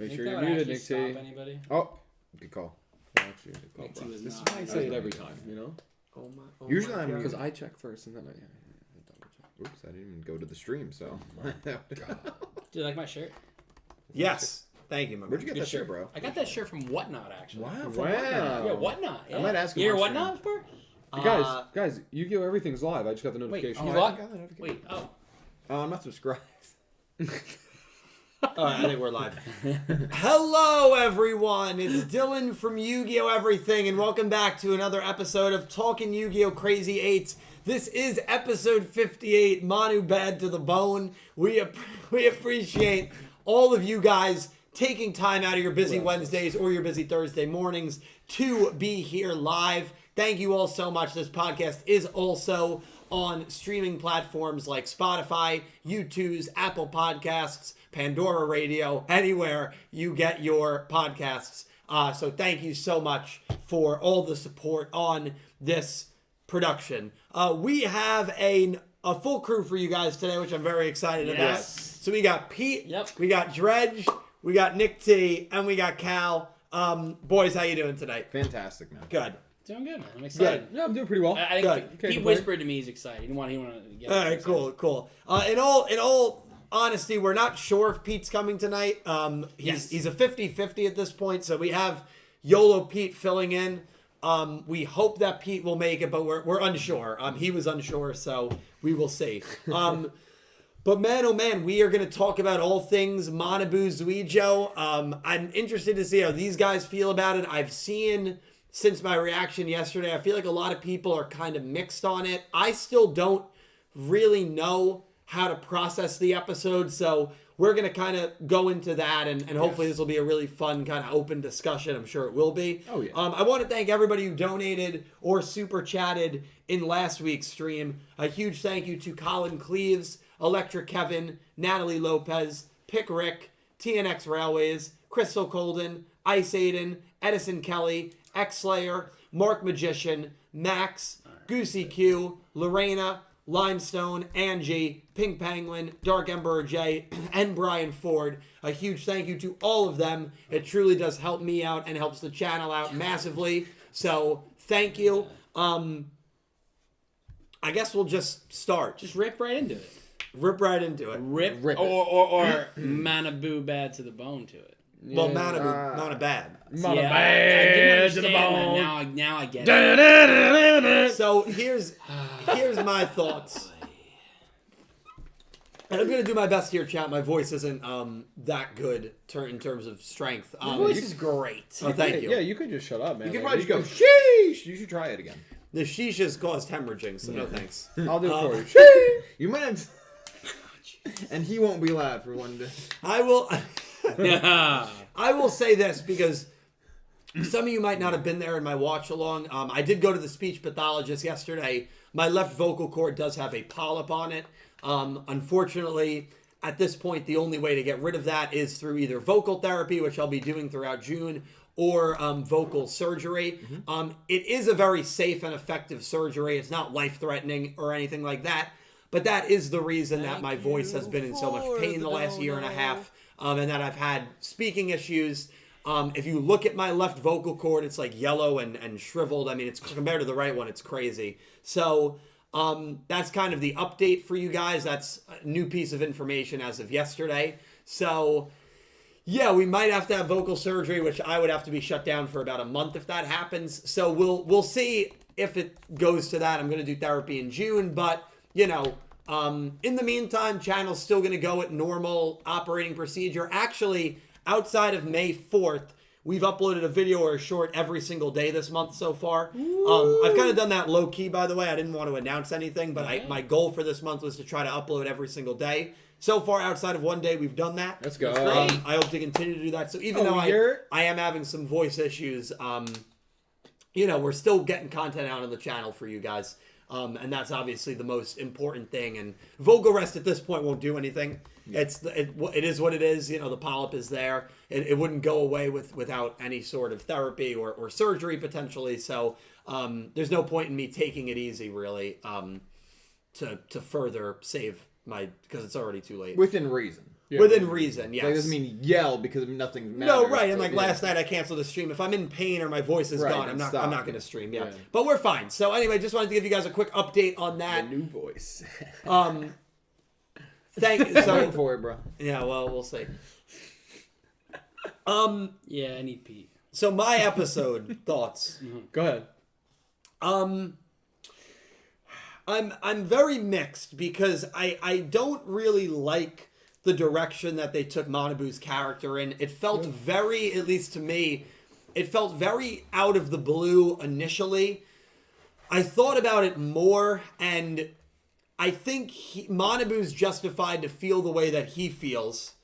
Make sure you're muted, Nick T. Anybody? Oh, good call. Actually, good call, Nick T bro. was This is not- why I say it every time, you know? Oh my Usually God. because I check first and then I double check. Oops, I didn't even go to the stream, so. Do you like my shirt? Yes. Thank you, my Where'd you get Good that shirt, bro? I got that shirt from Whatnot, actually. Wow. Yeah, Whatnot. Yeah. I might ask him You hear on Whatnot before? Hey, guys, Yu-Gi-Oh! Everything's live. I just got the notification. you I logged? got the notification. Wait, oh. I'm not subscribed. All right, I think we're live. Hello, everyone. It's Dylan from Yu-Gi-Oh! Everything, and welcome back to another episode of Talking Yu-Gi-Oh! Crazy 8's. This is episode 58, Manubad to the bone. We appreciate all of you guys taking time out of your busy Wednesdays or your busy Thursday mornings to be here live. Thank you all so much. This podcast is also on streaming platforms like Spotify, YouTube's, Apple Podcasts, Pandora Radio, anywhere you get your podcasts. So thank you so much for all the support on this production. We have a full crew for you guys today, which I'm very excited about. So we got Pete, we got Dredge, we got Nick T, and we got Cal. Boys, how you doing tonight? Fantastic, man. Good. Doing good, man. I'm excited. Yeah, I'm doing pretty well. I think Pete whispered to me he's excited. He didn't want to get All right, cool. In all honesty, we're not sure if Pete's coming tonight. He's a 50-50 at this point, so we have YOLO Pete filling in. We hope that Pete will make it, but we're unsure. He was unsure, so we will see. But man, oh man, we are going to talk about all things Manabu Zweijo. I'm interested to see how these guys feel about it. I've seen, since my reaction yesterday, I feel like a lot of people are kind of mixed on it. I still don't really know how to process the episode, so we're going to kind of go into that, and hopefully this will be a really fun kind of open discussion. I'm sure it will be. Oh, yeah. I want to thank everybody who donated or super chatted in last week's stream. A huge thank you to Colin Cleaves, Electric Kevin, Natalie Lopez, Pick Rick, TNX Railways, Crystal Colden, Ice Aiden, Edison Kelly, X Slayer, Mark Magician, Max, Goosey Q, Lorena, Limestone, Angie, Pink Penguin, Dark Emperor J, and Brian Ford. A huge thank you to all of them. It truly does help me out and helps the channel out massively. So thank you. I guess we'll just start. Just rip right into it. Rip right into it. Rip it. or Manabu bad to the bone to it. Well, Manabu, not a bad. Not Yeah, a I bad didn't to the understand bone. that. Now I get it. So here's my thoughts. And I'm gonna do my best here, chat. My voice isn't that good in terms of strength. Your voice is great. Oh, thank you. Yeah, you could just shut up, man. You could Like, probably just go, sheesh! You should try it again. The shishas caused hemorrhaging, so no thanks. I'll do it for you. Sheesh! You might have... And he won't be loud for one day. I will say this because some of you might not have been there in my watch along. I did go to the speech pathologist yesterday. My left vocal cord does have a polyp on it. Unfortunately, at this point, the only way to get rid of that is through either vocal therapy, which I'll be doing throughout June, or vocal surgery. It is a very safe and effective surgery. It's not life-threatening or anything like that. But that is the reason that my voice has been in so much pain the last year and a half, and that I've had speaking issues. If you look at my left vocal cord, it's like yellow and shriveled. I mean, it's compared to the right one, it's crazy. So that's kind of the update for you guys. That's a new piece of information as of yesterday. So yeah, we might have to have vocal surgery, which I would have to be shut down for about a month if that happens. So we'll see if it goes to that. I'm going to do therapy in June, but you know, in the meantime, channel's still going to go at normal operating procedure. Actually, outside of May 4th, we've uploaded a video or a short every single day this month so far. I've kind of done that low key, by the way. I didn't want to announce anything, but my goal for this month was to try to upload every single day. So far, outside of one day, we've done that. Let's go. I hope to continue to do that. So even though I am having some voice issues, you know, we're still getting content out on the channel for you guys. And that's obviously the most important thing. And vocal rest at this point won't do anything. Yeah. It is what it is. You know, the polyp is there. It wouldn't go away without any sort of therapy or surgery potentially. So there's no point in me taking it easy really to further save because it's already too late. Within reason. within reason. Yes. Like, doesn't mean yell because nothing matters. No, right. And like last night, I canceled the stream. If I'm in pain or my voice is gone, I'm not going to stream. Yeah. But we're fine. So anyway, just wanted to give you guys a quick update on that. The new voice. Thank you. So waiting for it, bro. Yeah. Well, we'll see. Yeah, I need Pete. So my episode thoughts. Go ahead. I'm very mixed because I don't really like the direction that they took Manabu's character in. It felt very, at least to me, it felt very out of the blue initially. I thought about it more, and I think Manabu's justified to feel the way that he feels,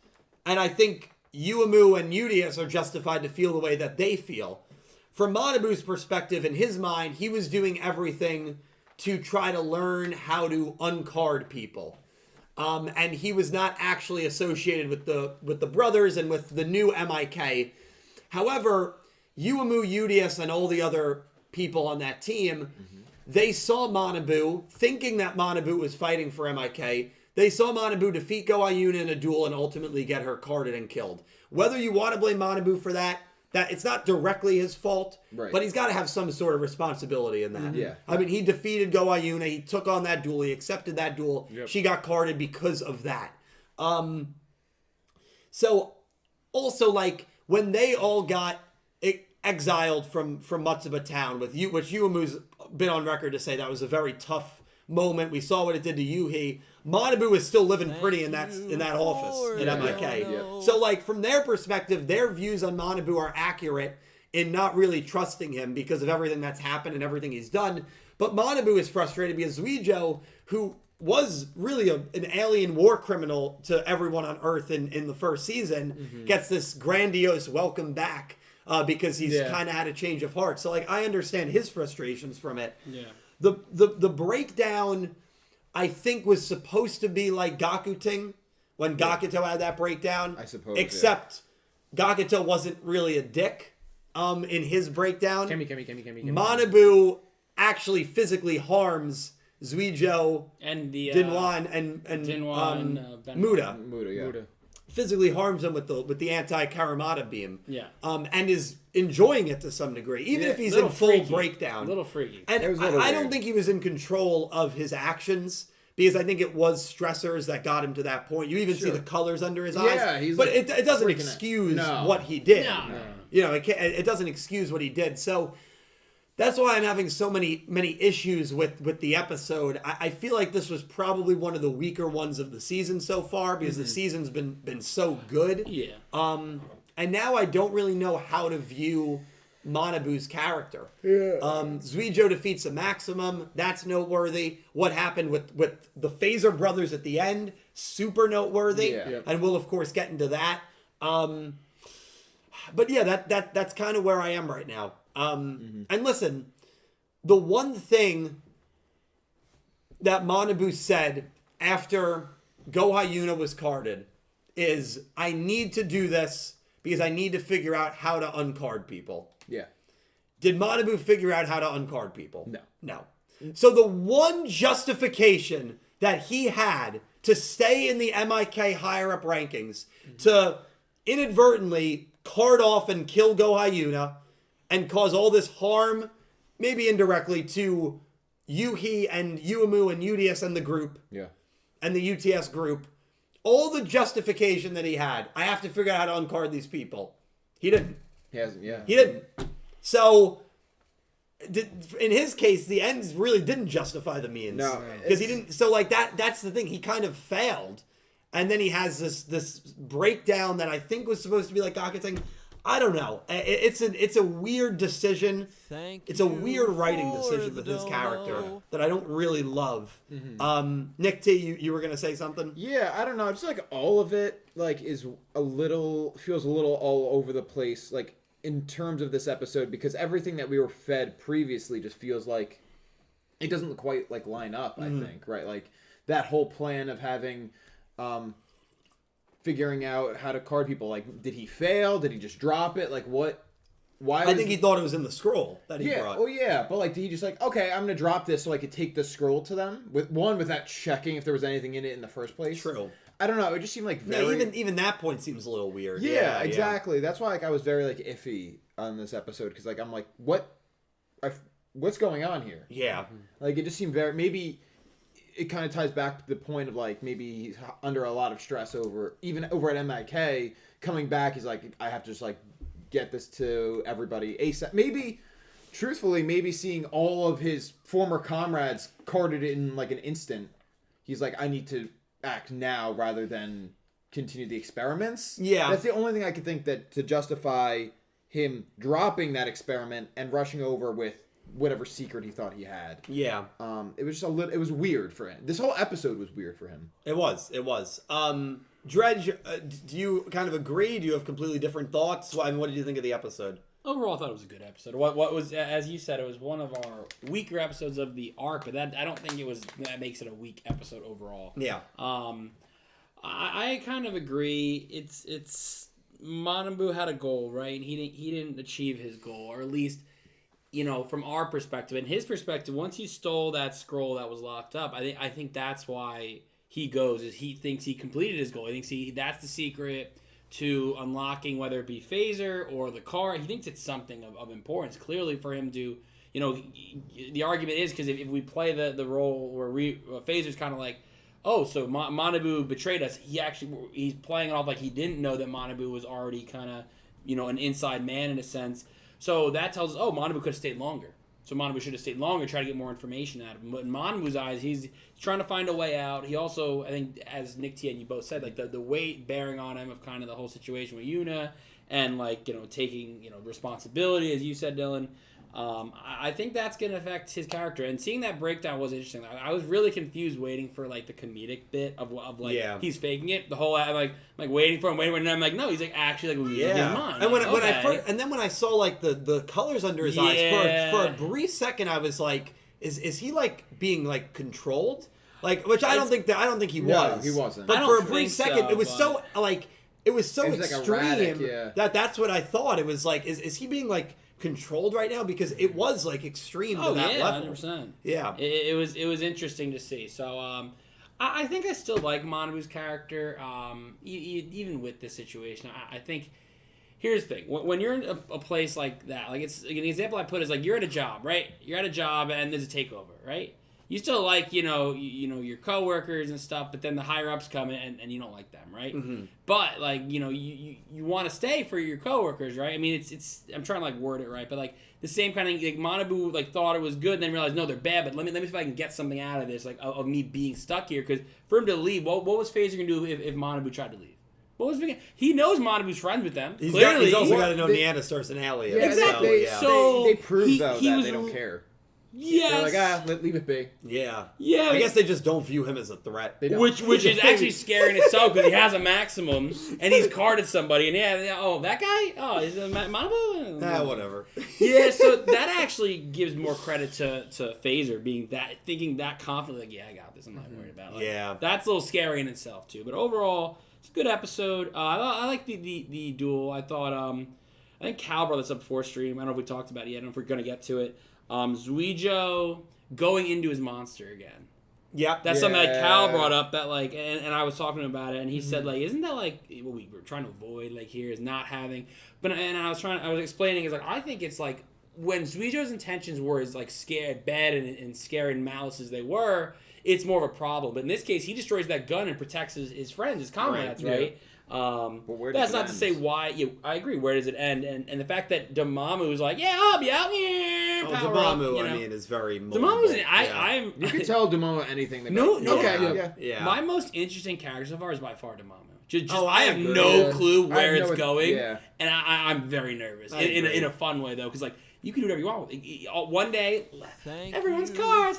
and I think Yuumu and Yugioh are justified to feel the way that they feel. From Manabu's perspective, in his mind, he was doing everything to try to learn how to uncard people. And he was not actually associated with the brothers and with the new MIK. However, Yuumu, Yugioh, and all the other people on that team, they saw Manabu, thinking that Manabu was fighting for MIK. They saw Manabu defeat Go Ayuna in a duel and ultimately get her carded and killed. Whether you want to blame Manabu for that it's not directly his fault, but he's got to have some sort of responsibility in that. Yeah. I mean, he defeated Go Ayuna, he took on that duel, he accepted that duel, she got carded because of that. So, also, like, when they all got exiled from Matsuba Town, which Yuumu's been on record to say that was a very tough moment. We saw what it did to Yuhi. Manabu is still living pretty in that office at MIK. So, like, from their perspective, their views on Manabu are accurate in not really trusting him because of everything that's happened and everything he's done. But Manabu is frustrated because Zweijo, who was really an alien war criminal to everyone on Earth in the first season, gets this grandiose welcome back because he's kind of had a change of heart. So, like, I understand his frustrations from it. Yeah. The breakdown, I think, was supposed to be like Gakuting when Gakuto had that breakdown. I suppose. Except Gakuto wasn't really a dick in his breakdown. Manabu actually physically harms Zweijo and the Dinwan and Muda. Muda. Physically harms him with the anti-Karamata beam. Yeah. And is enjoying it to some degree, even if he's in full breakdown. A little freaky. And I don't think he was in control of his actions because I think it was stressors that got him to that point. You even see the colors under his eyes. But it doesn't excuse what he did. No. You know, it doesn't excuse what he did. So that's why I'm having so many issues with the episode. I feel like this was probably one of the weaker ones of the season so far because the season's been so good. Yeah. And now I don't really know how to view Manabu's character. Zweijo defeats a maximum. That's noteworthy. What happened with the Phaser brothers at the end? Super noteworthy. Yeah. And we'll, of course, get into that. But yeah, that's kind of where I am right now. And listen, the one thing that Manabu said after Go Hayuna was carded is, I need to do this because I need to figure out how to uncard people. Yeah. Did Manabu figure out how to uncard people? No. So the one justification that he had to stay in the MIK higher up rankings, to inadvertently card off and kill Go Hayuna and cause all this harm, maybe indirectly, to Yuhi and Yuumu and Yugioh and the group, and the UTS group, all the justification that he had, I have to figure out how to uncard these people. He didn't. He hasn't, He didn't. So, in his case, the ends really didn't justify the means. No. Because he didn't, so like that's the thing, he kind of failed. And then he has this breakdown that I think was supposed to be like Gakuting. I don't know. It's a weird decision. It's a weird writing decision with his character that I don't really love. Nick T, you were gonna say something? Yeah, I don't know. It's like all of it like feels a little all over the place, like in terms of this episode, because everything that we were fed previously just feels like it doesn't quite like line up. I think, right? Like that whole plan of having. Figuring out how to card people, like, did he fail? Did he just drop it? Like, what? Why? I think he thought it was in the scroll that he brought. Oh yeah, but like, did he just like, okay, I'm gonna drop this so I could take the scroll to them without checking if there was anything in it in the first place? True. I don't know. It just seemed like very... No, even that point seems a little weird. Yeah, exactly. That's why I was very iffy on this episode because I'm like, what's going on here? Yeah. It just seemed very... Maybe it kind of ties back to the point of maybe he's under a lot of stress over at MIK. Coming back, he's like, I have to just get this to everybody ASAP. Maybe, truthfully, seeing all of his former comrades carded in an instant, he's like, I need to act now rather than continue the experiments. Yeah. That's the only thing I could think that to justify him dropping that experiment and rushing over with whatever secret he thought he had. Yeah. It was just it was weird for him. This whole episode was weird for him. It was. Dredge, do you kind of agree? Do you have completely different thoughts? What did you think of the episode? Overall, I thought it was a good episode. What was, as you said, it was one of our weaker episodes of the arc, but I don't think that makes it a weak episode overall. Yeah. I kind of agree. It's Manabu had a goal, right? He didn't achieve his goal, or at least, from our perspective. In his perspective, once he stole that scroll that was locked up, I think that's why he goes, is he thinks he completed his goal. He thinks that's the secret to unlocking, whether it be Phaser or the car. He thinks it's something of importance, clearly, for him to, the argument is, because if we play the role where Phaser's kind of like, oh, so Manabu betrayed us, he's playing it off like he didn't know that Manabu was already kind of, an inside man in a sense. So that tells us, oh, Manabu could have stayed longer. So Manabu should have stayed longer, try to get more information out of him. But in Manabu's eyes, he's trying to find a way out. He also, I think, as Nick T and you both said, the weight bearing on him of kind of the whole situation with Yuna and, taking, responsibility, as you said, Dylan. I think that's going to affect his character. And seeing that breakdown was interesting. I was really confused waiting for, the comedic bit of he's faking it. The whole, I'm waiting for him, and I'm like, no, he's, actually, losing his mind. And when I saw, the colors under his eyes, for a brief second, I was like, is he, being, controlled? Which I don't think he was. No, he wasn't. But for a brief second, it was so, it was so extreme erratic, that's what I thought. It was is he being, controlled right now, because it was extreme to that level. 100%. Yeah, it was interesting to see. So I think I still like Manabu's character, even with this situation. I think here's the thing: when you're in a place like that, it's an example I put is you're at a job, right? You're at a job and there's a takeover, right? You still your coworkers and stuff, but then the higher ups come in and you don't like them, right? Mm-hmm. But you want to stay for your coworkers, right? I mean, it's I'm trying to word it right, but the same kind of Manabu thought it was good, and then realized no, they're bad. But let me see if I can get something out of this, of me being stuck here. Because for him to leave, what was Phaser gonna do if Manabu tried to leave? He knows Manabu's friends with them. He's also got to know Neanderthals and Hallie. Yeah, exactly. So they proved that they don't care. Yes. They're leave it be. Yeah. Yeah. I guess they just don't view him as a threat. Which is actually scary in itself, because he has a maximum and he's carded somebody, and that guy? Oh, is it Manabu? Whatever. Yeah, so that actually gives more credit to Phaser thinking that confidently, I got this, I'm not worried about it. That's a little scary in itself too. But overall, it's a good episode. I like the duel. I thought I think Cal brought this up before stream. I don't know if we talked about it yet. I don't know if we're gonna get to it. Zweijo going into his monster again. Yep. That's something that Cal brought up that and I was talking about it, and he said isn't that what we were trying to avoid here is not having, but I was explaining is I think it's when Zweijo's intentions were as scared, bad and scary and malice as they were, it's more of a problem. But in this case, he destroys that gun and protects his friends, his comrades, right? But that's not to say why. I agree. Where does it end? And the fact that Damamu is I'll be out here. Damamu, is very. Damamu's. You can tell Damamu anything. Yeah. My most interesting character so far is by far Damamu. I have no clue where it's going, and I'm very nervous in a fun way though, because you can do whatever you want. One day, everyone's cars,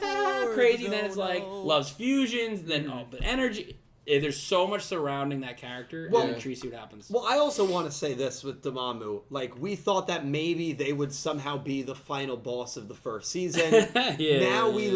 crazy. Then it's loves fusions. Then but energy. There's so much surrounding that character, and intrigued to see what happens. Well, I also want to say this with Damamu. We thought that maybe they would somehow be the final boss of the first season. Now we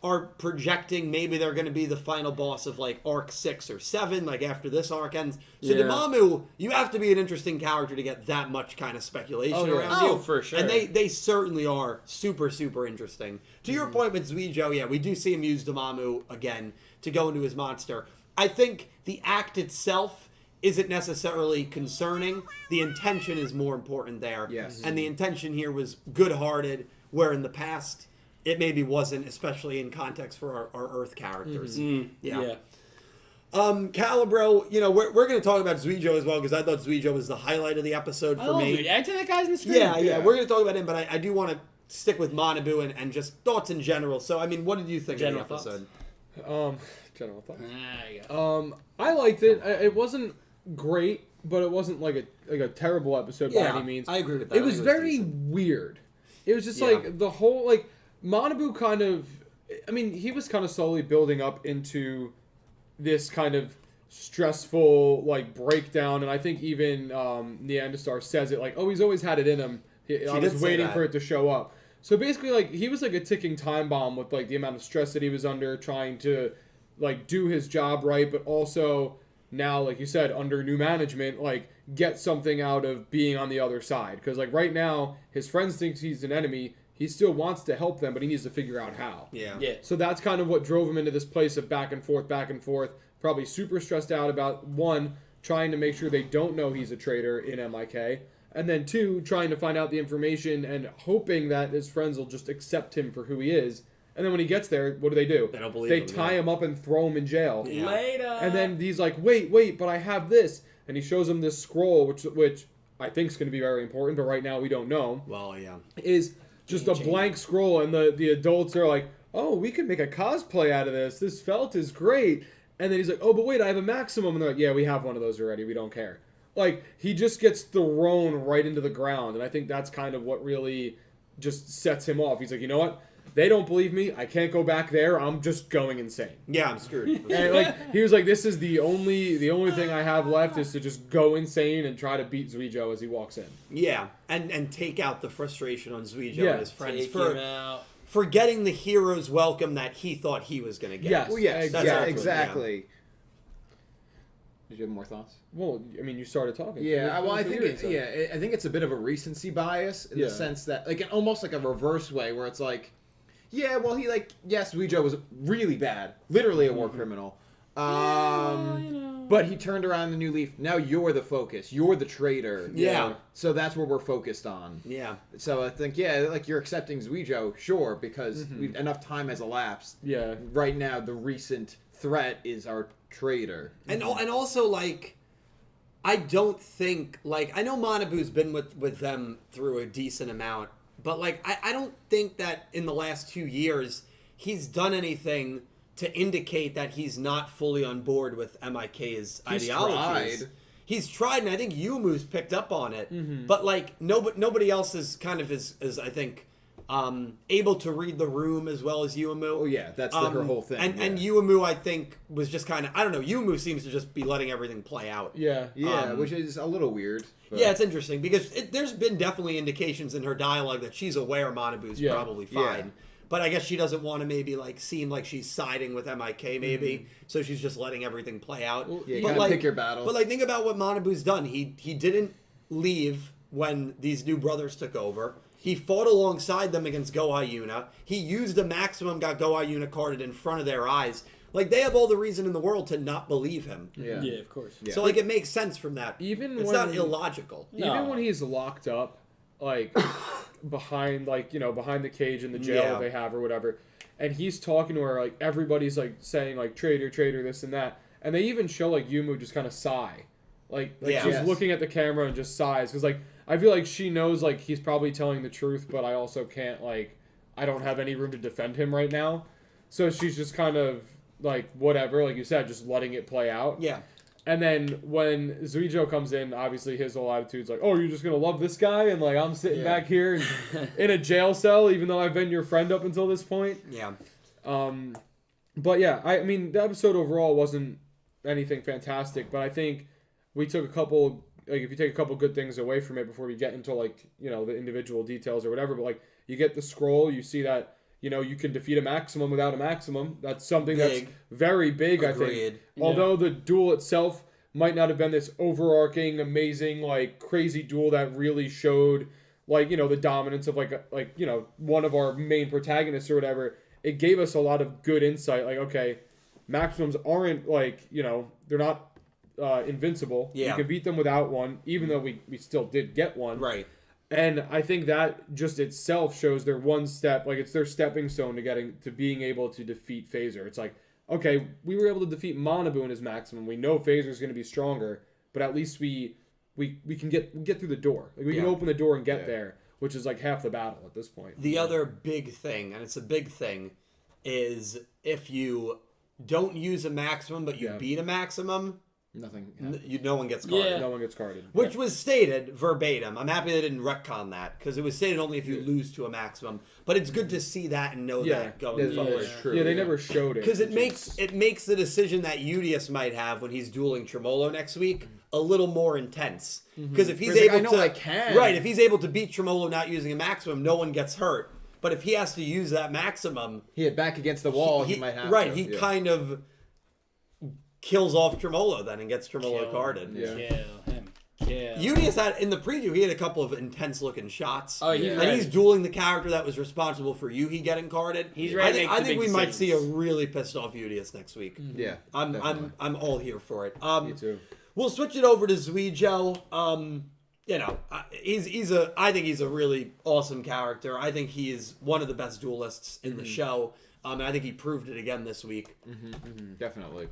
are projecting maybe they're going to be the final boss of arc 6 or 7, after this arc ends. So Damamu, you have to be an interesting character to get that much kind of speculation around you. Oh, for sure. And they certainly are super, super interesting. To your point with Zweijo, we do see him use Damamu again to go into his monster. I think the act itself isn't necessarily concerning. The intention is more important there. Yes. And the intention here was good-hearted, where in the past it maybe wasn't, especially in context for our Earth characters. Yeah. Calibro, we're going to talk about Zweijo as well, because I thought Zweijo was the highlight of the episode for me. Actually, that guy's in the screen. Yeah, we're going to talk about him, but I do want to stick with Manabu and just thoughts in general. So, I mean, what did you think General of the episode? General thoughts. There you go. I liked it. It wasn't great, but it wasn't like a terrible episode by any means. I agree with that. It was very weird. It was just like the whole Manabu kind of. I mean, he was kind of slowly building up into this kind of stressful breakdown, and I think even Neanderstar says it he's always had it in him. I was waiting for it to show up. So basically, he was a ticking time bomb with the amount of stress that he was under, trying to do his job right, but also now, like you said, under new management, get something out of being on the other side. Because right now, his friends think he's an enemy. He still wants to help them, but he needs to figure out how. Yeah. So that's kind of what drove him into this place of back and forth, probably super stressed out about, one, trying to make sure they don't know he's a traitor in MIK, and then two, trying to find out the information and hoping that his friends will just accept him for who he is. And then when he gets there, what do? They don't believe him. They tie him up and throw him in jail. Yeah. Later. And then he's like, wait, but I have this. And he shows him this scroll, which I think is going to be very important, but right now we don't know. Well, yeah. Is just a blank scroll, and the adults are like, oh, we can make a cosplay out of this. This felt is great. And then he's like, oh, but wait, I have a maximum. And they're like, yeah, we have one of those already. We don't care. He just gets thrown right into the ground. And I think that's kind of what really just sets him off. He's like, you know what? They don't believe me. I can't go back there. I'm just going insane. Yeah, I'm screwed. And he was like, this is the only thing I have left is to just go insane and try to beat Zweijo as he walks in. Yeah, and take out the frustration on Zweijo and his friends Take him out. for getting the hero's welcome that he thought he was going to get. Yes. Well, yes, Exactly. exactly. Did you have more thoughts? Well, I mean, you started talking. Yeah, well, I Feel think free to say. I think it's a bit of a recency bias in the sense that, almost like a reverse way where it's yeah, well, yes, Yugioh was really bad, literally a war criminal, but he turned around the new leaf. Now you're the focus. You're the traitor. Yeah. So that's what we're focused on. Yeah. So I think, you're accepting Zweijo, sure, because enough time has elapsed. Yeah. Right now, the recent threat is our traitor. And also, I don't think, I know Manabu's been with them through a decent amount, but, I don't think that in the last 2 years he's done anything to indicate that he's not fully on board with MIK's ideologies. He's tried, and I think Yumu's picked up on it, but, nobody else is kind of is I think, able to read the room as well as Yuumu. Oh, yeah, that's her whole thing. And Yuumu, I think, was just kind of, I don't know, Yuumu seems to just be letting everything play out. Yeah. Yeah, which is a little weird. But. Yeah, it's interesting because there's been definitely indications in her dialogue that she's aware Manabu's probably fine. Yeah. But I guess she doesn't want to maybe seem like she's siding with MIK maybe, so she's just letting everything play out. Well, yeah, but pick your battle. But think about what Manabu's done. He didn't leave when these new brothers took over. He fought alongside them against Go Hyuna. He used a maximum, got Go Hyuna carded in front of their eyes. They have all the reason in the world to not believe him. Yeah. Yeah, of course. Yeah. So it makes sense from that. It's not illogical. Even when he's locked up, behind behind the cage in the jail they have or whatever, and he's talking to her, everybody's saying traitor, this and that, and they even show Yumu just kind of sigh, she's looking at the camera and just sighs because I feel like she knows he's probably telling the truth, but I also can't I don't have any room to defend him right now, so she's just kind of whatever, like you said, just letting it play out. Yeah. And then when Zweijo comes in, obviously his whole attitude's oh, you're just going to love this guy? And I'm sitting back here in a jail cell, even though I've been your friend up until this point. Yeah. But yeah, I mean, the episode overall wasn't anything fantastic, but I think we took a couple, if you take a couple good things away from it before we get into the individual details or whatever, but you get the scroll, you see that, you can defeat a maximum without a maximum. That's something that's very big, Agreed. I think. Although the duel itself might not have been this overarching, amazing, crazy duel that really showed, the dominance of, one of our main protagonists or whatever. It gave us a lot of good insight. Okay, Maximums aren't like, they're not invincible. Yeah. You can beat them without one, even though we still did get one. Right. And I think that just itself shows they're one step, like it's their stepping stone to being able to defeat Phaser. It's like, okay, we were able to defeat Manabu in his maximum. We know Phaser's going to be stronger, but at least we can get through the door. Like we can open the door and get there, which is like half the battle at this point. The other big thing, and it's a big thing, is if you don't use a maximum but you beat a maximum, Nothing. no one gets carded. Yeah. No one gets carded. Which was stated verbatim. I'm happy they didn't retcon that because it was stated only if you lose to a maximum. But it's good to see that and know that going forward. It's true. Yeah, they never showed it. Because it which makes the decision that Yugioh might have when he's dueling Tremolo next week a little more intense. Because if he's Whereas, able I know to, I can. right, if he's able to beat Tremolo not using a maximum, no one gets hurt. But if he has to use that maximum, He hit back against the wall. He might have right. to. He kind of kills off Tremolo then and gets Tremolo carded. Yeah. Kill him. Kill. Yugioh had in the preview he had a couple of intense looking shots. Oh, he's and ready. he's dueling the character that was responsible for Yuhi getting carded. He's ready to make I the think big we might see a decisions. really pissed off Yugioh next week. Yeah. I'm all here for it. Me too. We'll switch it over to Zweijo. I think he's a really awesome character. I think he is one of the best duelists in the show. And I think he proved it again this week. Definitely.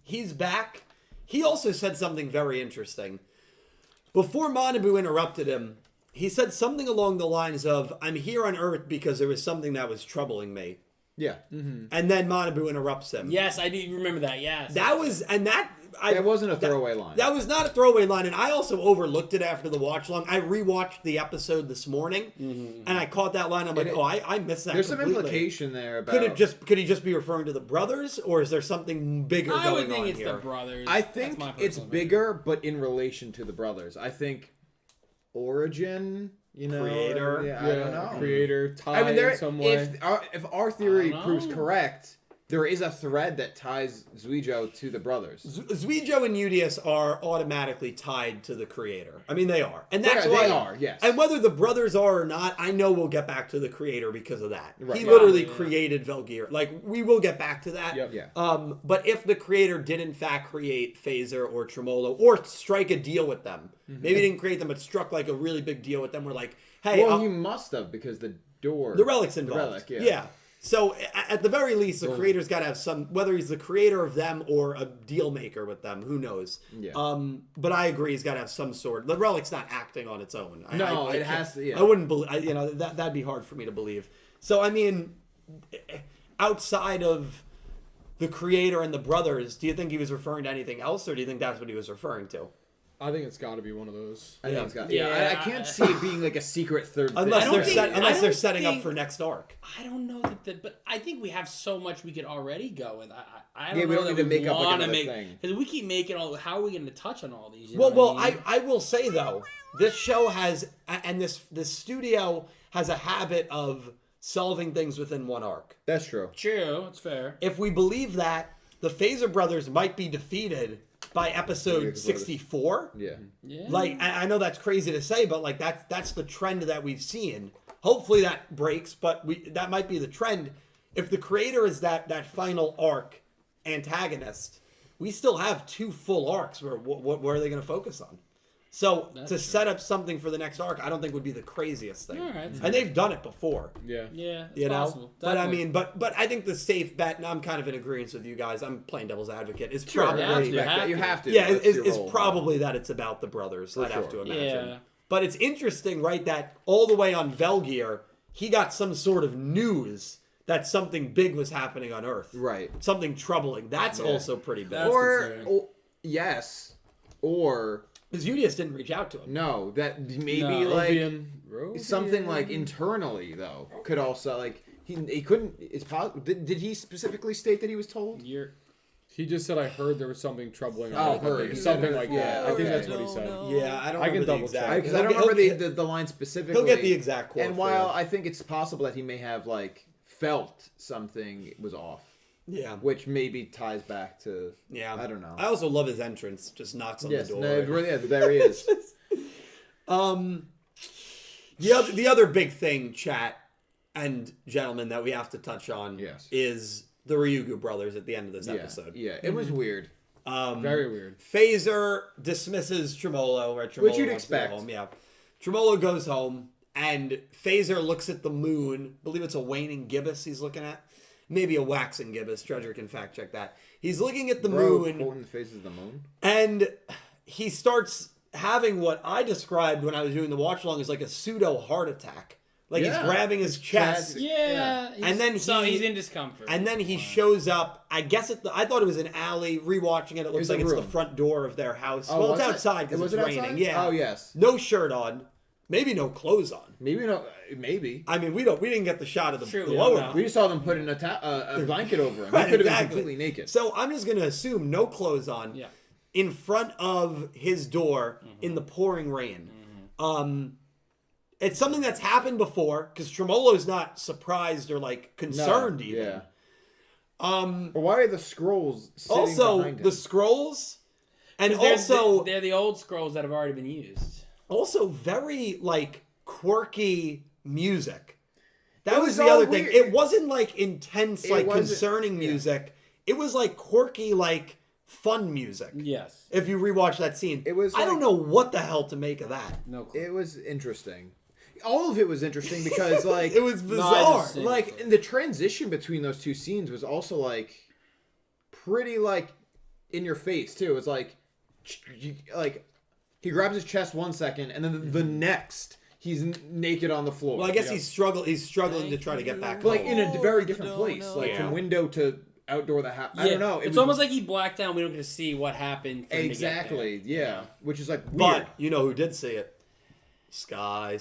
He's back. He also said something very interesting. Before Manabu interrupted him, he said something along the lines of, "I'm here on Earth because there was something that was troubling me." Yeah. And then Manabu interrupts him. Yes, I do remember that. Yes. That was, and that... That wasn't a throwaway line. That was not a throwaway line, and I also overlooked it after the watch long. I rewatched the episode this morning, and I caught that line. I'm like, I missed that. There's completely. some implication there about. Could he just be referring to the brothers, or is there something bigger I going would think on it's here? the brothers. I That's think my it's personal opinion. bigger, but in relation to the brothers. I think origin, Creator. Yeah, I don't know. Creator, tie I mean, in some way. if our theory I don't proves know. correct, there is a thread that ties Zweijo to the brothers. Zweijo and Yugioh are automatically tied to the creator. I mean, they are, and that's Yeah, why they are, yes. And whether the brothers are or not, I know we'll get back to the creator because of that. Right. He literally Yeah. created Velgear. Like we will get back to that. Yep. Yeah. But if the creator did in fact create Phaser or Tremolo or strike a deal with them, maybe he didn't create them, but struck like a really big deal with them, we're like, hey, Well, he must have because the door. the relic's involved. relic, yeah. Yeah. So at the very least, the creator's got to have some, whether he's the creator of them or a deal maker with them, who knows? Yeah. But I agree, he's got to have some sort. The relic's not acting on its own. No, I it has to. Yeah. I wouldn't believe. That'd be hard for me to believe. So I mean, outside of the creator and the brothers, do you think he was referring to anything else, or do you think that's what he was referring to? I think it's got to be one of those. I think it's got. Yeah. Yeah, I can't see it being like a secret third. Unless thing. they're don't setting up think- for next arc. I don't know but I think we have so much we could already go with. I don't Yeah, we know don't that need to we make up like want to another make thing. because we keep making all. How are we going to touch on all these? You Well, know what I mean? I will say though, this show has, and this studio has a habit of solving things within one arc. That's true. True, it's fair. If we believe that, the Phaser brothers might be defeated by episode 64. Yeah. Yeah. Like, I know that's crazy to say, but like that's the trend that we've seen. Hopefully that breaks, but that might be the trend. If the creator is that final arc antagonist, we still have 2 full arcs where what are they going to focus on? So to set up something for the next arc, I don't think would be the craziest thing. All right. And they've done it before. Yeah. Yeah, it's You know, possible. but I Definitely. mean, but I think the safe bet, and I'm kind of in agreement with you guys. I'm playing devil's advocate. Is Sure, probably you have you to. have to. yeah, That's your it's role. probably that it's about the brothers. I'd have to sure. imagine. Yeah. But it's interesting, right? That all the way on Velgear, he got some sort of news that something big was happening on Earth. Right. Something troubling. That's also pretty big. That's concerning. Yes, or Because Yugioh didn't reach out to him. no. That maybe No. like Rovian. something like internally though could also like he couldn't. It's possible. Did he specifically state that he was told? He just said, I heard there was something troubling Oh, on heard. it. Something like Yeah, that. I think okay. that's what he said. Yeah, I don't I can remember the double exact. check. Because I don't remember the line specifically. He'll get the exact quote. And for while you. I think it's possible that he may have like felt something was off, yeah, which maybe ties back to yeah, I don't know. I also love his entrance. Just knocks on Yes, the door. no, yeah, there he is. The other big thing, chat and gentlemen, that we have to touch on Yes. is the Ryugu Brothers at the end of this episode. Yeah, it was weird. Very weird. Phaser dismisses Tremolo, or Tremolo Which you'd wants to go expect. home. Yeah, Tremolo goes home, and Phaser looks at the moon. I believe it's a waning gibbous he's looking at. Maybe a waxing gibbous. Treasure can fact check that. He's looking at the moon. Quoting the faces of the moon. And he starts having what I described when I was doing the watch along as like a pseudo heart attack. Like he's grabbing his chest. Yeah. And then he's in discomfort. And then he shows up. I guess I thought it was an alley. Rewatching it, it looks like it's the front door of their house. Oh, well, it's was outside because it's raining. outside? Yeah. Oh, yes. No shirt on. Maybe no clothes on. Maybe. I mean, we didn't get the shot of the True, lower. yeah, no. We just saw them put in a blanket over him. Right, He could have exactly. been completely naked. So I'm just gonna assume no clothes on. Yeah. In front of his door in the pouring rain. It's something that's happened before because Tremolo's not surprised or like concerned even. Yeah. But why are the scrolls sitting Also, behind him? the scrolls, and they're the old scrolls that have already been used. also very like quirky music. That It was was the all other thing. weird. It wasn't like intense, It like wasn't- concerning music. It was like quirky, like fun music. Yes. If you rewatch that scene, It was I don't like- know what the hell to make of that. No clue. It was interesting. All of it was interesting because, like, It was I bizarre. just- like, and the transition between those two scenes was also like pretty like in your face too. It was like he grabs his chest 1 second, and then the next he's naked on the floor. Well, I guess he's struggling to try to get back. But, like home. in a very different place, like Yeah. from window to outdoor the house. I don't know. It's almost like he blacked out. We don't get to see what happened. For him to get exactly, there. yeah. Which is like weird. But you know who did see it? Sky.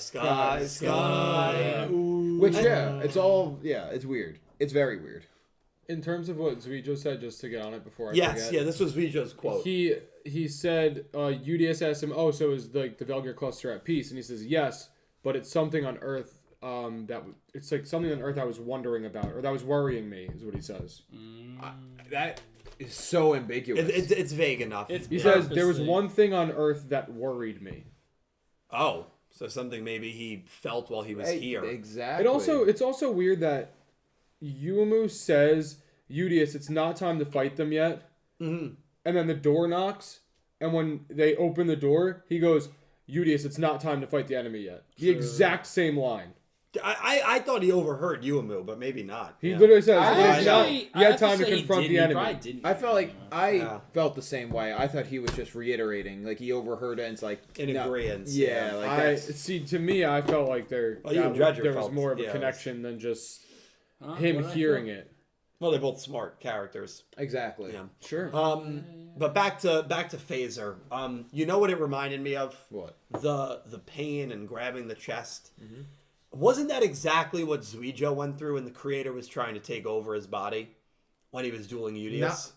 Which it's all it's weird. It's very weird. In terms of what Zweijo said, just to get on it before I Yes, forget. yeah, this was Vijo's quote. He said, UDS asked him, so is like the Velgir cluster at peace? And he says, yes, but it's something on Earth it's like something on Earth I was wondering about, or that was worrying me, is what he says. That is so ambiguous. It's vague enough. He says, there was one thing on Earth that worried me. Oh, so something maybe he felt while he was here. Exactly. It's also weird that Yuumu says, Udius, it's not time to fight them yet. Mm-hmm. And then the door knocks, and when they open the door, he goes, Udius, it's not time to fight the enemy yet. The exact same line. I thought he overheard Yuumu, but maybe not. He literally says, I you had time to confront the enemy. I felt like I felt the same way. I thought he was just reiterating, like he overheard it and it's like In agreement. Yeah, like to me, I felt like there was more of a connection than just him hearing it. Well, they're both smart characters. exactly. Yeah. Sure. But back to Phaser. You know what it reminded me of? What? The pain and grabbing the chest. Mm-hmm. Wasn't that exactly what Zweijo went through when the creator was trying to take over his body when he was dueling Udius?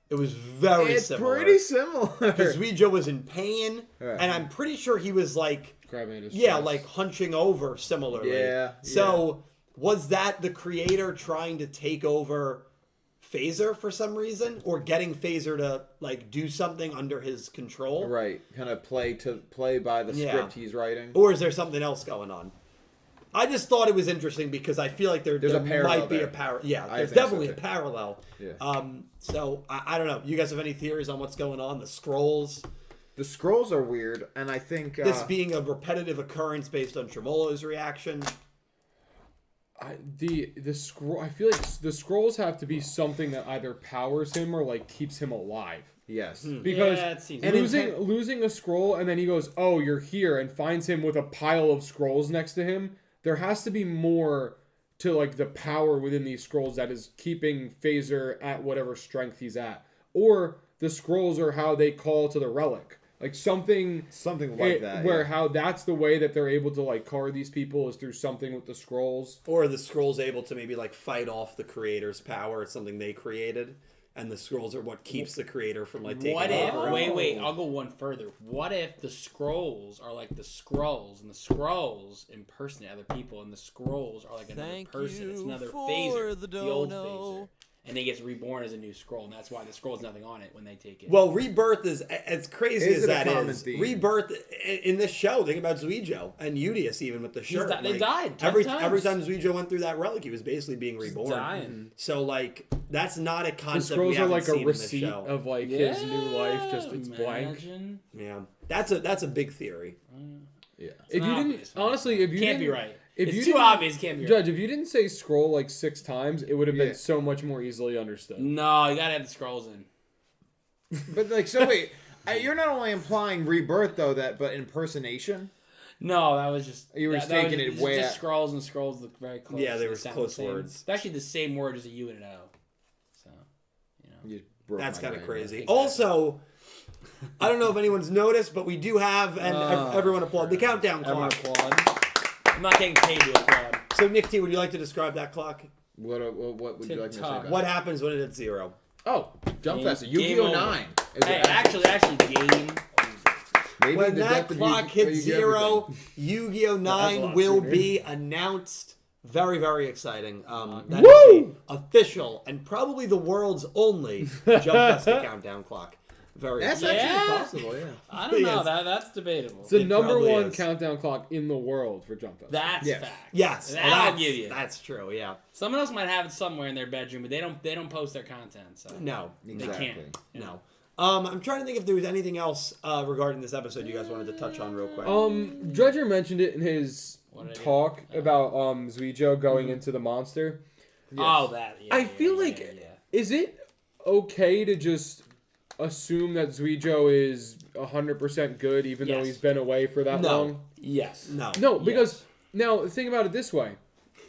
It was very similar. It's pretty similar. Because Zweijo was in pain, Right. and I'm pretty sure he was like, Grabbing his chest. like hunching over similarly. Yeah. So was that the creator trying to take over Phaser for some reason, or getting Phaser to like do something under his control? Right. Kind of play by the script he's writing. Or is there something else going on? I just thought it was interesting because I feel like there a parallel might be there. a parallel. Yeah, I there's think so, definitely too. a parallel. Yeah. So I don't know. You guys have any theories on what's going on? The scrolls, The scrolls are weird, and I think this being a repetitive occurrence based on Tremolo's reaction. The scroll. I feel like the scrolls have to be something that either powers him or like keeps him alive. yes. Because Yeah, it seems losing a scroll and then he goes, "Oh, you're here," and finds him with a pile of scrolls next to him. There has to be more to like the power within these scrolls that is keeping Phaser at whatever strength he's at, or the scrolls are how they call to the relic, like something like that. where yeah. how that's the way that they're able to like card these people is through something with the scrolls. Or are the scrolls able to maybe like fight off the creator's power? It's something they created, and the scrolls are what keeps the creator from like taking What if? over. Wait. I'll go one further. What if the scrolls are like the scrolls, and the scrolls impersonate other people, and the scrolls are like another person? It's another Phaser, the old Phaser, and he gets reborn as a new scroll, and that's why the scroll has nothing on it when they take it. Well, rebirth is as crazy Is as it a that common is. theme? Rebirth in this show. Think about Zweijo and Yugioh even with the shirt. They died 10 every times. time Zweijo went through that relic, he was basically being reborn. dying. So like that's not a The concept we scrolls are haven't like seen a in this receipt show. of like his new life. Just it's blank. Imagine. Yeah, that's a big theory. Yeah. If you didn't, obvious, honestly, if you Can't didn't, be right. If It's you too didn't- obvious. Can't be right. Judge, if you didn't say scroll like 6 times, it would have been Yeah. so much more easily understood. No, you gotta have the scrolls in. But like, so wait, you're not only implying rebirth though, but impersonation. No, that was just You were that taking was it just, way just out- scrolls and scrolls look very close. Yeah, they were sound close the same. words. It's actually the same word as a U and an O. So, you know. You broke That's my kind of brain. crazy. Exactly. Also, I don't know if anyone's noticed, but we do have, and everyone applaud, the countdown Everyone clock. applaud. I'm not getting paid to applaud. So, Nick T, would you like to describe that clock? What would you like me to say TikTok. about What it? happens when it hits 0? Oh, Jump Game- Fest, game Yu-Gi-Oh! over. 9. Hey, actually, game. Maybe When the that depth of clock Yu-Gi-Oh! hits Yu-Gi-Oh! 0, Yu-Gi-Oh! That's a 9 lot will sooner. be announced. Very, very exciting. That is Woo! the official and probably the world's only Jump Festa countdown clock. Very That's exciting. Yeah. actually possible, yeah. I don't know. Yes. That's debatable. It's the It number probably 1 is. countdown clock in the world for Jump Fest. That's Yes. fact. Yes, That well, I'll that's, give you. that's true. Yeah, Someone else might have it somewhere in their bedroom, but they don't post their content. So no, Exactly. can't. no. I'm trying to think if there was anything else regarding this episode you guys wanted to touch on real quick. Dredger mentioned it in his What did I do? talk about Zweijo going into the monster. Oh, that. Yeah, I yeah, feel yeah, like yeah, yeah. is it okay to just assume that Zweijo is 100% good even though Yes. he's been away for that No. long? Yes. no, No, because now think about it this way.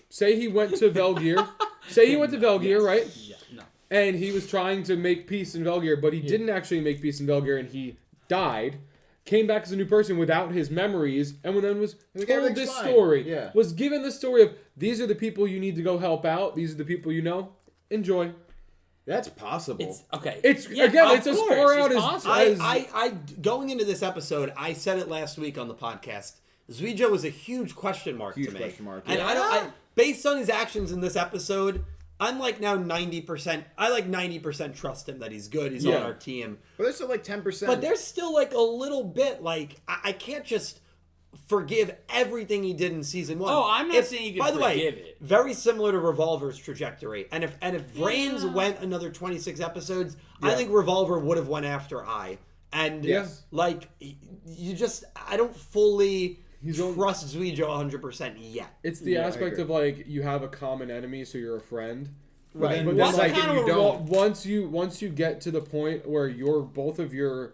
Say he went to Velgear. Say he went to Velgear, right? Yeah. No. And he was trying to make peace in Velgear, but he didn't actually make peace in Velgear, and he died. Came back as a new person without his memories, and then was Like, told everything's this fine. story. Yeah. Was given the story of these are the people you need to go help out. These are the people you know. Enjoy. That's possible. It's okay. It's Yeah, again. of It's as course, far it's out as possible. I going into this episode, I said it last week on the podcast. Zweijo is a huge question mark Huge to me. question mark, And yeah. based on his actions in this episode, I'm like now 90%. I like 90% trust him that he's good. He's on Yeah. our team. but there's still like 10%. But there's still like a little bit like I can't just forgive everything he did in season 1. Oh, I'm not saying you can by the forgive way, it. very similar to Revolver's trajectory. And if Brains went another 26 episodes, I think Revolver would have went after I. And Yes. like you just I don't fully He's on- trust Zweijo 100% yet. it's the Yeah, I aspect agree. of like you have a common enemy, so you're a friend. Right. But One then, like, second kind of you a don't. Once you get to the point where both of your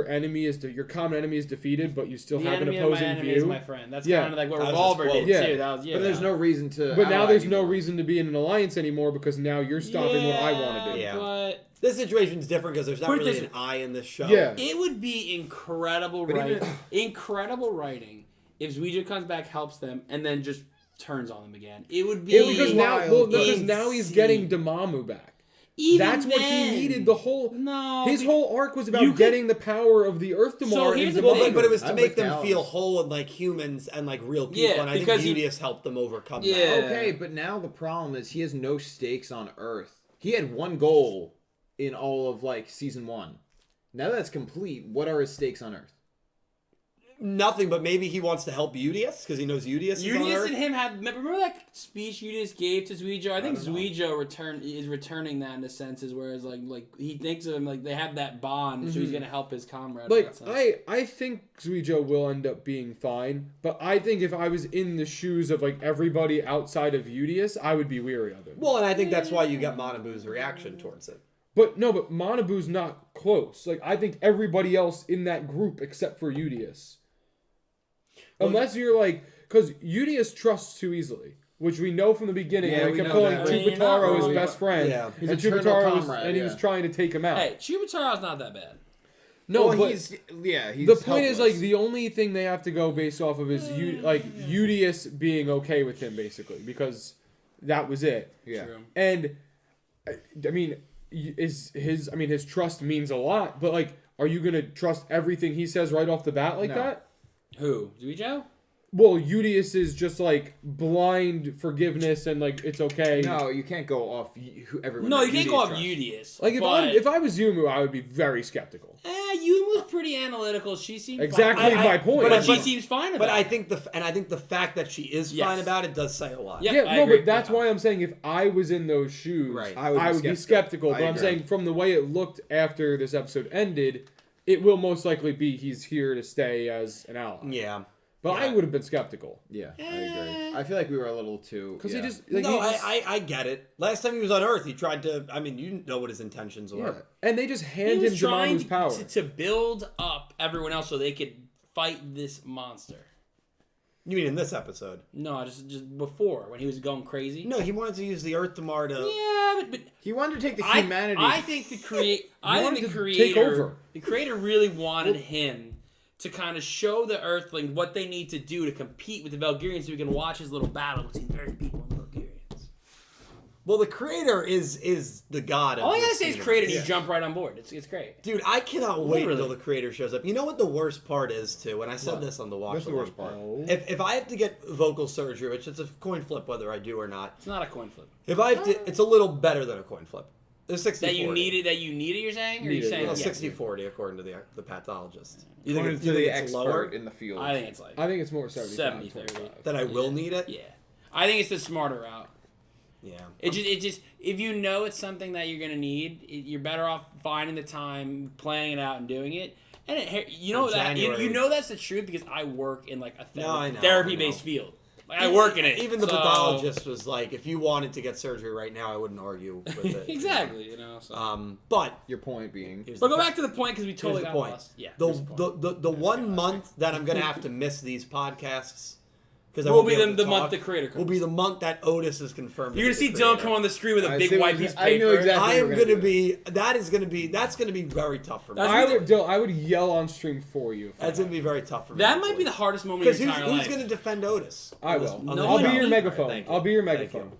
enemy is your common enemy is defeated, but you still The have an enemy of my opposing enemy view. is my friend. That's Yeah. kind of like what That was his Revolver quote. did Yeah. too. That was But there's no reason to. But now ally there's no anymore. reason to be in an alliance anymore because now you're stopping what I want to do. Yeah. But This situation's different because there's not Put it really this an I in this show. Yeah. it would be incredible But writing. even- Incredible writing if Zweijo comes back, helps them, and then just turns on them again. It would be Because now he's insane. getting Damamu back. Even That's what he then. needed. The whole No, his be- whole arc was about you could- getting the power of the Earth Damar So and here's the Well, thing. but it was to I'm make with them Dallas. feel whole and like humans and like real people. Yeah, and I think because you- Yugioh helped them overcome that. Yeah. Okay, but now the problem is he has no stakes on Earth. He had one goal in all of like season 1. Now that's complete. What are his stakes on Earth? Nothing, but maybe he wants to help Yugioh because he knows Yugioh is on Yugioh Earth. and him had. Remember that speech Yugioh gave to Zweijo? I think don't know. Zweijo is returning that in a sense, is whereas like he thinks of him like they have that bond, so he's gonna help his comrade. in Like that sense. I think Zweijo will end up being fine, but I think if I was in the shoes of like everybody outside of Udius, I would be weary of it. Well, and I think that's why you got Manabu's reaction towards it. But Manabu's not close. Like I think everybody else in that group except for Udius. Unless you're like, because Udius trusts too easily, which we know from the beginning. Yeah, when we he kept know calling that. You're not Chupataro his wrong. best friend, Yeah. His and eternal Chupataro was, comrade, and he was yeah. trying to take him out. hey, Chupataro's not that bad. No, well, but he's the helpless. point is like the only thing they have to go based off of is Udius being okay with him basically because that was it. yeah. True. And I mean, his trust means a lot, but like, are you gonna trust everything he says right off the bat like No. that? Who? Zweijo? well, Udius is just like blind forgiveness and like it's okay. No, you can't go off everyone. No, that you can't go off trusts. Udius. Like if I was Yumu, I would be very skeptical. Yumu's pretty analytical. She seems Exactly fine. my point. But she seems fine about But I it. think the fact that she is Yes. fine about it does say a lot. Yeah. Yeah, I no, agree. but that's why I'm saying if I was in those shoes, Right. I would be skeptical. But I'm agree. saying from the way it looked after this episode ended, it will most likely be he's here to stay as an ally. Yeah. But I would have been skeptical. Yeah, I agree. I feel like we were a little too. Because yeah. he just... Like, No, he just- I get it. Last time he was on Earth, he tried to. I mean, you know what his intentions were. Yeah. And they just he hand him was trying Damamu's power. to build up everyone else so they could fight this monster. You mean in this episode? No, just before when he was going crazy. No, he wanted to use the Earth Damar to. Yeah, but He wanted to take the humanity. I think the wanted to creator. take over. The creator really wanted him to kind of show the Earthling what they need to do to compete with the Valkyrians, so we can watch his little battle between the Earth people and the Valkyrians. Well, the creator is the god. All I of gotta this say is universe. creator, and you jump right on board. It's great. Dude, I cannot wait Literally. until the creator shows up. You know what the worst part is too? And I said this on the watch. That's the worst part. If I have to get vocal surgery, which it's a coin flip whether I do or not. It's not a coin flip. If I have to, it's a little better than a coin flip. It's 60 That you needed. You're saying, or you Needed, saying Well, yeah. 60-40 according to the pathologist. According to the expert in the field. I think it's like I think it's more 70 70-30. That I will need it? Yeah, I think it's the smarter route. Yeah. It just if you know it's something that you're gonna need, you're better off finding the time, playing it out, and doing it. And you know In that you January. know that's the truth because I work in like a I know, therapy-based field. Like, I work in it. Even the so- pathologist was like, if you wanted to get surgery right now, I wouldn't argue with it. Exactly, you know. So. But Your point being. here's But the go back to the point because we totally Here's the got point. lost. Yeah. The here's the point. the 1 month that I'm gonna have to miss these podcasts because will be the month the creator comes. will be the month that Otis is confirmed. You're gonna as see the Dylan creator. come on the screen with a I big see white what piece of I knew paper. exactly. I am We're gonna gonna be. That's gonna be very tough for me. That's I would yell on stream for you. That's gonna be very tough for me. That might be the hardest moment of because your who's, entire life. who's gonna defend Otis? I on this- will. on No this I'll be show? your megaphone. Thank you. I'll be your Thank megaphone. you.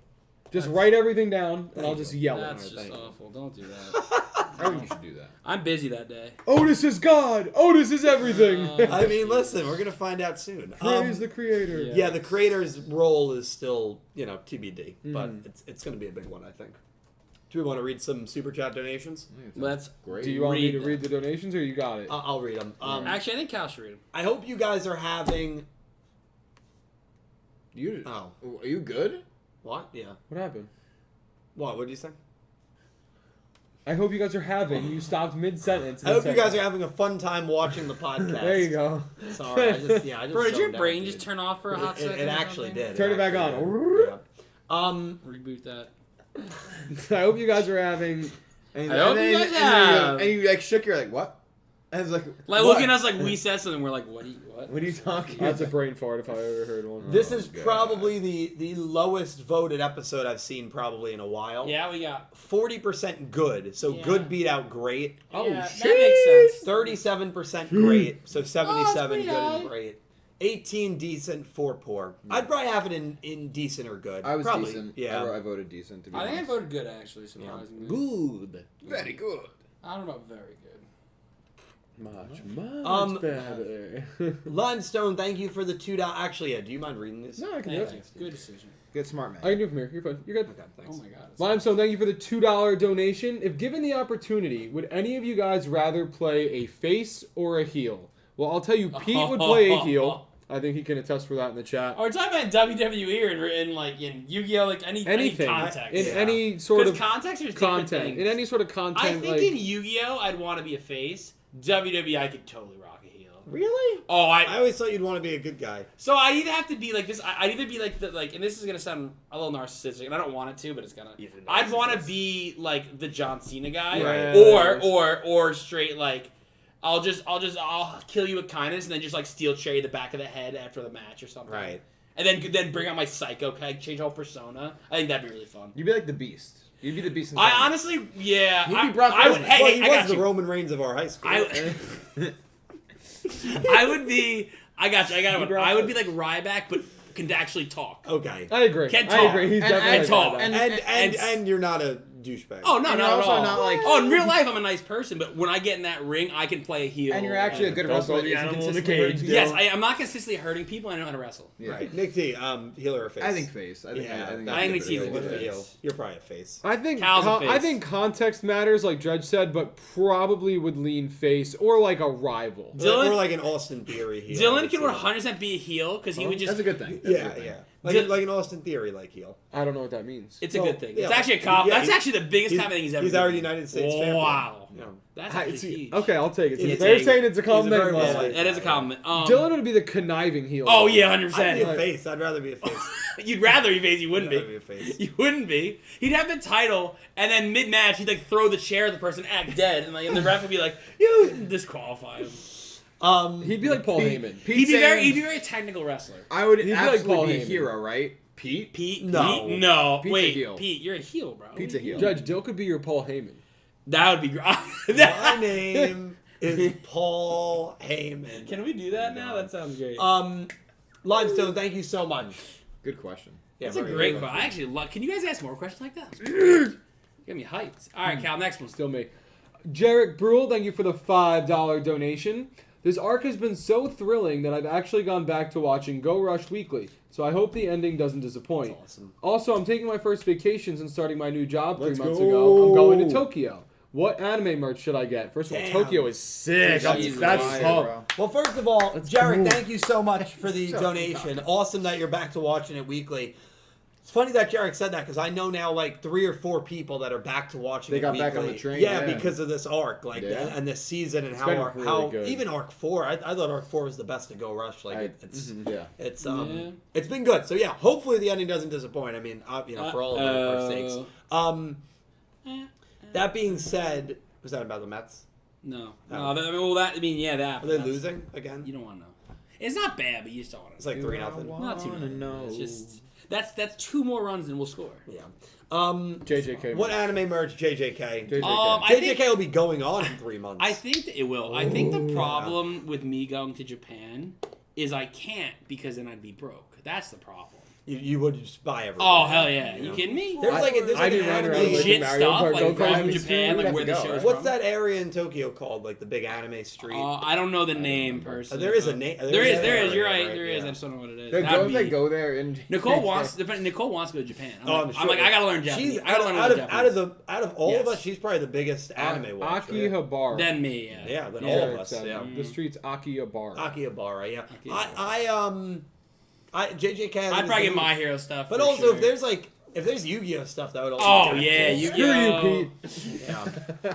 Just write everything down, and Thank I'll you. just yell That's it. just Thank you. awful. Don't do that. I think you should do that. I'm busy that day. Otis is God. Otis is everything. I mean, listen, we're gonna find out soon. Praise the creator. Yeah, the creator's role is still, TBD, but it's going to be a big one, I think. Do we want to read some super chat donations? Let's. Great. Do you want me to Read read the donations, or you got it? I'll read them. Actually, I think Cal should read him. I hope you guys are having. You? Oh, Are you good? what? Yeah. What happened? What did you say? I hope you guys are having. You stopped mid sentence. I hope you guys are having a fun time watching the podcast. There you go. Sorry, I just Bro, did your zoned out, brain dude. just turn off for a hot second? It or actually something? did. Turn it back actually on. did. Yeah. Reboot that. I hope you guys are having. And, I hope and you then- guys and have. then you like shook. You're like, what? And it's like Like what? looking at us like we said something. We're like, what? What are you talking? That's a about? brain fart if I ever heard one. This is God. probably the lowest voted episode I've seen probably in a while. Yeah, we got. 40% good, so Yeah. good beat out great. Oh, yeah, shit. that makes sense. 37% great, so 77 pretty good high. and great. 18 decent, 4 poor. I'd probably have it in decent or good. I was probably. decent. Yeah. I voted decent. To be I think I honest. voted good actually, surprisingly. Good. Very good. I don't know about very good. Much better. Limestone, thank you for the $2. Actually, yeah, do you mind reading this? No, I can do Thank it. you. Good decision. Good smart man. I can do it from here. You're fine. You're good. Okay, thanks. Oh my god. Limestone, thank you for the $2 donation. If given the opportunity, would any of you guys rather play a face or a heel? Well, I'll tell you, Pete would play a heel. I think he can attest for that in the chat. Oh, we're talking about WWE or in like in Yu-Gi-Oh, like Anything. any context. In Yeah. any sort of context or different content. things. In any sort of content. I think like, in Yu-Gi-Oh, I'd want to be a face. WWE, I could totally rock a heel. Really? Oh, I always thought you'd want to be a good guy. So I either have to be like this. I'd either be like and this is gonna sound a little narcissistic, and I don't want it to, but it's gonna. You're a I'd want to narcissist. be like the John Cena guy, Right. or straight like, I'll kill you with kindness, and then just like steel cherry the back of the head after the match or something. Right. And then bring out my psycho, change whole persona. I think that'd be really fun. You'd be like the Beast. You'd be the Beast. I honestly, yeah, You'd be I, Brock I would. Lesnar. Hey, Well, hey, he I was got the you. Roman Reigns of our high school. I would be. I got you. I got one. Brock I would be like Ryback, but can actually talk. Okay. I agree. Can't I talk. agree. He's And- definitely and talk. that. and- And you're not a douchebag. Oh no, And no, you're no. also not like- Oh, in real life, I'm a nice person, but when I get in that ring, I can play a heel. And you're actually a good Don't wrestler. throw the Is he animal in the consistently cage. hurting Yes, people? I'm not consistently hurting people. I know how to wrestle. Yeah. Right. Nick T, healer or face? I think face. I think I think Nick T's a What's good the face. heel? You're probably a face. I think Cal's a face. I think context matters, like Dredge said, but probably would lean face or like a rival. Dylan- Or like an Austin Theory heel. Dylan can 100% be a heel because he would just. That's a good thing. Yeah. Like an Austin Theory like heel. I don't know what that means. It's a Well, good thing. yeah, It's actually a cop. yeah, That's actually the biggest compliment he's ever. He's given our me. United States champion. Wow. Yeah. That's I- actually see, huge. okay, I'll take it. It's They're a- saying it's a he's a very compliment. well Yeah, liked that is a guy. compliment. Dylan would be the conniving heel. Oh yeah, I'd be 100%. a face. I'd rather be a face. You'd rather be face. You wouldn't I'd rather be. be a face. You wouldn't be. He'd have the title, and then mid-match, he'd like throw the chair at the person, act dead, and the ref would be like, "You disqualify him." He'd be like Paul Heyman. He'd be very a technical wrestler. I would He'd be like absolutely Paul be a Heyman. hero, right? Pete? Pete, No. Pete, no, Pete's a wait, heel. Pete, you're a heel, bro. Pete's a heel. Judge Dill could be your Paul Heyman. That would be great. My name is Paul Heyman. Can we do that now? That sounds great. Limestone, thank you so much. Good question. Yeah, That's a very great good. question. I actually love. Can you guys ask more questions like that? Get me hyped. All right, Cal. Next one. Still me. Jarek Brule, thank you for the $5 donation. This arc has been so thrilling that I've actually gone back to watching Go Rush weekly, so I hope the ending doesn't disappoint. That's awesome. Also, I'm taking my first vacation since starting my new job 3 Let's months go. ago. I'm going to Tokyo. What anime merch should I get? First of all, Damn. Tokyo is sick. Jesus That's Christ, tough. Well, first of all, Let's Jarek, go. thank you so much for the donation. Awesome that you're back to watching it weekly. It's funny that Jarek said that because I know now like 3 or 4 people that are back to watching They it got weekly. back on the train, Yeah, yeah. because of this arc, like Yeah. and this season and It's how been arc, really how good. even arc 4. I thought arc 4 was the best to Go Rush. Like it's Yeah. it's Yeah. it's been good. So yeah, hopefully the ending doesn't disappoint. I mean, for all of our sakes. That being said, was that about the Mets? No. Oh. That. Yeah, that. Are they that's- losing again? You don't want to know. It's not bad, but you just don't want It's to. like 3-0. Not too wanna bad. know. It's just that's 2 more runs and we'll score. Yeah. JJK. What anime merch? JJK. JJK. I think JJK will be going on in 3 months. I think that it will. I think the problem with me going to Japan is I can't because then I'd be broke. That's the problem. You would just buy everything. Oh hell yeah! You kidding me? There's like an I didn't run anime. around with Legit Mario stuff Kart, like Go from Kart, Japan, we'd like have where to the go, show's right? What's from. that area in Tokyo called? Like the big anime street. I don't know the name personally. There is a name. There is. You're right. There There is. I just don't know what it is. They That'd go, they be- go there and Nicole wants. Nicole wants to go to Japan. I'm I'm like, I gotta learn Japanese. She's I gotta learn out of Japanese. out of all of Yes. us, she's probably the biggest anime watcher. Akihabara. Then me. Yeah. Yeah, then Yeah. all of Jarek us. said, Yeah. The street's Akihabara. Akihabara. Yeah. Akihabara. I JJK. I'd probably get My Hero stuff. But for also, sure. if there's Yu-Gi-Oh stuff, that would also. Oh be yeah, kinda Yu-Gi-Oh. Screw you, Pete. Yeah.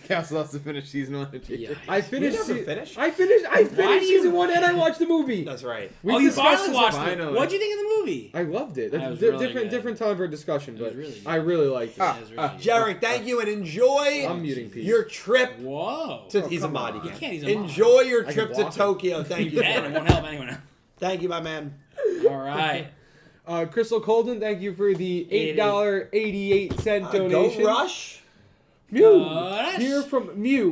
Castle has to finish season 1 of Yeah. I finished. never finished? I finished Why do you- season 1 and I watched the movie. That's right. We Oh, you discussed finally this watched it. finally. What'd you think of the movie? I loved it. That was It's really good. different time for a discussion, It was but really good. I really liked it. That was really good. Jarek, thank you and enjoy I'm muting Pete. your trip. Whoa. He's a come mod. on. He You can't. can't, he's a mod. Enjoy your I trip can to block him. Tokyo. Thank you. Yeah, it won't help anyone else. Thank you, my man. All right. Crystal Colden, thank you for the $8.88 donation. Go Rush. Mew, Gosh.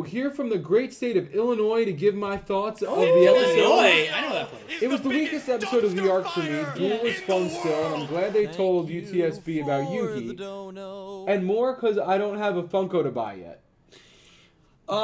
Hear from the great state of Illinois to give my thoughts of the Illinois. episode. I know that place. It was the weakest episode of the arc for me. Duel was fun still, and I'm glad they told UTSB about Yugi. And more because I don't have a Funko to buy yet. The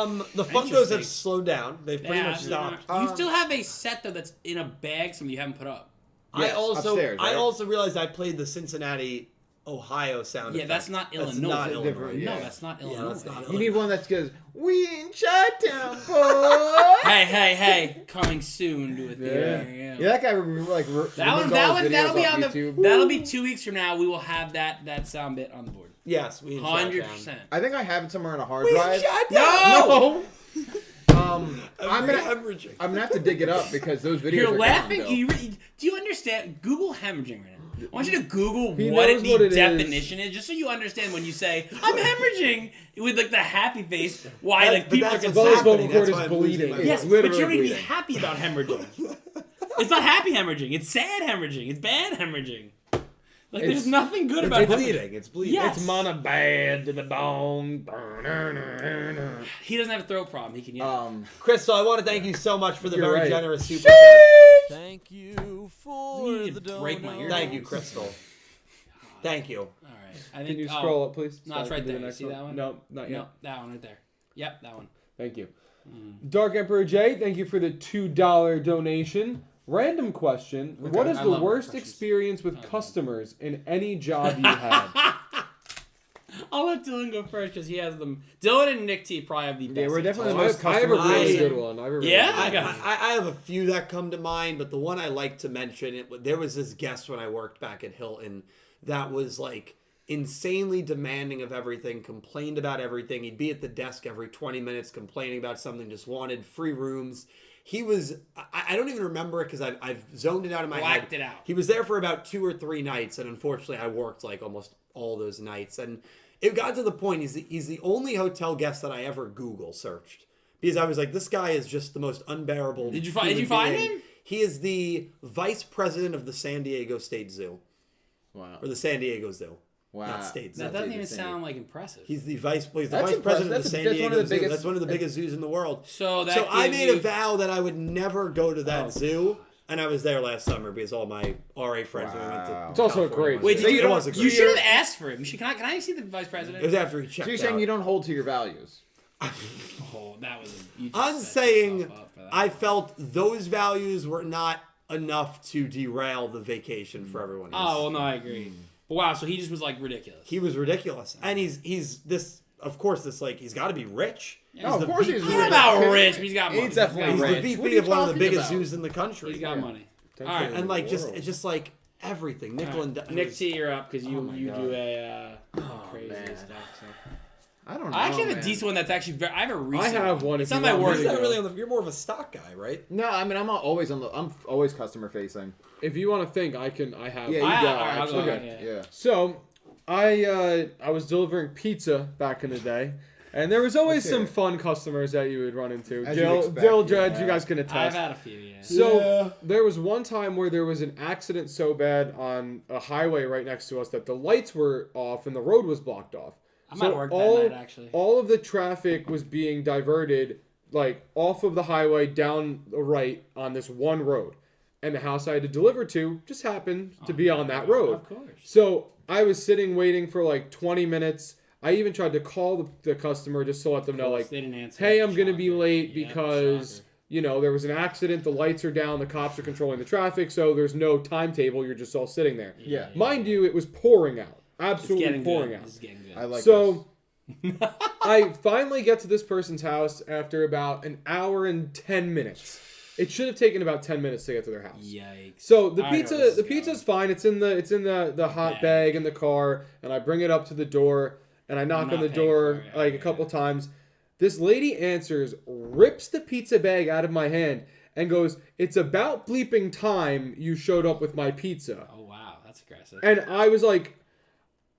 Funkos Interesting. have slowed down. They've pretty Yeah, much stopped. You still have a set though that's in a bag, something you haven't put up. Yes, upstairs, I right? also realized I played the Cincinnati, Ohio sound Yeah, effect. that's not That's Illinois. not Different. Illinois. Yeah. No, that's not Yeah, Illinois. that's not You need one that goes, we in Chi-Town, boy. Hey! Coming soon to a theater. Yeah, Yeah. that guy That'll be on the. That'll be 2 weeks from now. We will have that sound bit on the board. Yes, we in Chi-Town. 100%. I think I have it somewhere on a hard We in drive. Chi-Town! No! I'm gonna have to dig it up because those videos You're are laughing. gone, though. Do you understand? Google hemorrhaging right now. I want you to Google He what knows the what it definition is, just so you understand when you say I'm hemorrhaging with like the happy face. Why That- like but people are that's what's concerned? happening. vocal cord That's is why I'm losing bleeding. my Yes, voice. but literally you don't need to be bleeding. happy about hemorrhaging. It's not happy hemorrhaging. It's sad hemorrhaging. It's bad hemorrhaging. Like there's nothing good about It's hemorrhaging. bleeding. It's bleeding. Yes. It's Manubad to the bone. He doesn't have a throat problem. He can yell. Crystal, I want to thank you so much for the You're very right. generous super chat. Thank you for You need the to break my donut. ear. Thank you, Crystal. Thank you. All right. I think, Can you scroll up, please? No, it's So I right can do there. the You next see one? that one? No, not yet. No, that one right there. Yep, that one. Thank you. Dark Emperor J, thank you for the $2 donation. Random question. Okay. What is I the love worst questions. experience with customers in any job you had? I'll let Dylan go first because he has them. Dylan and Nick T probably have the best. Yeah, we're definitely the I most have a customer really facing. good one. I have a really Yeah? good one. I got- I have a few that come to mind, but the one I like to mention, there was this guest when I worked back at Hilton that was like insanely demanding of everything, complained about everything. He'd be at the desk every 20 minutes complaining about something, just wanted free rooms. He was, I don't even remember it because I've zoned it out in my head. Blacked it out. He was there for about 2 or 3 nights, and unfortunately I worked like almost all those nights. And it got to the point, he's the only hotel guest that I ever Google searched. Because I was like, this guy is just the most unbearable. Did you find being. him? He is the vice president of the San Diego State Zoo. Wow. Or the San Diego Zoo. Wow. Not State Zoo. That doesn't even sound like impressive. He's the vice That's president of the impressive. San That's one Diego of the Zoo. biggest- That's one of the biggest zoos in the world. So that So I gives made you- a vow that I would never go to that Oh, zoo. And I was there last summer because all my RA friends we went to. Wow. It's also California. great. Wait, So did you? it was a You great- should have asked for him. Can I see the vice It president? was after he checked So you're saying out. you don't hold to your values? Oh, that was. You just I'm set saying yourself up for that. I felt those values were not enough to derail the vacation for everyone else. Oh well, no, I agree. But wow, so he just was like ridiculous. He was ridiculous. And he's this, of course, this like, he's got to be rich. Yeah, No, the of course VP he's I don't rich. know about rich, but he's got money. He's definitely He's rich. the What VP are you of one of the talking biggest about? zoos in the country. He's got money. All Potentially. right, And like World. it's just like everything. Nickel and Nick T, you're up because you my you God. do a crazy man. stuff. So. I don't know. I actually have a man. decent one that's actually very. I have a recent. I have one It's if not you my want worst. me You're to not go. really you're more of a stock guy, right? No, I mean I'm always customer facing. If you want to think, I have. Yeah, you I- go. I'll go, Actually, yeah. yeah. So, I was delivering pizza back in the day, and there was always Let's some hear it. fun customers that you would run into. As you'd Dill, expect, Dill yeah. Dredge, you guys can I've attest. had a few. Yeah. So Yeah. there was one time where there was an accident so bad on a highway right next to us that the lights were off and the road was blocked off. I So might work all, that night actually. all of the traffic was being diverted like off of the highway down the right on this one road. And the house I had to deliver to just happened to be on that road. Of course. So I was sitting waiting for like 20 minutes. I even tried to call the customer just to let them know, like, They didn't answer. hey, I'm going to be Shocker. late Yep, because, shocker. you know, there was an accident. The lights are down. The cops are controlling the traffic. So there's no timetable. You're just all sitting there. Yeah. Mind you, it was pouring out. It's Absolutely getting pouring good. out. It's getting good. I like So I finally get to this person's house after about an hour and 10 minutes. It should have taken about 10 minutes to get to their house. Yikes. So the I know where pizza, this the is pizza's fine. It's in the hot Bag. bag in the car, and I bring it up to the door, and I knock Not on the paying door for it. like a couple times. This lady answers, rips the pizza bag out of my hand, and goes, "It's about bleeping time you showed up with my pizza." Oh wow, that's aggressive. And I was like,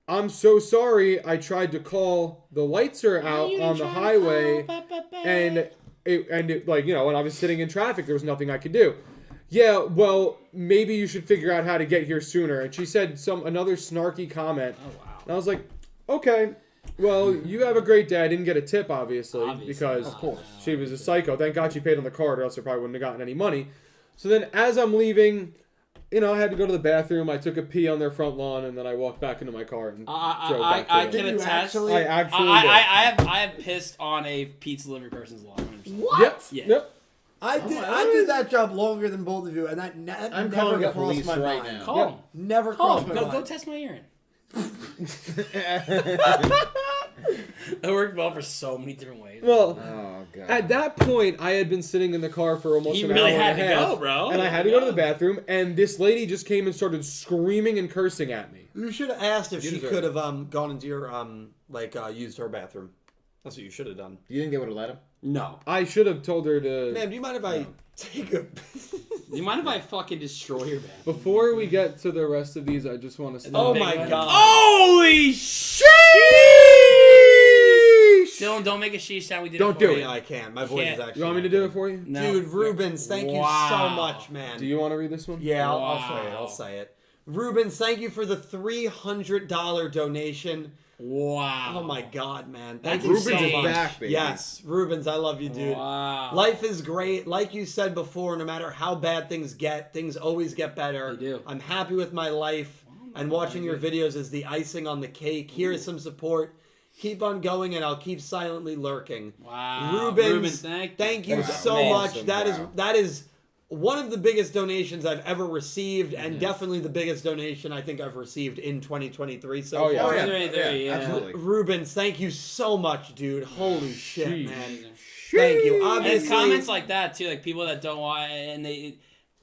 "I'm so sorry. I tried to call. The lights are out on the highway." And it like, you know, when I was sitting in traffic, there was nothing I could do. Yeah, well, maybe you should figure out how to get here sooner. And she said another snarky comment. Oh wow. And I was like, okay, well, you have a great day. I didn't get a tip, obviously, Obviously. because Of course. she was a psycho. Thank God she paid on the card, or else I probably wouldn't have gotten any money. So then as I'm leaving, you know, I had to go to the bathroom. I took a pee on their front lawn, and then I walked back into my car and drove back to I it. can Did you attest. actually- I actually did. I have pissed on a pizza delivery person's lawn. 100%. What? Yep. Yeah. Yep. I did that job longer than both of you, and that I'm never calling the crossed police my right mind. now. Call Yeah. him. Never Call crossed him. my Go mind. test my urine. That worked well for so many different ways. Well, Oh god. at that point, I had been sitting in the car for almost He an really hour had and a to half, go, bro. and I had to go to the bathroom. And this lady just came and started screaming and cursing at me. You should have asked if You she deserve could it. have gone into your used her bathroom. That's what you should have done. You didn't get what to let him? No. I should have told her to. Ma'am, do you mind if I take a? Do you mind if I fucking destroy your bathroom? Before we get to the rest of these, I just want to. Oh Big my one. God. Holy shit! Dylan, don't make a sheesh sound. We did Don't it do for it. you. Yeah, I can't. My voice can't. is actually. You want me to do it for you? No. Dude, Rubens, thank you so Wow. much, man. Do you want to read this one? Yeah, I'll Wow. say it. I'll say it. Rubens, thank you for the $300 donation. Wow. Oh my God, man! That's Thank you so insane. much. Back, baby. Yes, Rubens, I love you, dude. Wow. Life is great. Like you said before, no matter how bad things get, things always get better. They do. I'm happy with my life. and watching your videos is the icing on the cake. Here is some support. Keep on going, and I'll keep silently lurking. Wow. Rubens, thank you. you Wow. so much. Awesome. That is one of the biggest donations I've ever received, and definitely the biggest donation I think I've received in 2023 so Oh, yeah. far. Oh, yeah. Yeah. Absolutely. Rubens, thank you so much, dude. Holy shit, Jeez. man. Thank you. And Obviously, it's comments like that too, like people that don't watch, and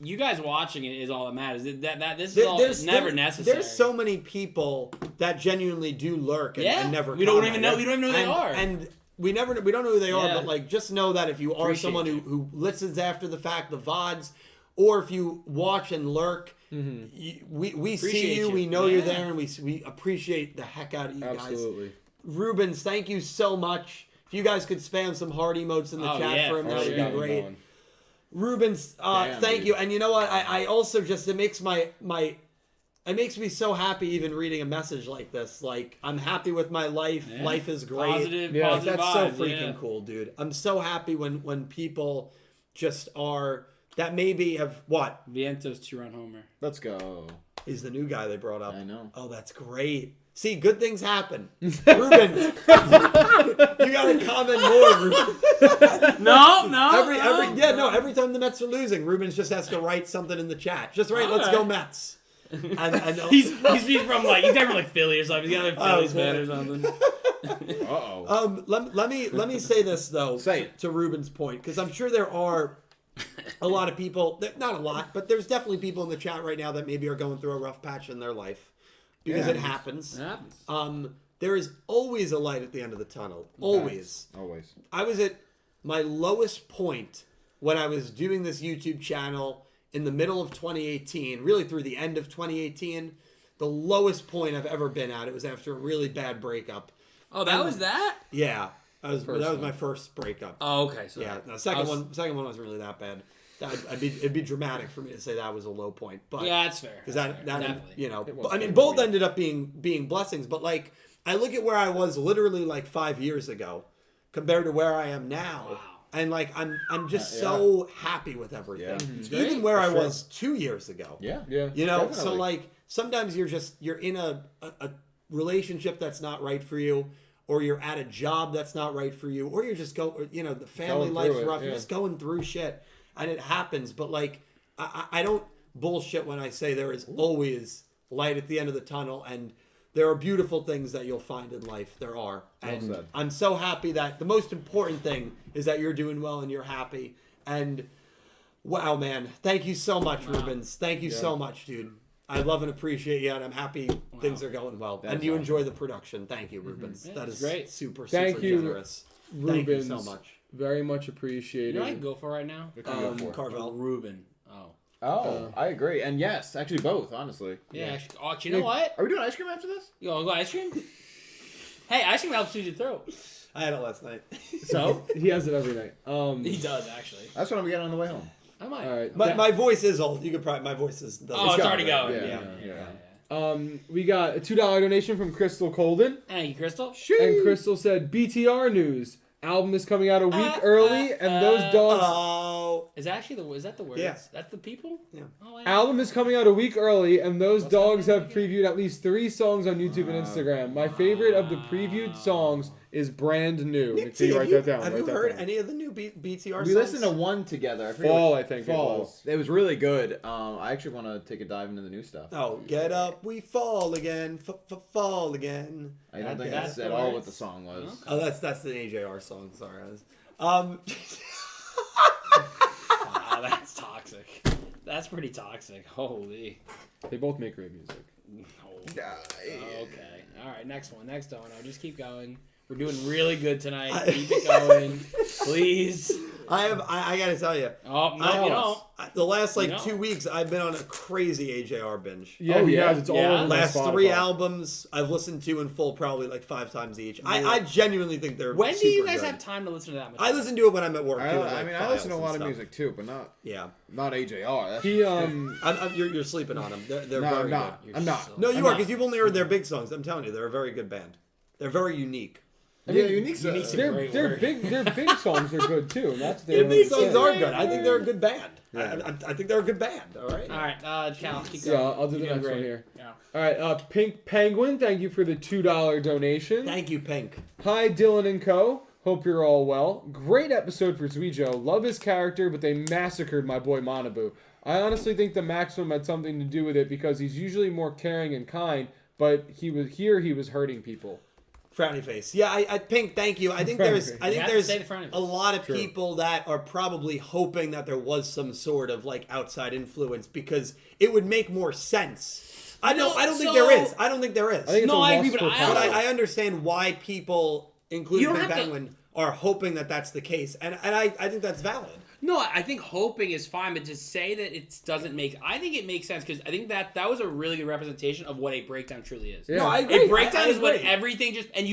you guys watching it is all that matters. This is all never necessary. There's so many people that genuinely do lurk and never. We don't even comment. know who they are. And we don't know who they are. Yeah. But like, just know that if you are Appreciate someone you. who listens after the fact, the VODs, or if you watch and lurk, we see Appreciate you. you. We know you're Yeah. there, and we appreciate the heck out of you guys. Absolutely. Rubens, thank you so much. If you guys could spam some heart emotes in the chat for him, that would be great. Rubens, thank dude. you. And you know what? I also just, it makes it makes me so happy even reading a message like this. Like, I'm happy with my life. Yeah. Life is great. Positive That's vibes, so freaking cool, dude. I'm so happy when people just are, that maybe have, what? Vientos 2-run homer. Let's go. He's the new guy they brought up. I know. Oh, that's great. See, good things happen. Rubens, you gotta comment more, Rubens. No. Every time the Mets are losing, Rubens just has to write something in the chat. Just write, "Let's go Mets." And He's from like Philly or something. He's got a Phillies fan or something. Uh-oh. let me say this though. Say it. To Rubens' point, because I'm sure there are a lot of people, not a lot, but there's definitely people in the chat right now that maybe are going through a rough patch in their life because it happens. It happens. There is always a light at the end of the tunnel. Always. Always. I was at my lowest point when I was doing this YouTube channel in the middle of 2018, really through the end of 2018. The lowest point I've ever been at. It was after a really bad breakup. Oh, that was that? Yeah, that was my first breakup. Oh, okay. So Yeah, the second one wasn't really that bad. It'd be dramatic for me to say that was a low point, but yeah, that's fair. because That's that fair. Definitely. you know, was I mean, fair. both ended up being blessings. But like, I look at where I was literally like 5 years ago, compared to where I am now, Wow. and like I'm just so happy with everything. Yeah. Even where I was 2 years ago. Yeah. Yeah. You know, Definitely. so like sometimes you're in a relationship that's not right for you, or you're at a job that's not right for you, or you're just the family Going life's through it, rough. You're yeah. just going through shit, and it happens. But like, I don't bullshit when I say there is always light at the end of the tunnel, and there are beautiful things that you'll find in life. There are, and said. I'm so happy that the most important thing is that you're doing well and you're happy. And wow, man, thank you so much, Rubens. Thank you so much, dude. I love and appreciate you, and I'm happy things are going well. And you enjoy the production. Thank you, Rubens. Yeah, that it's is great. super Thank you, generous. Rubens. Thank you so much. Very much appreciated. You know what I can go for right now? Carvel. Ruben. Oh. Oh, I agree. And yes, actually both, honestly. Yeah. Actually, you know what? Are we doing ice cream after this? You want to go ice cream? Hey, ice cream helps soothe your throat. I had it last night. So? He has it every night. He does, actually. That's what I'm getting on the way home. I might. All right. My voice is old. You could probably, my voice is. Oh, it's already got going. it. Yeah. We got a $2 donation from Crystal Colden. Thank you, Crystal. And Crystal said, BTR news. Album is coming out a week early, and those dogs... Oh. Is that the words? Yeah. That's the people? Yeah. Oh, wow. Album is coming out a week early, and those What's dogs happening have previewed at least 3 songs on YouTube and Instagram. My favorite of the previewed songs is Brand New. Make sure you write that down. Have Write you that heard down. any of the new BTR songs? We listened to one together. I forget Fall, what- I think it Fall. was. It was really good. I actually want to take a dive into the new stuff. Oh, get up, we fall again, fall again. I don't think That's that's the at all words? what the song was. Oh, that's the AJR song. Sorry, Wow, that's toxic. That's pretty toxic. Holy. They both make great music. Okay. All right. Next one. Next domino. Just keep going. We're doing really good tonight. Keep it going, please. I gotta tell you, Oh no, you don't. the last No. 2 weeks I've been on a crazy AJR binge. Yeah, Oh, he yeah. has. It's all Yeah. over my Last Spotify. 3 albums I've listened to in full probably like 5 times each. I genuinely think they're When do super you guys good. have time to listen to that much? I listen to it when I'm at work. I, doing, I like, mean, I files listen to a and lot of stuff. music too, but Yeah, not AJR. That's He, you're sleeping on them. They're no, very I'm not. good. I'm not. so- No, you I'm are not. because you've only heard their big songs. I'm telling you, they're a very good band. They're very unique. I mean, Unique's Unique's a their great their word. big songs are good too. And that's Their their big songs Yeah. are good. I think they're a good band. I think they're a good band. All right. All right, Cal, keep Yeah, going. I'll do the You're next doing one great. here. Yeah. All right, Pink Penguin, thank you for the $2 donation. Thank you, Pink. Hi, Dylan and Co. Hope you're all well. Great episode for Zweijo. Love his character, but they massacred my boy Manabu. I honestly think the Maximum had something to do with it because he's usually more caring and kind, but he was hurting people. Frowny face. Yeah, I Pink, thank you. I think there's You have to say the frowny face. a lot of people that are probably hoping that there was some sort of like outside influence because it would make more sense. I don't think there is. I don't think there is. I think it's No, a I loss agree, but for I But power. I understand why people, including You don't Pink have to- Penguin, are hoping that that's the case, and I think that's valid. No, I think hoping is fine, but to say that it doesn't make, I think it makes sense because I think that was a really good representation of what a breakdown truly is. Yeah. No, I agree. A breakdown I is when agree. everything just and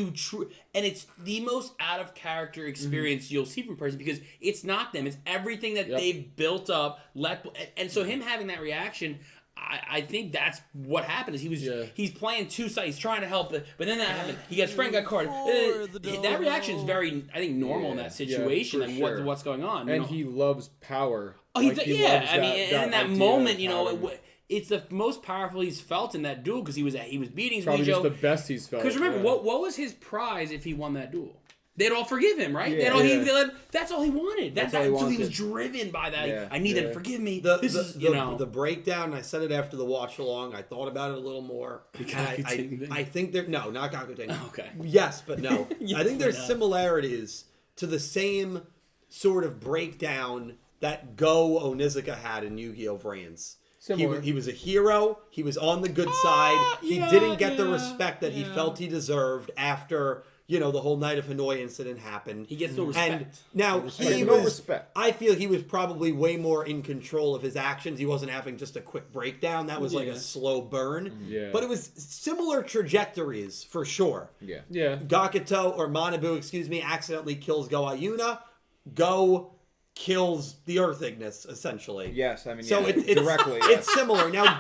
it's the most out of character experience you'll see from a person because it's not them. It's everything that Yep. they've built up. And so him having that reaction, I think that's what happened. Is he's playing two sides. He's trying to help, but then that happened. His friend got caught. That reaction is very, I think, normal in that situation for and sure. what's going on. And he loves power. Oh, Like, he loves I mean, and in that idea moment, of you know, power. it's the most powerful he's felt in that duel because he was beating Probably just the Zweijo. best he's felt. Because remember, yeah. what was his prize if he won that duel? They'd all forgive him, right? Yeah, That's all he wanted. That's all he So he wanted. was driven by that. Yeah, I need them yeah. to forgive me. The breakdown. I said it after the watch along. I thought about it a little more. And I think there. No, not Gakuting. Okay. Yes, but no. Yes, I think there's but no. similarities to the same sort of breakdown that Go Onizuka had in Yu-Gi-Oh! Vrains. Similar. He was a hero. He was on the good side. He yeah, didn't get the yeah, respect that he yeah. felt he deserved after, the whole Night of Hanoi incident happened. He gets no respect. And now he No was. respect. I feel he was probably way more in control of his actions. He wasn't having just a quick breakdown. That was like Yeah. a slow burn. Yeah. But it was similar trajectories for sure. Yeah. Yeah. Gakuto, or Manabu, accidentally kills Go Ayuna. Go kills the Earth Ignis, essentially. Yes, I mean, So yeah, it's directly. It's similar. Now,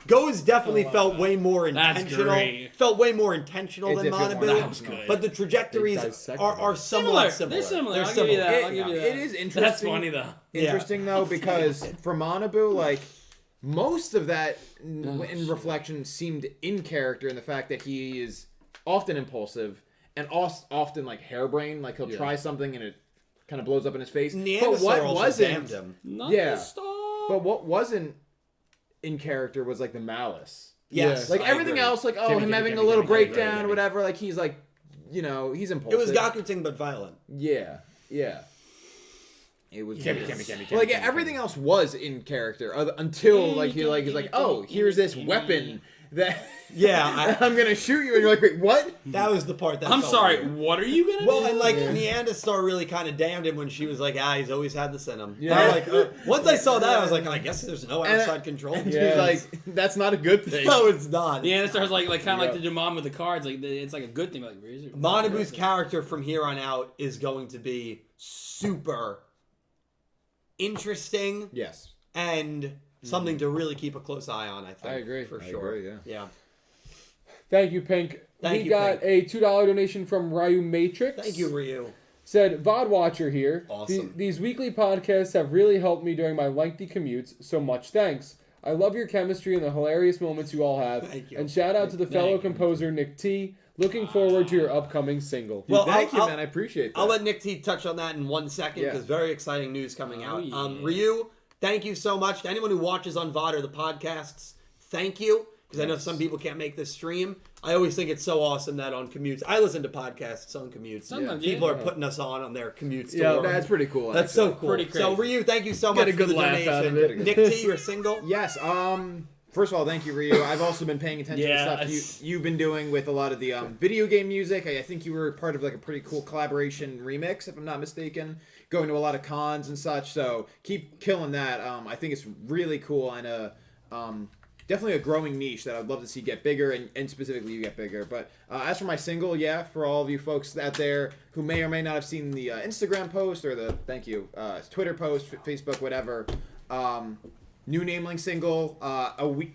Go's definitely felt way more That's intentional. great. Felt way more intentional It than did feel more Manabu. intentional. That was good. But the trajectories They dissected are it. somewhat similar. They're similar. They're I'll give you that. I'll give you that. It is interesting. That's funny though. Interesting though, because for Manabu, like most of that in reflection seemed in character in the fact that he is often impulsive and often like harebrained. Like he'll try something and it kind of blows up in his face. Neanderthal But what also wasn't? damned him. Yeah. Stop. But what wasn't in character was like the malice. Yes, Like I everything agree. else, like him having a little breakdown or whatever. Like he's like, he's It impulsive. was Gakuting, but violent. Yeah. It was Gimme. like everything else was in character until like he's like, oh, here's this weapon that Yeah, I'm gonna shoot you, and you're like, wait, what? that was the part that I'm felt sorry. weird. What are you gonna Well, do? and like Neanderstar really kind of damned him when she was like, he's always had this in him. Yeah. I was like, once I saw that, I was like, I guess there's no And- outside control. And Yeah. she's like, that's not a good thing. No, it's not. the Neanderthals like kind of Yeah. like the mom with the cards. Like it's like a good thing. Like where is it? Manabu's character from here on out is going to be super interesting Yes, and something to really keep a close eye on, I think. I agree. For I sure. agree, yeah. Thank you, Pink. Thank we you, got a $2 donation from Ryu Matrix. Thank you, Ryu. Said, VOD Watcher here. Awesome. These weekly podcasts have really helped me during my lengthy commutes, so much thanks. I love your chemistry and the hilarious moments you all have. Thank you. And shout out to the fellow Thank you. composer Nick T. Looking forward to your upcoming single. Well, thank you, I'll- man. I appreciate that. I'll let Nick T touch on that in 1 second Yeah. because very exciting news coming out. yeah. Ryu, thank you so much. To anyone who watches on VOD or the podcasts, thank you. Because I know some people can't make this stream. I always think it's so awesome that on commutes, I listen to podcasts on commutes. Sometimes, People yeah. are putting us on their commutes to Yeah, work. That's pretty cool. That's so actually. cool. Pretty So crazy. Ryu, thank you so Get much a good for the laugh out donation. of it. Nick T, you're single? Yes. First of all, thank you, Ryu. I've also been paying attention Yeah, to stuff you've been doing with a lot of the video game music. I think you were part of like a pretty cool collaboration remix, if I'm not mistaken. Going to a lot of cons and such. So keep killing that. I think it's really cool and definitely a growing niche that I'd love to see get bigger and specifically you get bigger. But as for my single, for all of you folks out there who may or may not have seen the Instagram post or the Twitter post, Facebook, whatever. New Nameling single,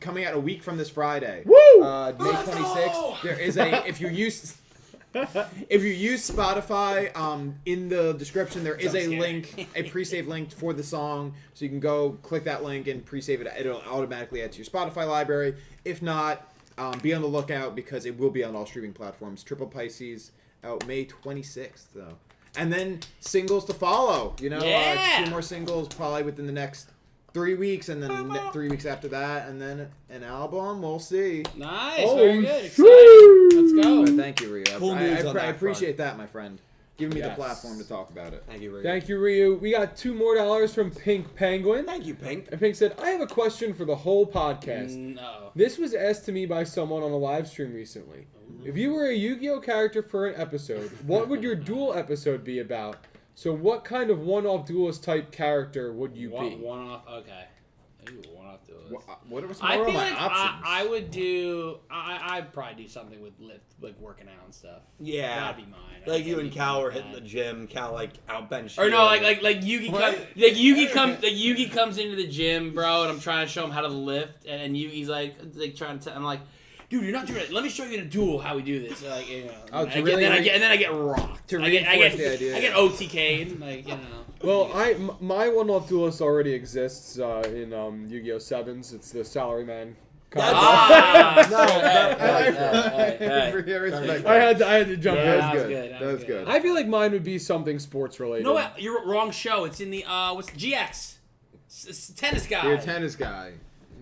coming out a week from this Friday. Woo! May 26th. There is if you use If you use Spotify, in the description there is a link, a pre-save link for the song, so you can go click that link and pre-save it. It'll automatically add to your Spotify library. If not, be on the lookout because it will be on all streaming platforms. Triple Pisces out May 26th, though. And then singles to follow. 2 more singles probably within the next 3 weeks, and then 3 weeks after that, and then an album. We'll see. Nice, very good. Exciting. Let's go. But thank you, Ryu. Cool news on I that appreciate that, my friend. Giving me the Yes. platform to talk about it. Thank you, Ryu. Thank you, Ryu. We got $2 more from Pink Penguin. Thank you, Pink. And Pink said, I have a question for the whole podcast. No. This was asked to me by someone on a live stream recently. If you were a Yu-Gi-Oh character for an episode, what would your duel episode be about? So what kind of one-off duelist type character would you be? One off. Okay. Ooh, one off duelist. What are some I more of feel my like options? I would do. I'd probably do something with lift, like working out and stuff. Yeah. That'd be mine. Like you and Cal were hitting the gym. Cal outbench. Or you. no, like Yugi comes into the gym, bro, and I'm trying to show him how to lift, and Yugi's like trying to. I'm like, dude, you're not doing it. Let me show you in a duel how we do this. Like, Oh, and then I get rocked. To I get the idea. I get OTK'd, like Well, my one-off duelist already exists in Yu-Gi-Oh! 7's. It's the Salaryman. Respect. I had to jump Yeah, in. that was good. good. That was good. I feel like mine would be something sports related. No, you're wrong show. It's in the what's GX? Tennis guy. You're a tennis guy.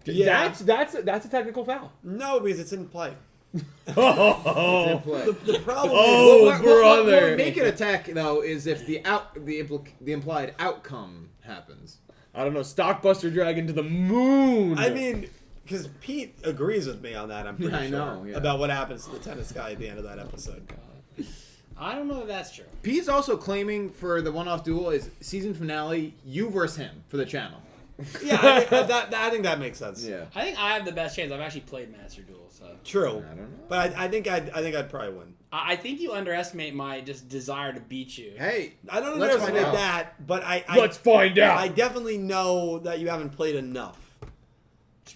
Yeah. That's a technical foul. No, because it's in play. It's in play. The problem Oh, brother. What would make it a tech though is if the implied outcome happens. I don't know. Stockbuster Dragon to the moon. I mean, because Pete agrees with me on that. I'm pretty I sure know, yeah. about what happens to the tennis guy at the end of that episode. I don't know if that's true. Pete's also claiming for the one-off duel is season finale, you versus him for the channel. Yeah, I think that makes sense. Yeah. I think I have the best chance. I've actually played Master Duel, so True. I don't know. But I think I'd probably win. I think you underestimate my just desire to beat you. Hey, I don't let's find underestimate out. that, but Let's find out. I definitely know that you haven't played enough.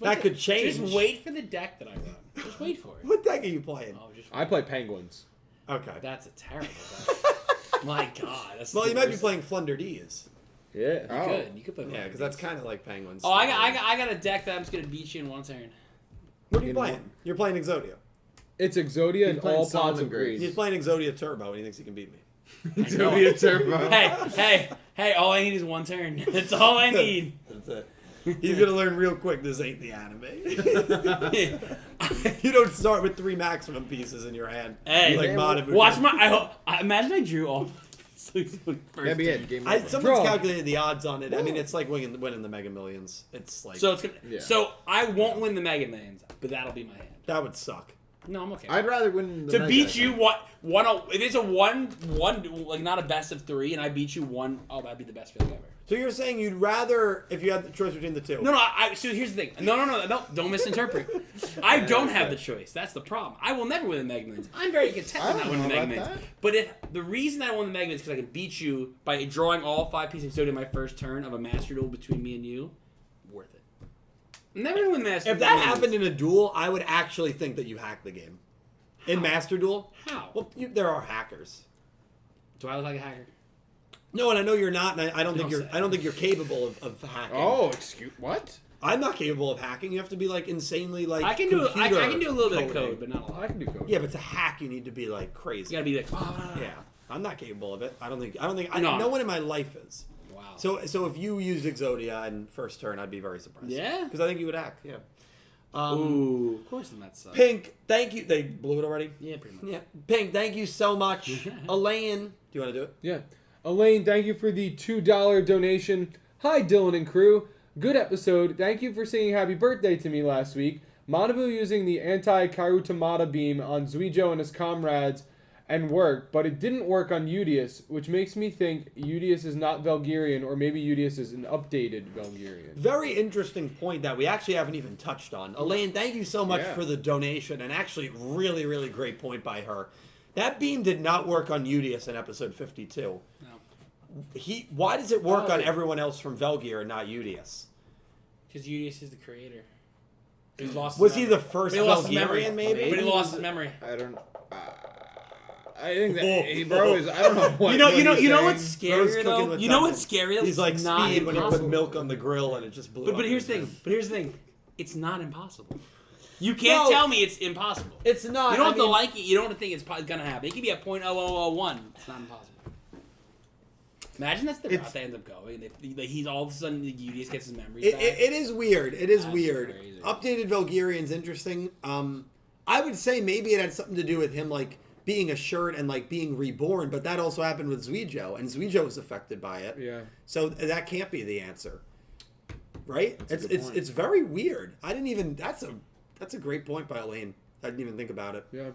That could change. Just wait for the deck that I run. Just wait for it. What deck are you playing? Oh, just I play Penguins. Okay. That's a terrible deck. My God. That's Well, the you might be worst. playing Flunder D's. Yeah. Oh. You could play. Yeah, because that's kind of like Penguins. Oh, I got a deck that I'm just gonna beat you in one turn. What are you playing? You're playing Exodia. It's Exodia and playing all Solomon pots of Grace. He's greed. playing Exodia Turbo, and he thinks he can beat me. Exodia Turbo. Hey! All I need is one turn. That's all I need. That's it. He's gonna learn real quick. This ain't the anime. You don't start with 3 maximum pieces in your hand. Hey, like Manabu. watch my. I imagine I drew all. First That'd be it. Game I, over. someone's Draw. calculated the odds on it. I mean, it's like winning the Mega Millions. It's like So it's gonna. Yeah. So I won't win the Mega Millions, but that'll be my hand. that would suck. No, I'm okay. I'd rather win the To Mega, beat I you, think. one. If it's a one, like not a best of 3, and I beat you one, oh, that'd be the best feeling ever. So you're saying you'd rather, if you had the choice between the two? No. So here's the thing. No. Don't misinterpret. I don't have the choice. That's the problem. I will never win the Mega Millions. I'm very content I with don't not winning the know Mega about Millions. But if the reason I won the Mega Millions is because I can beat you by drawing all 5 pieces of Zodiac in my first turn of a Master Duel between me and you, worth it. I'm never gonna win Master. If that happened in a duel, I would actually think that you hacked the game. In Master Duel? How? Well, there are hackers. Do I look like a hacker? No, and I know you're not, and I don't think No, you're. I don't think you're capable of hacking. Oh, excuse what? I'm not capable of hacking. You have to be like insanely like. I can do. I can do a little bit of coding. code, but not a lot. I can do code. Yeah, but to hack, you need to be like You crazy. gotta be like. Yeah, I'm not capable of it. I don't think. No. No one in my life is. Wow. So if you used Exodia in first turn, I'd be very surprised. Yeah? Because I think you would hack. Yeah. Ooh, of course, that sucks. Pink, thank you. They blew it already. Yeah, pretty much. Yeah. Pink, thank you so much. Elaine, do you want to do it? Yeah. Elaine, thank you for the $2 donation. Hi, Dylan and crew. Good episode. Thank you for singing happy birthday to me last week. Manabu using the anti-Karutamata beam on Zweijo and his comrades and worked, but it didn't work on Udius, which makes me think Udius is not Velgirian, or maybe Udius is an updated Velgirian. Very interesting point that we actually haven't even touched on. Elaine, thank you so much Yeah. for the donation, and actually really, really great point by her. That beam did not work on Udius in episode 52. No. Why does it work on Oh. everyone else from Velgear and not Udius? Because Udius is the creator. He's lost. Was his he memory. the first But he lost his memory. Velgirian, maybe? But he lost his memory. I don't. I think that bro is. I don't know what. You know saying. what's Bro's scarier cooking though? with You know something. what's scarier? He's like It's not Speed when he put impossible. milk on the grill and it just blew up. But here's the thing. But here's the thing. It's not impossible. You can't tell me it's impossible. It's not. You don't have to like it. You don't have to think it's gonna happen. It could be at .0001. It's not impossible. Imagine that's the route they end up going. He's all of a sudden Yugioh gets his memories back. It is weird. It is That's weird. crazy. Updated Valkyrian's interesting. I would say maybe it had something to do with him like being a shirt and like being reborn, but that also happened with Zweijo, and Zweijo was affected by it. Yeah. So that can't be the answer, right? That's a good point. It's very weird. I didn't even. That's a great point by Elaine. I didn't even think about it. Yeah.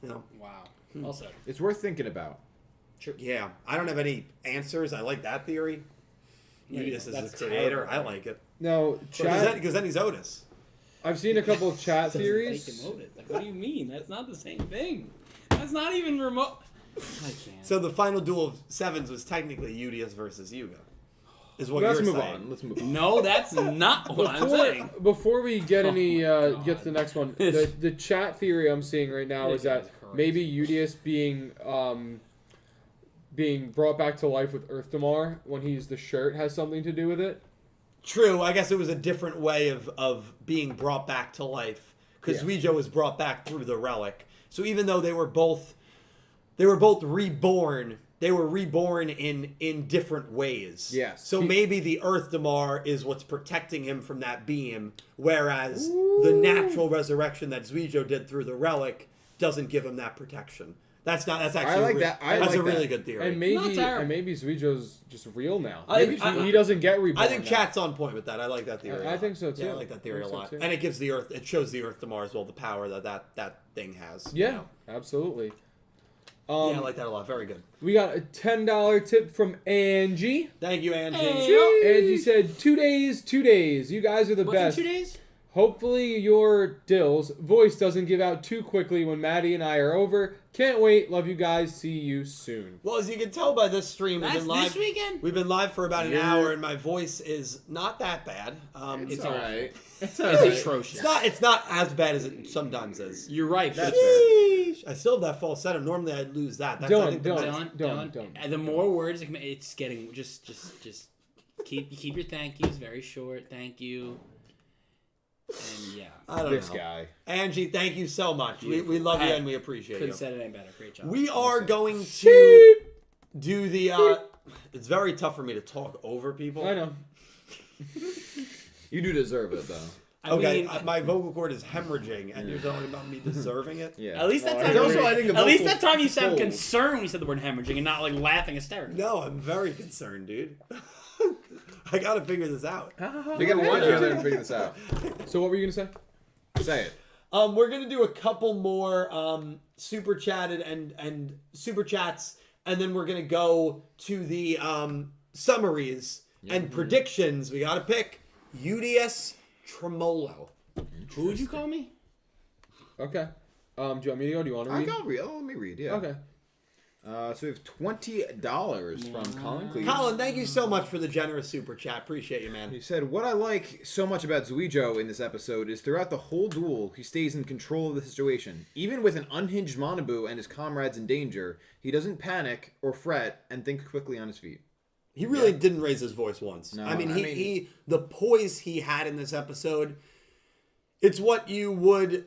You know. Wow. Well said. It's worth thinking about. Yeah. I don't have any answers. I like that theory. Yeah, Yugioh is that's the creator. terrible. I like it. Now, Because then he's Otis. I've seen a couple of chat Make theories. him own it. Like, what do you mean? That's not the same thing. That's not even remote. I can't. So the final duel of sevens was technically Yugioh versus Yugioh. Is what Let's you're move saying. on. Let's move on. No, that's not what I'm saying. Before we get any God. get to the next one, the chat theory I'm seeing right now This is that guy's crazy. maybe Yugioh being brought back to life with Earth Damar when he's the shirt has something to do with it. True. I guess it was a different way of being brought back to life because Yeah. Zweijo was brought back through the relic. So even though they were both reborn, they were reborn in different ways. Yes. So maybe the Earth Damar is what's protecting him from that beam, whereas the natural resurrection that Zweijo did through the relic doesn't give him that protection. That's actually I like that. I that's like a really that. good theory. And not terrible. maybe Zweijo's just real now. I- Maybe I- he doesn't get reborn. I think now. chat's on point with that. I like that theory. I think so, too. Yeah, I like that theory I a think so, lot, too. and it gives the Earth. It shows the Earth Damar as well the power that thing has. Yeah, absolutely. Yeah, I like that a lot. Very good. We got a $10 tip from Angie. Thank you, Angie. Angie said, 2 days, 2 days. You guys are the What's best. in 2 days? Hopefully your Dill's voice doesn't give out too quickly when Maddie and I are over. Can't wait. Love you guys. See you soon. Well, as you can tell by this stream, That's we've been live. this weekend? We've been live for about an hour, and my voice is not that bad. It's all right. It's It's atrocious. It's not as bad as it sometimes is. You're right. That's but Sheesh. I still have that falsetto. Normally I'd lose that. That's, I think, the best. Don't. The more words, it's getting just keep your thank yous very short. Thank you. And yeah, I don't This know. guy. Angie, thank you so much. We love you Hey, and we appreciate couldn't you. have said it any better. Great job. We are going to do the. It's very tough for me to talk over people. I know. You do deserve it, though. Okay, mean, my vocal cord is hemorrhaging, and you're talking about me deserving it. Yeah. at least that time. It's also, I think, the at least vocal that time you sound folds. concerned when you said the word hemorrhaging and not like laughing hysterically. No, I'm very concerned, dude. I gotta figure this out. We're gonna want you to figure this out. So what were you going to say? Say it. We're gonna do a couple more super chatted and super chats, and then we're gonna go to the summaries and predictions. We gotta pick UDS Tremolo. Who would you call me? Okay. Do you want me to go? Do you want to I read? got real. Let me read. Yeah. Okay. So we have $20 from Colin Cleese. Colin, thank you so much for the generous super chat. Appreciate you, man. He said, "What I like so much about Zweijo in this episode is throughout the whole duel, he stays in control of the situation. Even with an unhinged Manabu and his comrades in danger, he doesn't panic or fret and think quickly on his feet." He really didn't raise his voice once. No, I mean, I mean- he the poise he had in this episode, it's what you would,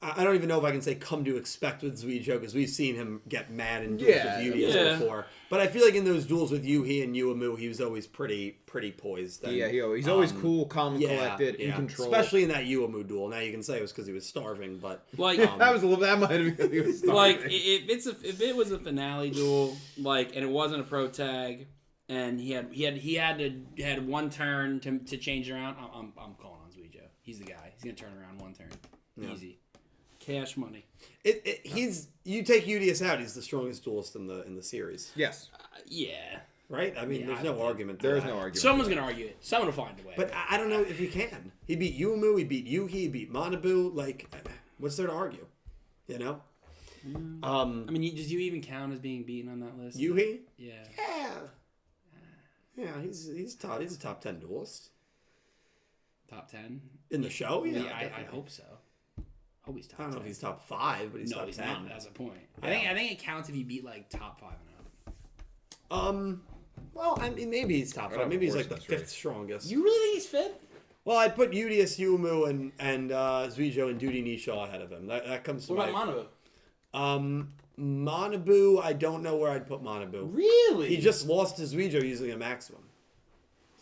I don't even know if I can say come to expect with Zweijo, because we've seen him get mad in duels Yeah, with Yugioh yeah. before. But I feel like in those duels with Yuhi and Uemu, he was always pretty poised. And, Yeah, he's always cool, calm, and yeah, collected, in yeah. control. Especially in that Uemu duel. Now you can say it was because he was starving, but Like, that was a little. That might have been because he was like starving. if it was a finale duel, and it wasn't a pro tag, and he had one turn to change around, I'm calling on Zweijo. He's the guy. He's gonna turn around one turn, easy, cash money. you take Udius out, he's the strongest duelist in the series, Yes, Yeah, right? I mean, Yeah, there's I no think argument. there to is that. no argument. someone's gonna argue it. Someone will find a way. But I don't know if he can. He beat Uemu, he beat Yuhi, he beat Manabu. Like, what's there to argue? You know? I mean, does you even count as being beaten on that list? Yuhi? Yeah. Yeah, he's top. He's a top 10 duelist Top 10 in the show. Yeah, I definitely. hope so. Oh, he's top I don't know 10. if he's top 5, but he's No, top he's 10. not. That's the point. Yeah. I think it counts if you beat like top 5 and up. Well, I mean, maybe he's top 5. Maybe he's like the Horseman's 5th race. strongest. You really think he's 5th? Well, I'd put Udius, Yuumu, and Zweijo and Duty Nishaw ahead of him. That comes to What my... about Manabu? Manabu, I don't know where I'd put Manabu. Really? He just lost to Zweijo using a maximum.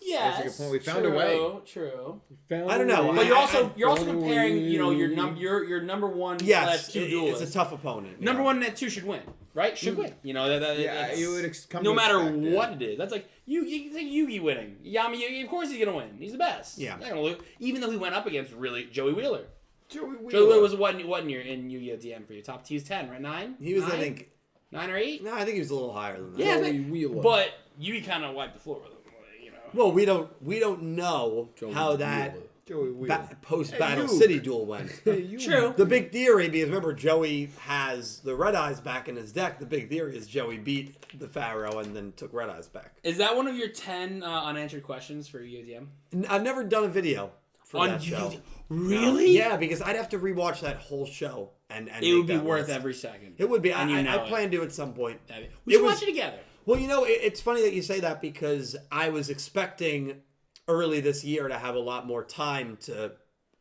Yes. That's a good point. We found a way. True. I don't know. But I- you're also comparing, your number 1 Yes, slash 2 it's duelists. a tough opponent. Number yeah. 1 and 2 should win, right? Should win. You know that. Yeah, you would come no to matter expect, what it is. That's like you think Yugi winning. Yami Yugi, of course he's gonna win. He's the best. Yeah. He's not gonna lose. Even though he went up against really Joey Wheeler. Joey Wheeler. Joey Wheeler was what in your Yu-Gi-Oh DM for your top? He's 10, right? 9. He was, 9? I think... 9 or 8. No, I think he was a little higher than that. Yeah, Joey Wheeler. but Yugi kind of wiped the floor with him. You know. Well, we don't know how that Joey Wheeler. post-Battle Hey, City duel went. True. The big theory, because remember, Joey has the Red Eyes back in his deck. The big theory is Joey beat the Pharaoh and then took Red Eyes back. Is that one of your 10 unanswered questions for Yu-Gi-Oh DM? I've never done a video for that show. Really? Yeah, because I'd have to rewatch that whole show and It would make be that worth list. every second. It would be. And you know I it. plan to at some point. We should was- watch it together. Well, it's funny that you say that because I was expecting early this year to have a lot more time to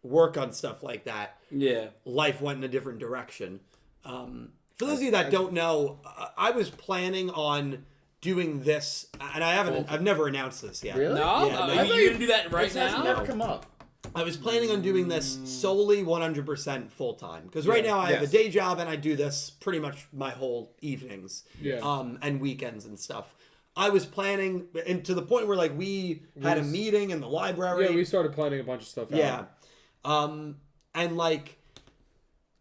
work on stuff like that. Yeah. Life went in a different direction. For those of you that don't know, I was planning on doing this, and I've never announced this yet. Really? No, Yeah, no. you gonna do that right That's now? never come up. I was planning on doing this solely 100% full time because right now I have a Yes. day job and I do this pretty much my whole evenings, Yeah. and weekends and stuff. I was planning, and to the point where like we had a meeting in the library. Yeah, we started planning a bunch of stuff out. Yeah. And like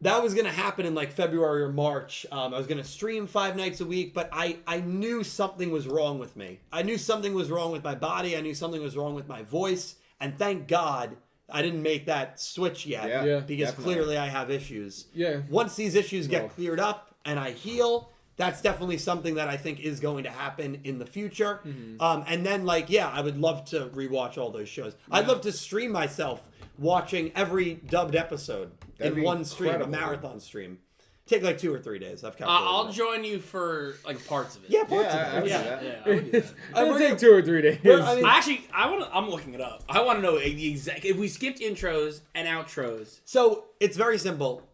that was gonna happen in like February or March. I was gonna stream 5 nights a week, but I knew something was wrong with me. I knew something was wrong with my body. I knew something was wrong with my voice. And thank God I didn't make that switch yet. Yeah, because definitely. clearly I have issues. Yeah. Once these issues get Well. cleared up and I heal, that's definitely something that I think is going to happen in the future. And then, like, yeah, I would love to rewatch all those shows. I'd love to stream myself watching every dubbed episode That'd in be one stream, incredible. a marathon stream. Take like 2 or 3 days. I've calculated. I'll that. join you for like parts of it. Yeah, parts Yeah, I of would it. do Yeah. that. Yeah, I would do that. It'll we're take gonna- 2 or 3 days. I mean- I'm looking it up. I want to know the exact. If we skipped intros and outros, So it's very simple.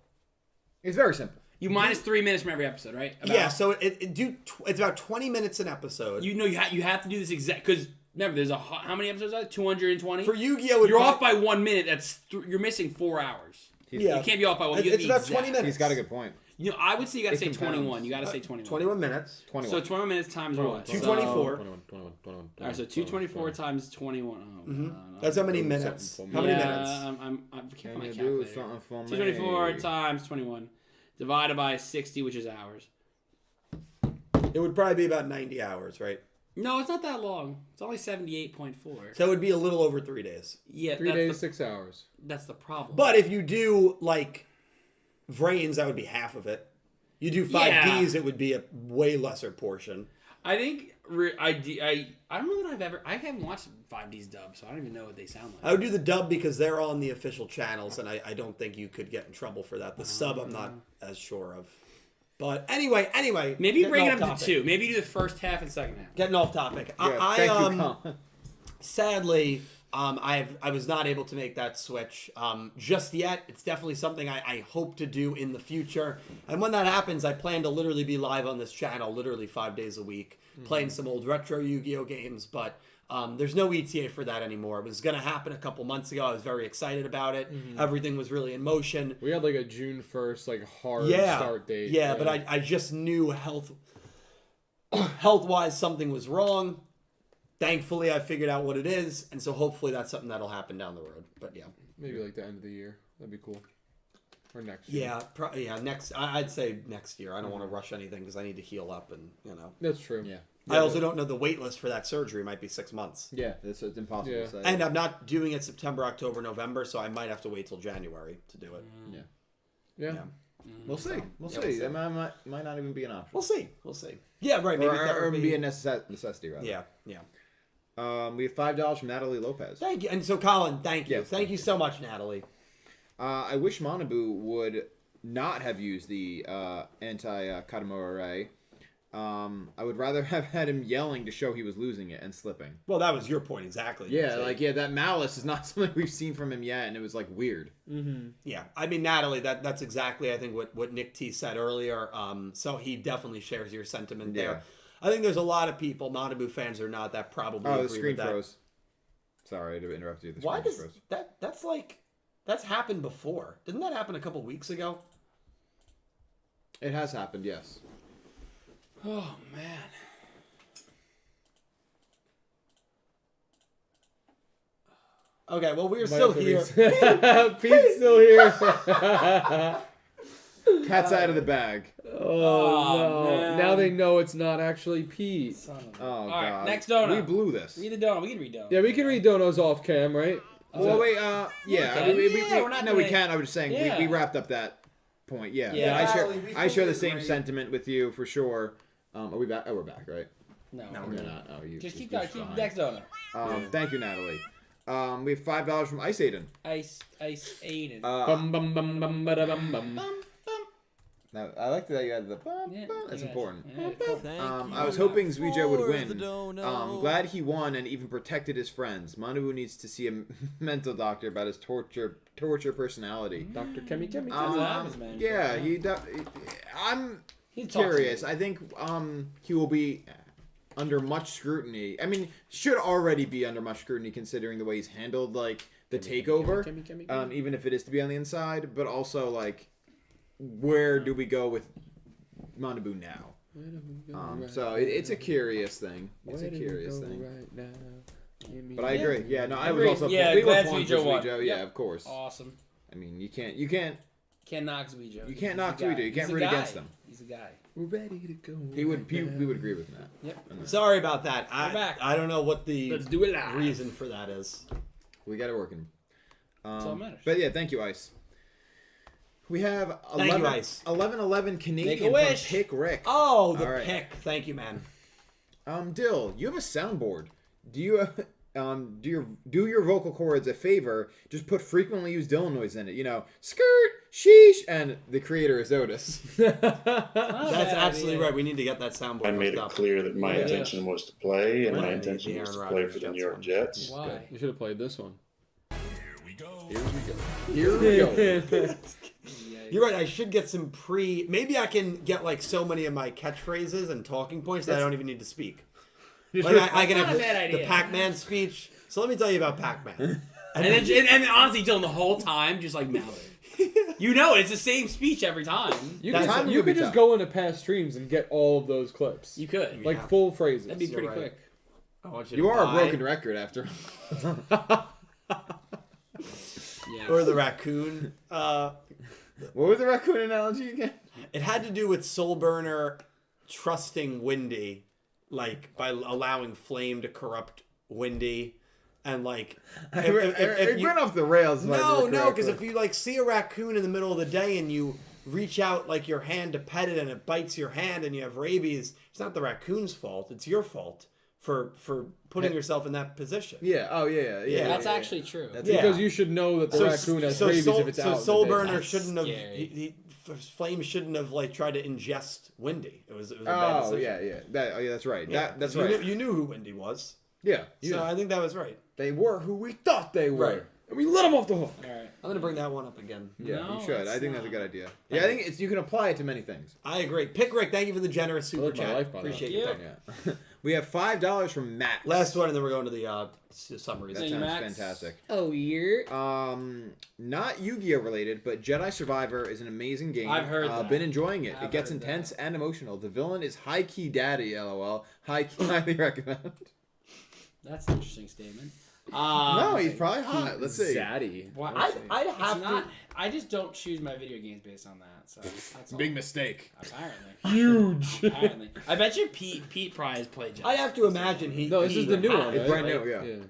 It's very simple. you minus 3 minutes from every episode, right? Yeah, so it's about 20 minutes an episode. You know you have to do this exact because remember there's how many episodes are there? 220. For Yu-Gi-Oh! You're off by 1 minute. That's you're missing 4 hours. Yeah. You can't be off by 1. You It's gotta be about exact. 20 minutes. He's got a good point. You know, I would say you gotta It say compounds. 21. You gotta say 21. 21 minutes. 21. So 21 minutes times what? 224. 21. All right, so 224 times 21. Oh, no. That's how many minutes? something for How me. many Yeah, minutes? I'm Can my you do calculator. something for me? 224 times 21 divided by 60, which is hours. It would probably be about 90 hours, right? No, it's not that long. It's only 78.4. So it would be a little over 3 days. Yeah, 3 days, 6 hours. that's the problem. But if you do like Vrains, that would be half of it. You do 5Ds, it would be a way lesser portion. I think I don't know that I haven't watched 5D's dub, so I don't even know what they sound like. I would do the dub because they're on the official channels, and I don't think you could get in trouble for that. The sub, I'm not as sure of. But anyway. Maybe getting break it off up topic. to 2. Maybe do the first half and second half. Getting off topic. Yeah, thank you, Colin. Sadly, I was not able to make that switch just yet. It's definitely something I hope to do in the future. And when that happens, I plan to literally be live on this channel literally 5 days a week, playing some old retro Yu-Gi-Oh games. But there's no ETA for that anymore. It was going to happen a couple months ago. I was very excited about it. Everything was really in motion. We had like a June 1st like hard start date. Yeah, but I just knew health-wise something was wrong. Thankfully, I figured out what it is, and so hopefully that's something that'll happen down the road. But yeah. Maybe like the end of the year. That'd be cool. Or next year. Yeah, next. I'd say next year. I don't want to rush anything because I need to heal up, and That's true. Yeah. I also don't know the wait list for that surgery. Might be 6 months. Yeah, it's impossible Yeah. to say. And I'm not doing it September, October, November, so I might have to wait till January to do it. Yeah. Yeah. We'll see. We'll Yeah, see. we'll see. It might not even be an option. We'll see. Yeah, right. Maybe Or therapy. be a necessity, rather. Yeah. We have $5 from Natalie Lopez. Thank you. And so, Colin, thank you. Yes, Thank you so much, Natalie. I wish Manabu would not have used the anti-Katamura Ray. I would rather have had him yelling to show he was losing it and slipping. Well, that was your point exactly. Yeah, that malice is not something we've seen from him yet, and it was like weird. Mm-hmm. Yeah, I mean, Natalie, that's exactly, I think, what Nick T said earlier. So he definitely shares your sentiment there. I think there's a lot of people, Manabu fans or not, that probably agree the screen with that. froze. Sorry to interrupt you. The Why screen does froze. that's happened before? Didn't that happen a couple weeks ago? It has happened, yes. Oh man. Okay, well, we're still here. Pete's still here. Cat's out of the bag. Oh, no. man. Now they know it's not actually Pete. Son of a- Oh, All God. right, next donut. We blew this. Read the donut. We can read donut. Yeah, we can read donos off cam, right? Well, wait, can. we're not. No, we doing- can. I was just saying Yeah. we wrapped up that point. Yeah, Yeah. I share. Actually, we I share the fully same agree. sentiment with you for sure. Are we back? Oh, we're back, right? No, No, we're We're good. not. Oh, you Just keep you're going. Keep fine. next donut. Thank you, Natalie. We have $5 from Ice Aiden. Ice Aiden. Bum bum bum bum ba da bum bum. Now, I like that you had the bum, Yeah, bum. That's yeah. important. Yeah, cool. I was hoping Zweijo would win. Glad he won and even protected his friends. Manabu needs to see a mental doctor about his torture personality. Dr. Kemi Kemi. That's what happens, man. Yeah, I'm He talks to curious. me. I think he will be under much scrutiny. I mean, should already be under much scrutiny considering the way he's handled like the takeover. Even if it is to be on the inside, but also like, where do we go with Manabu now? So it's a curious thing. It's a curious thing. But I agree. Yeah, no, I was Agreed. also Yeah, we were glad pulling for Zweijo won. Zweijo. Yep. Yeah, of course. Awesome. I mean, you can't Can't knock Zweijo. You can't He's knock the guy. Zweijo. You can't He's root the against guy. him. He's a guy. We're ready to go. we would agree with that. Yep. Sorry about that. We're back. I don't know what the Let's do it live. reason for that is. We got it working. That's all that matters. But yeah, thank you, Ice. We have Thank you, Ice. 11 Canadian Make a from wish. Pick Rick. Oh, the All right. pick. Thank you, man. Dill, you have a soundboard. Do you do your vocal cords a favor? Just put frequently used Dylan noise in it. You know, skirt, sheesh, and the creator is Otis. That's absolutely right. We need to get that soundboard. I made hooked it up. clear that my Yeah. intention was to play, and Why my not? intention The was to Aaron play Rodgers for the New Jets York one. Jets. Why? You should have played this one. Here we go. You're right. I should get some maybe I can get like so many of my catchphrases and talking points that I don't even need to speak. Like I can Not have a bad the idea. Pac-Man speech. So let me tell you about Pac-Man. And then honestly, Dylan, the whole time, just like mouth it. You know, it's the same speech every time. You That's could, what- you could be just tough. go into past streams and get all of those clips. You could. Like Yeah. full phrases. That'd be You're pretty right. quick. I want You to are a buy- broken record after. Yeah. Or the raccoon. What was the raccoon analogy again? It had to do with Soulburner trusting Windy, like by allowing Flame to corrupt Windy, and like It went off the rails. if I no, remember no, because correctly. if you like see a raccoon in the middle of the day and you reach out like your hand to pet it and it bites your hand and you have rabies, it's not the raccoon's fault. It's your fault for putting yourself in that position. Yeah. Oh yeah. That's yeah. actually true. That's- Yeah. Because you should know that the raccoon has rabies if it's out. in the day. Soulburner That's shouldn't have. scary. Flame shouldn't have like tried to ingest Windy. It was a bad Oh decision. yeah. That's right. Yeah, That's you right. Knew, you knew who Windy was, Yeah. so I think that was right. They were who we thought they were. Right. And we let him off the hook. All right. I'm gonna bring that one up again. Yeah, No, you should. it's I think that's a not. good idea. Yeah, I think you can apply it to many things. I agree. Pick Rick, thank you for the generous super lived my chat. life by that. Appreciate Yeah. you. Yeah. We have $5 from Matt. Last one, and then we're going to the summaries. That Thank you, sounds Max. fantastic. Oh, yeah. Not Yu-Gi-Oh related, but Jedi Survivor is an amazing game. I've heard that. Been enjoying it. I've It gets heard intense and emotional. The villain is high key daddy. LOL. High key. Highly recommend. That's an interesting statement. No, he's probably hot. Let's see. Zaddy. Why- I'd It's have not. to. I just don't choose my video games based on that. So that's all. Big mistake. Apparently. Huge. Apparently. I bet you Pete probably has played Jedi. I have to imagine he. No, this he is the would new have- one. It's right? brand new, yeah.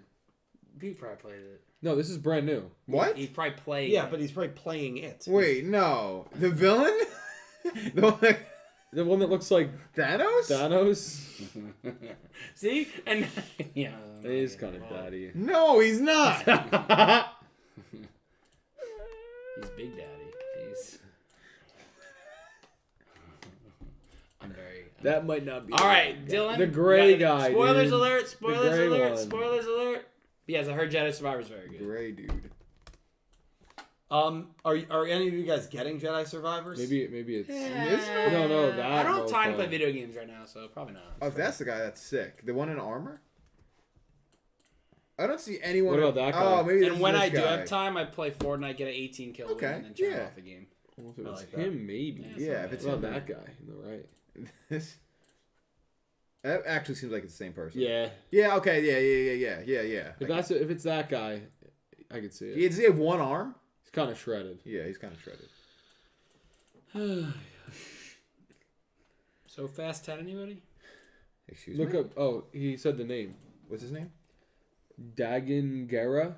Pete probably played it. No, this is brand new. What? He probably played. Yeah, but he's probably playing it. Wait, no. The villain? The one that... The one that looks like Thanos? Thanos. See, and yeah, It is kind of daddy. No, he's not. He's That might not be. All right, Dylan. The gray you got- guy. Spoilers dude. alert! Spoilers gray alert! one. Spoilers alert! Yes, I heard Jedi Survivor's very good. Gray dude. Are any of you guys getting Jedi Survivors? Maybe it's. Yeah. No, that. I don't have time to play mofo. video games right now, so probably not. Oh, if that's the guy, that's sick. The one in armor? I don't see anyone. What about that guy? Oh, maybe. And when this I do guy. have time, I play Fortnite, get an 18 kill Okay, win, and then turn yeah. off the game. Well, if it I was like that. him, maybe. Yeah, Yeah, if it's it's What him, about that guy in the right? This. That actually seems like it's the same person. Yeah. Yeah. Okay. Yeah. If it's that guy, I could see it. Does he have one arm? He's kind of shredded. Yeah, he's kind of shredded. So Fast 10, anybody? Excuse Look me. up. Oh, he said the name. What's his name? Dagan Gera.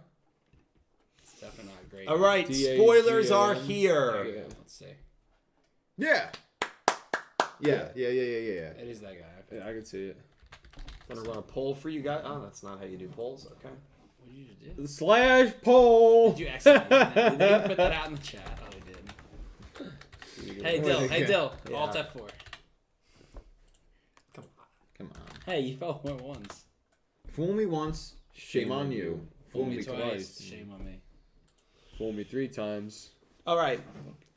It's definitely not great. All right, D-A-G-A-N. spoilers are There here. you go. Let's see. Yeah. Yeah. It is that guy. Okay. Yeah, I can see it. Gonna run a poll for you guys. Oh, that's not how you do polls. Okay. What did you just do? Slash poll. Did you accidentally? Did they put that out in the chat? Oh, they did. Hey, Dill. Hey, Dill. Yeah. Alt F4. Come on. Come on. Hey, you fell one once. Fool me once, shame on you. Fool me twice. Shame on me. Fool me 3 times. All right.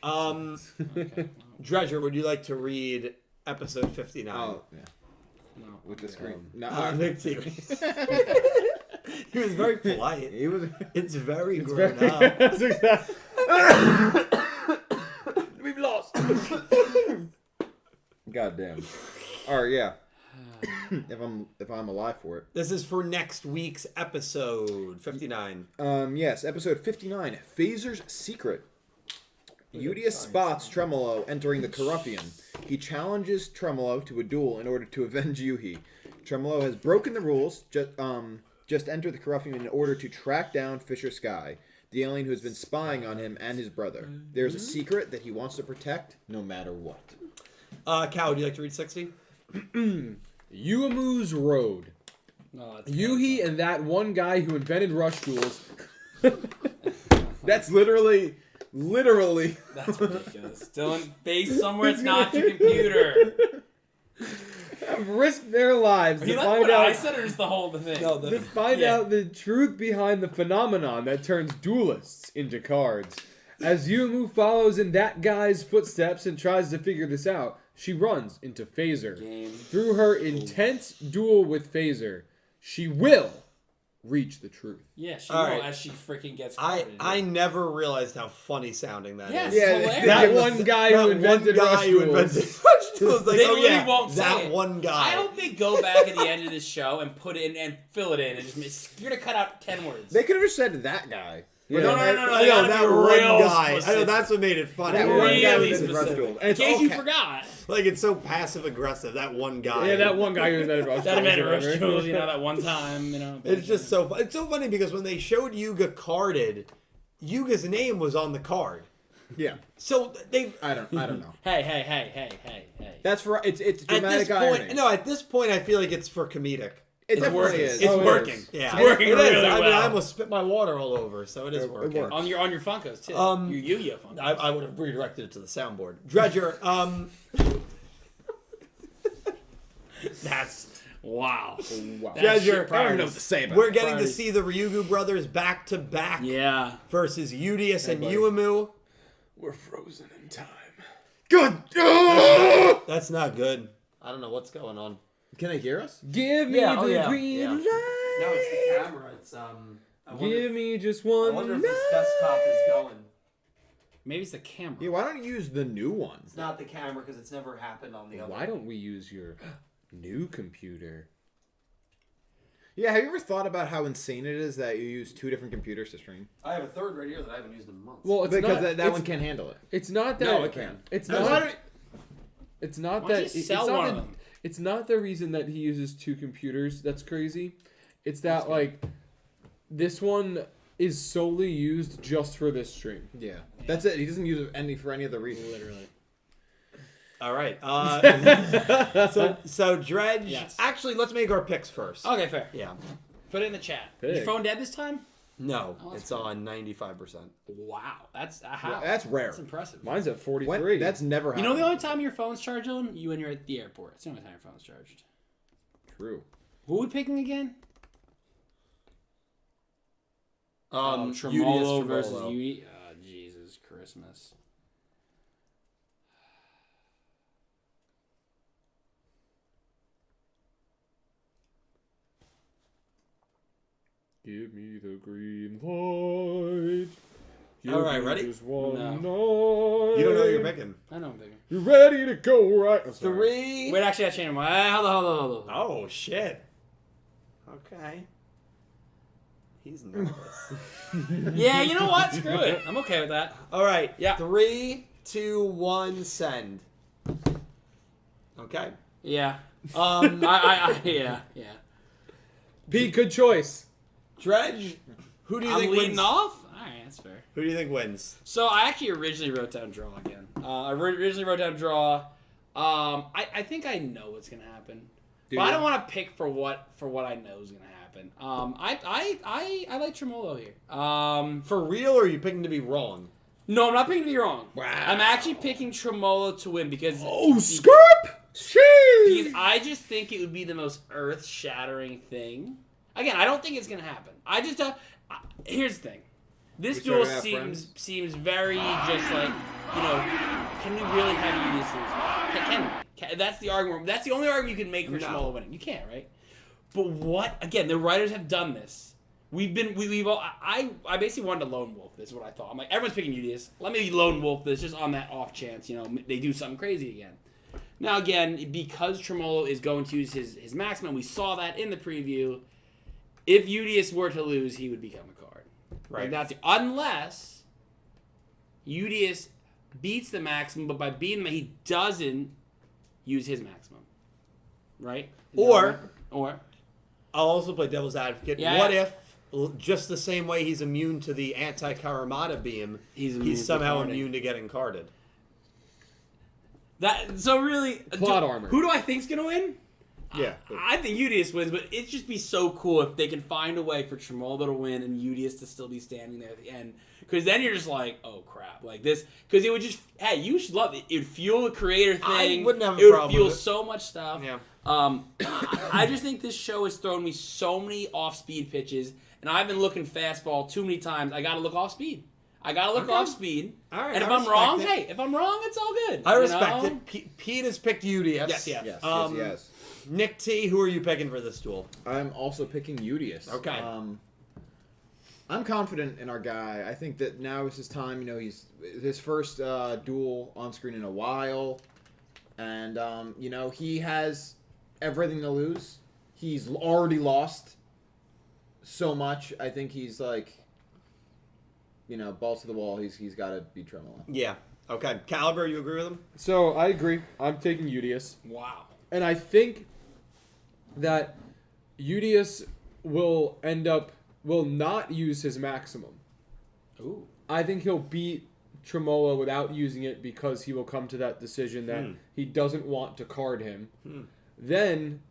Okay. Dredger, would you like to read episode 59? Oh, yeah. No. With the screen. No, Nick T. He was very polite. he was. It's very It's grown very- up. That's exactly- We've lost. God damn. All right, yeah. if I'm alive for it. This is for next week's episode 59. Yes, episode 59, Phaser's Secret. Yugioh spots Tremolo entering the Corruption. He challenges Tremolo to a duel in order to avenge Yuhi. Tremolo has broken the rules, just enter the Corruption in order to track down Fisher Sky, the alien who has been spying on him and his brother. There's a secret that he wants to protect no matter what. Cal, would you like to read 60? Yuamu's Road. No, it's Yuhi and that one guy who invented rush duels. That's literally... That's ridiculous. Dylan, face somewhere it's not your computer. Have risked their lives You to like find what I out said or just the whole thing? No, to find Yeah. out the truth behind the phenomenon that turns duelists into cards. As Yumu follows in that guy's footsteps and tries to figure this out, she runs into Phaser. Game. Through her intense duel with Phaser, she will reach the truth. Yeah, she All will right. as she freaking gets I carded. never realized how funny sounding that Yes, is. Yeah, it's hilarious. That one guy who invented rush duels. rush duels. Like, They oh literally yeah, won't say that it. one guy. I hope they go back at the end of this show and put it in and fill it in and just you're gonna cut out 10 words. They could have just said that guy. Yeah. No. I They know gotta that be one real guy. I know specific. that's what made it funny. That one guy Really who invented rush specific. duels. And In it's case all you ca- forgot. Like it's so passive aggressive. That one guy. Yeah, that one guy who invented rush That duels. meant or rush whatever. duels, you know, that one time, you know. It's just so fun. It's so funny because when they showed Yuga carded, Yuga's name was on the card. Yeah. So they I don't know. Hey. That's for it's at this dramatic irony. point. No, at this point, I feel like it's for comedic. It definitely working. is. It's Oh, it working. is. Yeah, It's working it is. really I mean, well. I almost spit my water all over, so it is It working. works. On your Funkos too. Your Yugioh Funkos. I would have redirected it to the soundboard. Dredger, That's wow. Wow. That Dredger, shit I don't priorities. even know what to say about we're it. getting to Priorities. see the Ryugu Brothers back to back Yeah. versus Udius and buddy. Uemu. We're frozen in time. Good. That's not good. I don't know what's going on. Can they hear us? Give me Yeah, the oh, yeah, green yeah. light. No, it's the camera. It's Give me just one night. desktop is going. Maybe it's the camera. Yeah. Why don't you use the new one? It's not the camera because it's never happened on the other. Why don't we use your new computer? Yeah. Have you ever thought about how insane it is that you use 2 different computers to stream? I have a third right here that I haven't used in months. Well, it's Because not, that it's, one can't handle it. It's not that. No, it can. It's Why not. don't- It's not Why that. don't you it's sell not one the- of them? It's not the reason that he uses 2 computers. That's crazy. It's that like this one is solely used just for this stream. Yeah. That's it. He doesn't use it for any other reason. Literally. All right. So Dredge. Yes. Actually, let's make our picks first. Okay, fair. Yeah. Put it in the chat. Pick. Is your phone dead this time? No, Oh, that's it's on 95%. Wow, that's That's rare. That's impressive. Mine's at 43. That's never You happened. know the only time your phone's charged on? You when you're at the airport. It's the only time your phone's charged. True. Who are we picking again? Udius Tremolo versus Tremolo. Yudi. Oh, Jesus Christmas. Give me the green light. Give All right, me ready? Just one No. night. You don't know who you're picking. I know I'm picking. You ready to go right? Oh, sorry. 3. Wait, actually, I changed my. Hold on. Oh, shit. Okay. He's nervous. Yeah, you know what? Screw it. I'm okay with that. All right. Yeah. 3, 2, 1, send. Okay. Yeah. Yeah. Pete, good choice. Dredge, who do you I'm think leading wins? off? Alright, that's fair. Who do you think wins? So I actually originally wrote down draw again. I originally wrote down draw. I think I know what's gonna happen, but I don't want to pick for what I know is gonna happen. I like Tremolo here. For real, or are you picking to be wrong? No, I'm not picking to be wrong. Wow. I'm actually picking Tremolo to win because Skirp! because I just think it would be the most earth-shattering thing. Again, I don't think it's gonna happen. I just don't. Here's the thing. This We duel started out seems very just like, can we really have you lose? Can we? That's the argument. That's the only argument you can make for No. Shimola winning. You can't, right? But what? Again, the writers have done this. We've all. I basically wanted to lone wolf. This is what I thought. I'm like, everyone's picking Yugioh. Let me lone wolf this just on that off chance. They do something crazy again. Now again, because Tremolo is going to use his maximum, we saw that in the preview. If Yugioh were to lose, he would become a card. Right. Like unless Yugioh beats the maximum, but by beating him, he doesn't use his maximum. Right? Or I'll I'll also play devil's advocate. Yeah. What if, just the same way he's immune to the anti-Karamata beam, he's somehow immune to getting carded? So really, Plot armor. Who do I think's gonna win? Yeah. I think Yugioh wins, but it'd just be so cool if they can find a way for Tremolo to win and Yugioh to still be standing there at the end. Because then you're just like, oh crap, like this. Because it would just, hey, you should love it. It would fuel the creator thing. I wouldn't have a it would problem fuel with it. so much stuff. Yeah. I just think this show has thrown me so many off-speed pitches, and I've been looking fastball too many times. I got to look off-speed. Off speed. All right, and if I I'm wrong, respect it. hey, if I'm wrong, it's all good. I you respect know? it. Pete has picked Yugioh. Yes. Yes. Nick T, who are you picking for this duel? I'm also picking Yugioh. Okay. I'm confident in our guy. I think that now is his time. He's his first duel on screen in a while, and he has everything to lose. He's already lost so much. I think he's like, balls to the wall. He's got to beat Tremolo. Yeah. Okay. Caliber, you agree with him? So I agree. I'm taking Yugioh. Wow. And I think that Yugioh will not use his maximum. Ooh. I think he'll beat Tremolo without using it because he will come to that decision that he doesn't want to card him. Then,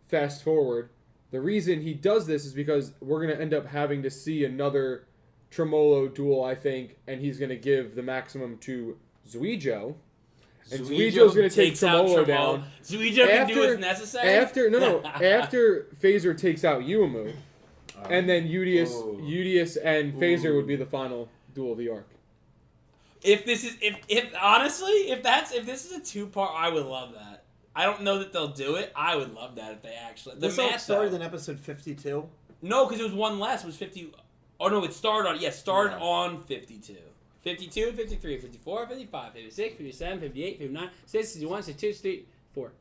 fast forward, the reason he does this is because we're going to end up having to see another Tremolo duel, I think, and he's going to give the maximum to Zweijo. And Zweijo's going to take Tremolo down. Zweijo can do what's necessary? After Phaser takes out Yuumu, and then Yugioh and Phaser would be the final duel of the arc. If this is if this is a 2-part, I would love that. I don't know that they'll do it. I would love that if they actually. This all started in episode 52. No, because it was one less. It was 50. Oh no, it started on 52. 52, 53, 54, 55, 56, 57, 58, 59, 60, 61, 62, 64.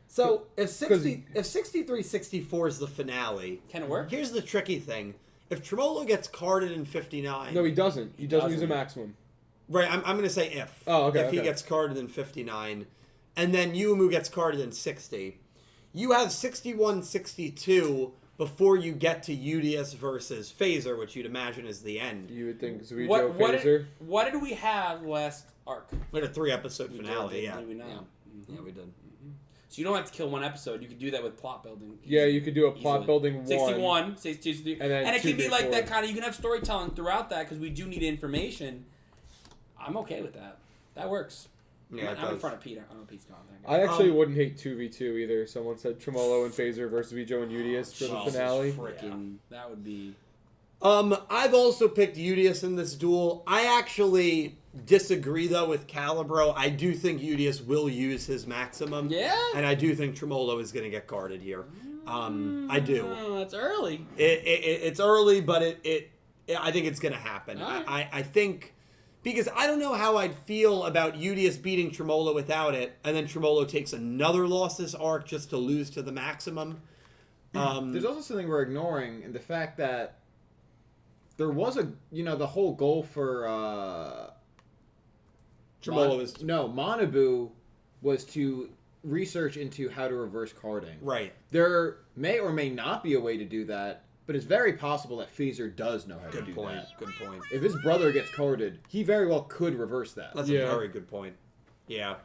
So if 63, 64 is the finale, Can it work? Here's the tricky thing: if Tremolo gets carded in 59, No, he doesn't. He doesn't use a doesn't. maximum. right? I'm going to say if. Oh, okay, If he okay. gets carded in 59, and then Yuumu gets carded in 60, you have 61, 62 before you get to Yugioh versus Phaser, which you'd imagine is the end. You would think Zweijo, What Phaser. what did we have last arc? We had a 3-episode finale. did, Yeah. did we not? Yeah, we did. So you don't have to kill one episode. You can do that with plot building. Yeah, you could do a plot Easily. building 61, 62, 63. And then And it can 2, be 3, like 4. that kind of, you can have storytelling throughout that because we do need information. I'm okay with that. That works. Yeah, I'm in front of Peter. I don't know Pete's gone. I actually wouldn't hate 2v2 either. Someone said Tremolo and Phaser versus Zweijo and Yugioh for the finale. That would be... I've also picked Yugioh in this duel. I actually disagree, though, with Calibro. I do think Yugioh will use his maximum. Yeah? And I do think Tremolo is going to get guarded here. I do. Oh, that's early. It's early, but I think it's going to happen. Right. I think... Because I don't know how I'd feel about Yugioh beating Tremolo without it, and then Tremolo takes another loss this arc just to lose to the maximum. There's also something we're ignoring in the fact that there was the whole goal for Tremolo is... No, Manabu was to research into how to reverse carding. Right. There may or may not be a way to do that, but it's very possible that Phaser does know how to do that. Good point. If his brother gets carded, he very well could reverse that. That's a very good point. Yeah.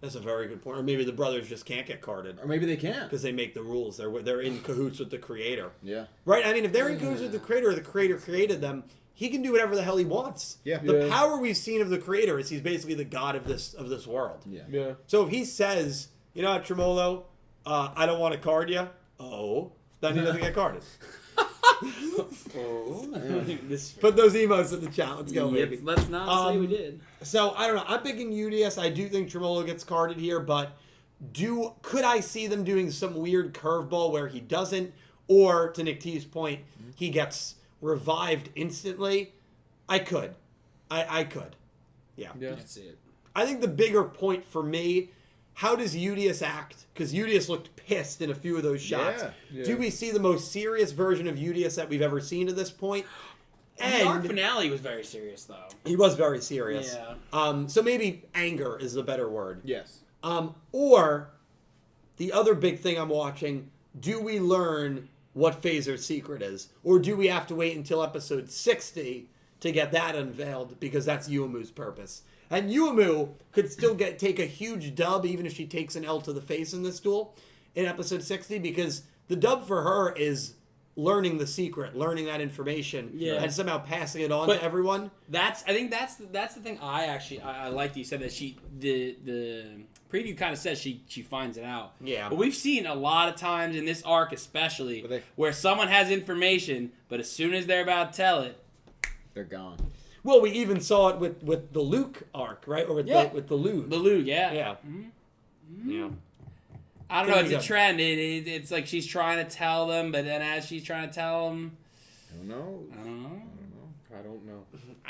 That's a very good point. Or maybe the brothers just can't get carded. Or maybe they can. Because they make the rules. They're in cahoots with the creator. Yeah. Right? I mean, if they're in cahoots with the creator, or the creator created them, he can do whatever the hell he wants. Yeah. The power we've seen of the creator is he's basically the god of this world. Yeah. So if he says, you know what, Tremolo, I don't want to card you, then he doesn't get carded. Put those emotes in the chat. Let's go, baby. Let's not say we did. So, I don't know. I'm picking Yugioh. I do think Tremolo gets carded here, but could I see them doing some weird curveball where he doesn't? Or, to Nick T's point, he gets revived instantly? I could. I could. Yeah. I can see it. I think the bigger point for me, how does Yugioh act? Because Yugioh looked pissed in a few of those shots. Yeah. Do we see the most serious version of Yugioh that we've ever seen to this point? And the arc finale was very serious, though. He was very serious. Yeah. So maybe anger is the better word. Yes. Or the other big thing I'm watching, do we learn what Phaser's secret is? Or do we have to wait until episode 60 to get that unveiled? Because that's Yuumu's purpose. And Yuumu could still take a huge dub even if she takes an L to the face in this duel in episode 60, because the dub for her is learning the secret, learning that information, and somehow passing it on to everyone. I think that's the thing I like that you said that the preview kind of says she finds it out. Yeah. But we've seen a lot of times in this arc especially where someone has information, but as soon as they're about to tell it, they're gone. Well, we even saw it with the Luke arc, right? Or with the Luke. The Luke, yeah. Yeah. Mm-hmm. Yeah. I don't know. It's a trend. It's like she's trying to tell them, but then as she's trying to tell them, I don't know. I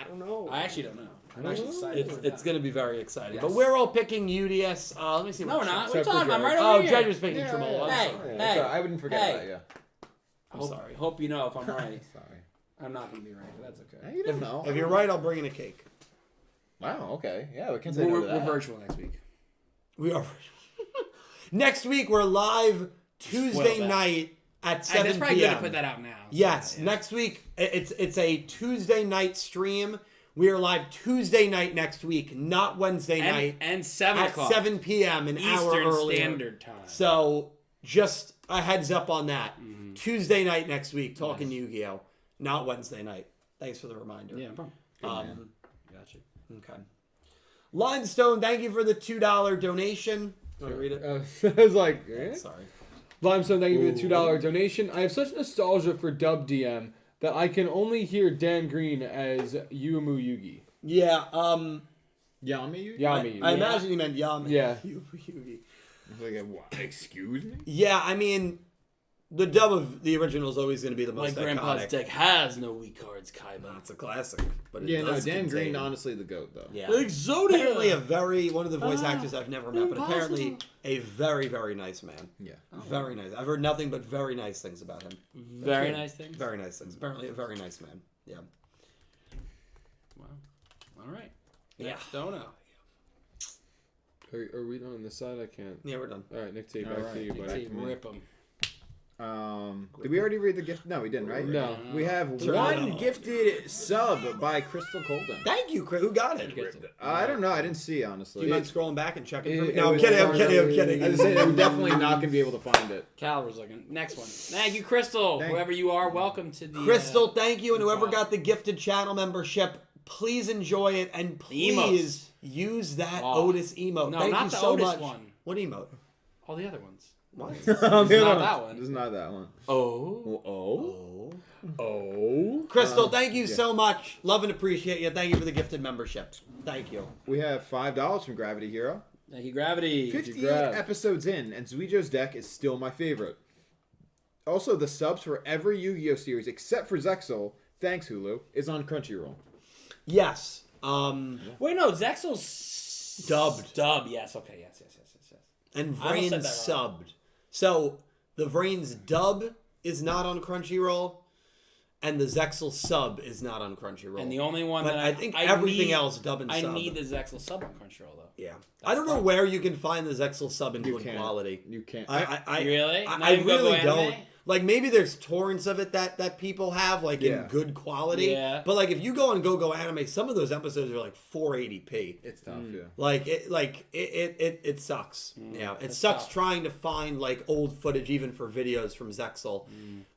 don't know. I actually don't know. I'm actually excited. It's going to be very exciting. Yes. But we're all picking Yugioh. Let me see. No, we're not. We're Except talking. for I'm right Oh, over here. Judge was picking Tremolo. Hey, I wouldn't forget that. Yeah. I'm sorry. Hope you know if I'm right. Sorry. I'm not going to be right, but that's okay. You don't know. If you're right, I'll bring in a cake. Wow. Okay. Yeah, we can say no to that. We're virtual next week. We are. Next week, we're live Tuesday night at 7 p.m. It's probably good to put that out now. Yes. Next week, it's a Tuesday night stream. We are live Tuesday night next week, not Wednesday night. And 7 o'clock. At 7 p.m. an hour Eastern earlier. Standard Time. So, just a heads up on that. Mm-hmm. Tuesday night next week, talking Yu-Gi-Oh! Not Wednesday night. Thanks for the reminder. Yeah, no problem. Gotcha. Okay. Limestone, thank you for the $2 donation. Want to read it? I was like, Sorry. Limestone, thank you for the $2 donation. I have such nostalgia for Dub DM that I can only hear Dan Green as Yuumu Yugi. Yeah, Yami Yugi? Yami. I imagine he meant Yami. Yeah. Yugi. Like, what? Excuse me? Yeah, I mean, the dub of the original is always going to be the My most grandpa's iconic. deck has no weak cards, Kaiba. It's a classic. But it Yeah, no, does Dan Green, contain- honestly, the GOAT, though. Yeah. Exodia! Apparently one of the voice actors I've never met, but apparently a very, very nice man. Yeah. Very nice. I've heard nothing but very nice things about him. Very nice things. Very nice things. Apparently a very nice man. Yeah. Wow. All right. Yeah. Next dono. Are we done on this side? I can't. Yeah, we're done. All right, Nick T, back to you, Nick buddy. T, rip them. Did we already read the gift? No, we didn't, right? No. We have one gifted sub by Crystal Colden. Thank you, Chris. Who got it? I don't know. I didn't see, honestly. Do you mind scrolling back and checking for me? It No, I'm was kidding. I'm already- kidding. I was saying, I'm definitely not going to be able to find it. Calver's looking. Next one. Thank you, Crystal. Whoever you are, welcome to the... Crystal, thank you. And whoever got the gifted channel membership, please enjoy it. And please use that Otis emote. No, thank not you the so Otis much. one. What emote? All the other ones. What? It's not that one. It's not that one. Oh. Crystal, thank you so much. Love and appreciate you. Thank you for the gifted membership. Thank you. We have $5 from Gravity Hero. Thank you, Gravity. 58 episodes in, and Zweijo's deck is still my favorite. Also, the subs for every Yu-Gi-Oh series except for Zexal, thanks Hulu, is on Crunchyroll. Yes. Wait, no, Zexal's... Dubbed. Yes, okay, yes. And I almost said Vrain's that wrong. subbed. So the Vrain's dub is not on Crunchyroll, and the Zexal sub is not on Crunchyroll. And the only one but that I think everything else dub and I sub. need the Zexal sub on Crunchyroll, though. Yeah. I don't know where you can find the Zexal sub in good quality. You can't. I Really? Not I even really Go don't. Anime? Like, maybe there's torrents of it that people have, like, in good quality. Yeah. But, like, if you go on Go Anime, some of those episodes are, like, 480p. It's tough, yeah. Like, it sucks. Yeah. It sucks tough. trying to find, like, old footage even for videos from Zexal.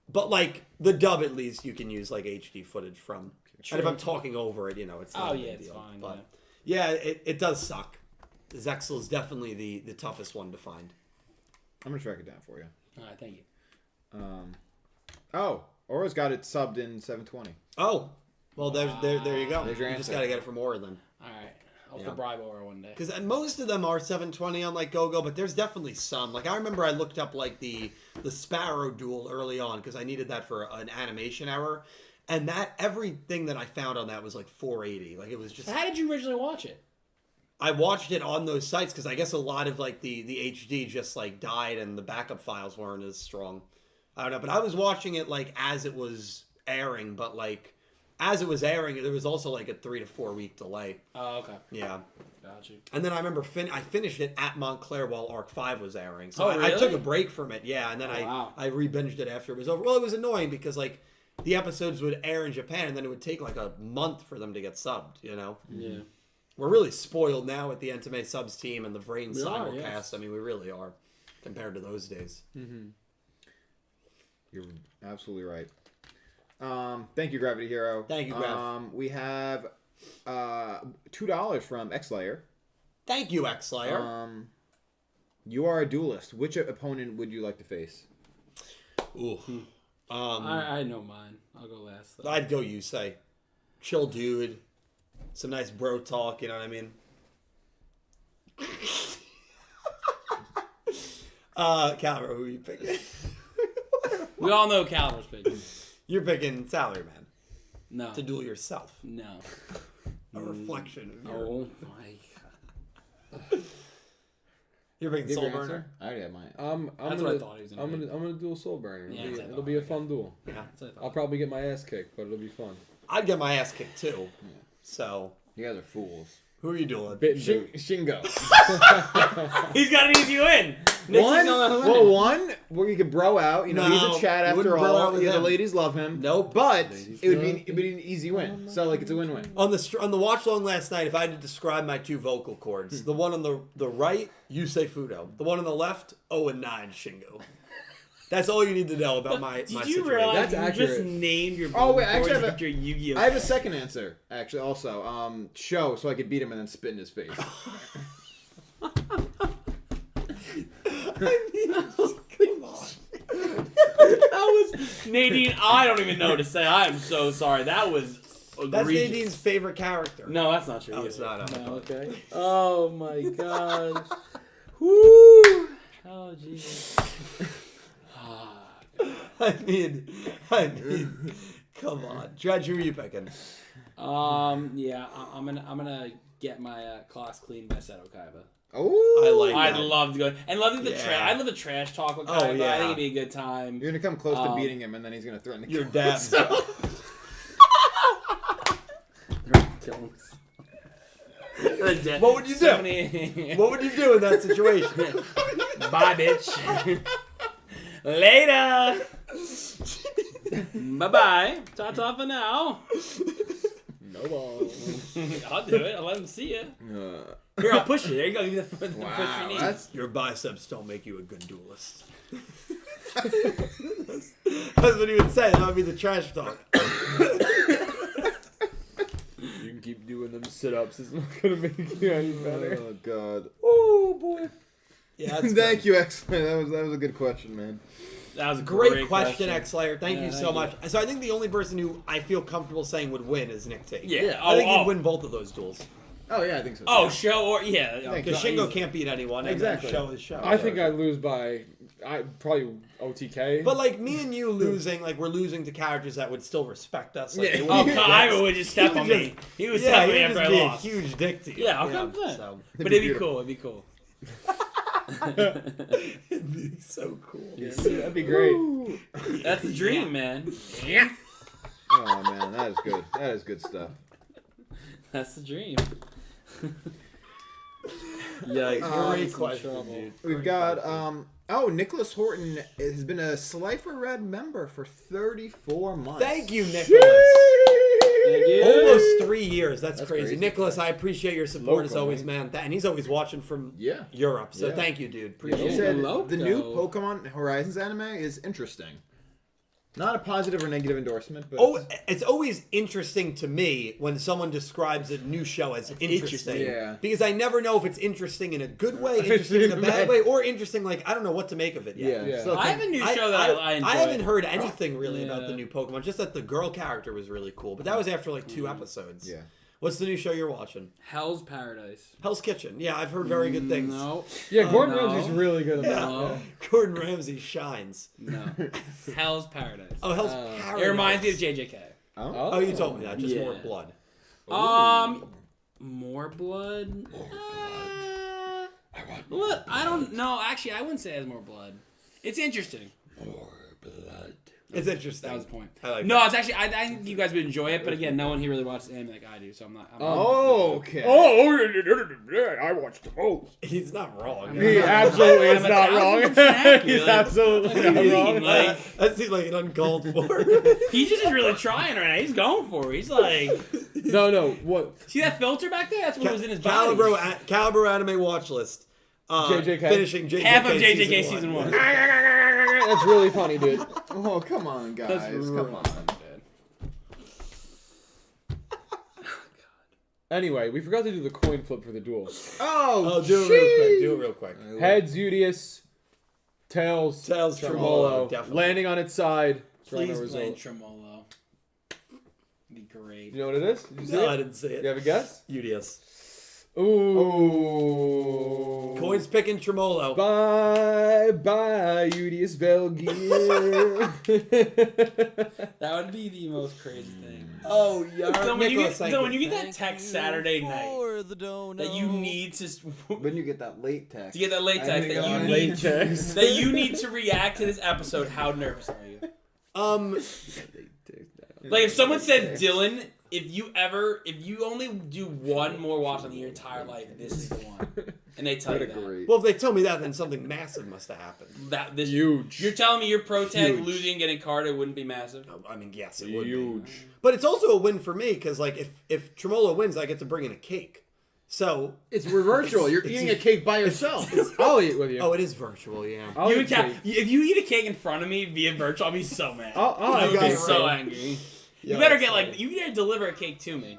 But, like, the dub, at least, you can use, like, HD footage from. And if I'm talking over it, you know, it's not a big it's deal. fine. But, yeah, it does suck. Zexal is definitely the toughest one to find. I'm going to track it down for you. All right, thank you. Aura's got it subbed in 720. Oh, well, there you go. There's your You just answer. got to get it from Aura then. All right. I'll have to bribe Aura one day. Because most of them are 720 on like Go, but there's definitely some. Like I remember I looked up like the Sparrow duel early on because I needed that for an animation error, and that everything that I found on that was like 480. Like it was just. So how did you originally watch it? I watched it on those sites because I guess a lot of like the HD just like died and the backup files weren't as strong. I don't know, but I was watching it like as it was airing, but like as it was airing, there was also like a 3 to 4 week delay. Oh, okay. Yeah. Got you. And then I remember I finished it at Montclair while Arc 5 was airing. So Oh, I really? took a break from it, yeah, and then wow. I re-binged it after it was over. Well, it was annoying because like the episodes would air in Japan and then it would take like a month for them to get subbed, you know? Yeah. We're really spoiled now with the Entame subs team and the Vrain We are, simulcast. yes. I mean, we really are compared to those days. You're absolutely right. Thank you, Gravity Hero. Thank you, Grav. We have $2 from X-Layer. Thank you, X-Slayer. You are a duelist. Which opponent would you like to face? Ooh. I know mine. I'll go last, though. I'd go Yusei. Chill dude. Some nice bro talk, you know what I mean? Calvert, who are you picking? We all know Calver's picking. You're picking Salary Man No. to duel yourself. No. A reflection of your... Oh, my God. You're picking Give Soul your Burner? answer? I already have mine. I'm That's gonna, what I thought he was gonna I'm do. gonna duel Soul Burner. Yeah, It'll be a fun duel. Yeah. That's what I thought. I'll probably get my ass kicked, but it'll be fun. I'd get my ass kicked too. So, You guys are fools. who are you dueling? Shingo. He's got an easy win. One where you could bro out. You know, No, he's a chat you after wouldn't bro out all. with Yeah, the him. ladies love him. Nope. But it'd be an easy win. So like it's a win-win. On the watch long last night, if I had to describe my two vocal cords, the one on the right, Yusei Fudo. The one on the left, 0-9 Shingo. That's all you need to know about my Did you situation. realize That's you just accurate. named your Oh, wait, actually, board I have after Yu-Gi-Oh? I have a second answer, actually, also. Show, so I could beat him and then spit in his face. Come on. That was Nadine. I don't even know what to say. I am so sorry. That was egregious. That's Nadine's favorite character. No, that's not true. Oh, it's either. not. No, okay. Oh my god. Woo. Oh Jesus. I mean, come on, Dredge, who are you picking? Yeah, I'm gonna get my class clean by Seto Kaiba. Oh, I like I'd that. love to go and love the Yeah. I love the trash talk with Oh, Kaiba. yeah. I think it'd be a good time. You're gonna come close to beating him, and then he's gonna threaten to Your kill dad. What would you do? What would you do in that situation? Bye, bitch. Later. Bye-bye. Ta-ta for now. No balls. I'll do it. I'll let him see you. Here, I'll push you. There you go. Give me the push you need. That's Your biceps don't make you a good duelist. That's what he would say. That would be the trash talk. You can keep doing them sit-ups. It's not gonna make you any better. Oh God. Oh boy. Yeah, that's Thank you, X-Men. That was a good question, man. That was a Great question, X-Slayer. Thank Yeah, you thank so you. much. So I think the only person who I feel comfortable saying would win is Nick Tate. Yeah. I think he'd win both of those duels. Oh yeah, I think so. Oh, show or yeah. Thank Because you. Shingo can't beat anyone. Exactly. And show his show. I think I'd lose by probably OTK. But like me and you losing, like we're losing to characters that would still respect us. Like, Yeah. they Oh, wouldn't- Kyle would just step He on would me. He was yeah, stepping he'd me after I just be lost. a huge dick to you. Yeah, I'll come play. So But be it'd be beautiful. cool. It'd be cool. it'd be so cool. That'd be great. That's the dream, man. Oh man, that is good. That is good stuff. That's the dream. Yikes! Great some question, trouble. dude. We've got Nicholas Horton has been a Slifer Red member for 34 months. Thank you, Nicholas. Thank you. Almost 3 years. That's crazy. crazy. Nicholas, I appreciate your support as Local, always, man. And he's always watching from Yeah. Europe. So Yeah. thank you, dude. He Appreciate it. said Loco. the new Pokemon Horizons anime is interesting. Not a positive or negative endorsement, but Oh, it's always interesting to me when someone describes a new show as interesting. Yeah. Because I never know if it's interesting in a good way, interesting in a bad way, or interesting like I don't know what to make of it yet. yeah. Yeah. So I have a new show that I enjoy. I haven't heard anything really about Yeah. the new Pokemon. Just that the girl character was really cool, but that was after like 2 episodes. Yeah. What's the new show you're watching? Hell's Paradise. Hell's Kitchen. Yeah, I've heard very good things. No. Yeah, Gordon no. Ramsay's really good at Yeah. that. No. Gordon Ramsay shines. No. Hell's Paradise. Oh, Hell's Paradise. It reminds me of JJK. Oh, you told me that. Just Yeah. more blood. More blood. Look, I don't know. Actually, I wouldn't say it has more blood. It's interesting. It's interesting. That was the point. I like No, that. it's actually. I think you guys would enjoy it, but again, no one here really watches anime like I do, so I'm not. Oh, okay. I watched the most. He's not wrong. He absolutely is I'm not a wrong. thousand He's like- absolutely not wrong. Like, That seems like an uncalled for. he's just really trying right now. He's going for it. He's like, No, what? see that filter back there? That's what was in his body. Caliber anime watch list. JJK. Finishing JJK. Half of JJK season 1. That's really funny, dude. Oh, come on, guys. That's Come on. Anyway, we forgot to do the coin flip for the duel. Oh, do it real quick. Do it real quick. Heads, Udius. Tails, Tails, Tremolo. definitely. Landing on its side. Please Toronto play result. Tremolo. Be great. You know what it is? Did you see No, it? I didn't see You it. have a guess? UDS. Ooh. Coins picking Tremolo. Bye, Udius Velgear. That would be the most crazy thing. Oh, yeah. So when you Nicholas, get that text Saturday night that you need to When you get that late text. get that late text that you need Late text. that you need to react to this episode, how nervous are you? Like if someone said Dylan, if you only do one more watch on your entire life, this is the one, and they tell What you a that. great. well, if they tell me that, then something massive must have happened. This Huge. You're telling me your pro tag Huge. losing and getting carded wouldn't be massive? I mean, yes, it would be. Huge. But it's also a win for me, because like, if Tremolo wins, I get to bring in a cake. So, It's virtual. You're eating a cake by yourself. I'll eat with you. oh, it is virtual, yeah. I'll You eat would cake. if you eat a cake in front of me via virtual, I'll be so mad. I'll I eat would be cake. so angry. You Yeah, better that's get funny. you better deliver a cake to me.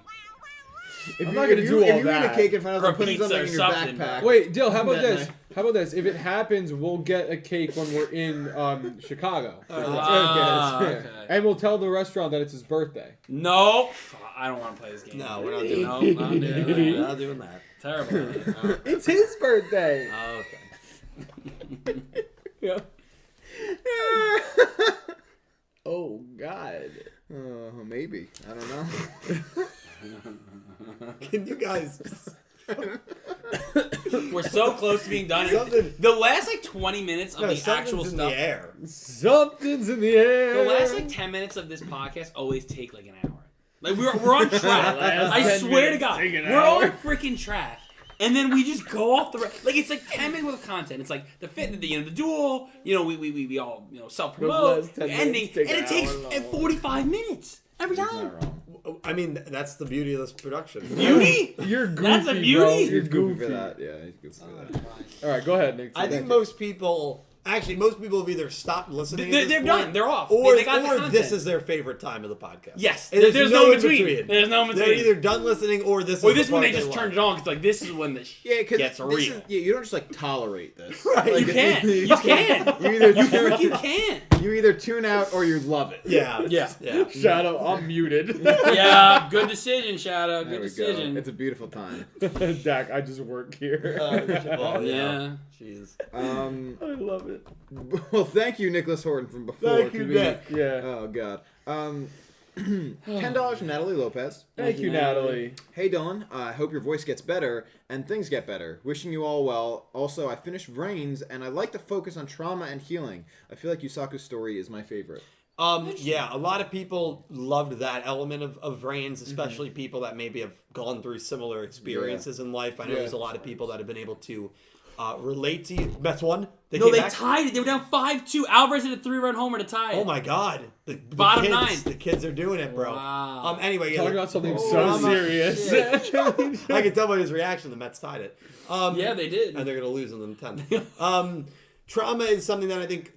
If I'm you're not gonna do all if you that. eat a cake in front of Or them, putting pizza something or in your something, backpack. Wait, Dill, how about That this? night. How about this? If it happens, we'll get a cake when we're in Chicago. Okay. And we'll tell the restaurant that it's his birthday. Nope. I don't want to play this game. No, we're not doing No, that. I'm not doing We're that. not doing that. Terrible. It's his birthday. Oh, okay. Yeah. Oh God. Maybe. I don't know. Can you guys... We're so close to being done. Something- The last like 20 minutes of No, the actual something's in stuff. the air. Something's in the air. The last like 10 minutes of this podcast always take like an hour. Like we're on track. I 10 swear to minutes God, take an we're hour. on freaking track. and then we just go off the like it's like 10 minutes with content. It's like the duel. We all self promote ending, and it takes 45 minutes every time. I mean, that's the beauty of this production. Beauty? You're goofy, That's a beauty? bro. He's goofy for that. Yeah, he's goofy for that. All right, go ahead, Nick. I think most people have either stopped listening. They're done. They're off. Or, they got the content. this is their favorite time of the podcast. Yes. There's no in between. There's no in between. They're either done listening or this. Or is this the one part they just turned it on because like this is when the shit gets real. You don't just like tolerate this. Right. You can. You can. You freaking can. You either tune out or you love it. Yeah. Yeah. Shadow, I'm muted. Yeah. Good decision, Shadow. There Good we decision. go. It's a beautiful time. Dak, I just work here. Well, Yeah. Jeez. I love it. Well, thank you, Nicholas Horton from before. Thank you, Nick. Yeah. Oh God. $10 from Natalie Lopez. Thank you, Natalie. Hey Dylan, I hope your voice gets better and things get better. Wishing you all well. Also, I finished Reigns and I like to focus on trauma and healing. I feel like Yusaku's story is my favorite. Yeah, a lot of people loved that element of Reigns, especially people that maybe have gone through similar experiences in life. I know there's a lot of people that have been able to relate to you. That's one. They tied it. They were down 5-2. Alvarez hit a 3-run homer to tie it. Oh my God! The Bottom kids, 9. The kids are doing it, bro. Wow. Anyway, Talking about something so serious. I can tell by his reaction. The Mets tied it. Yeah, they did. And they're gonna lose in the 10th. Trauma is something that I think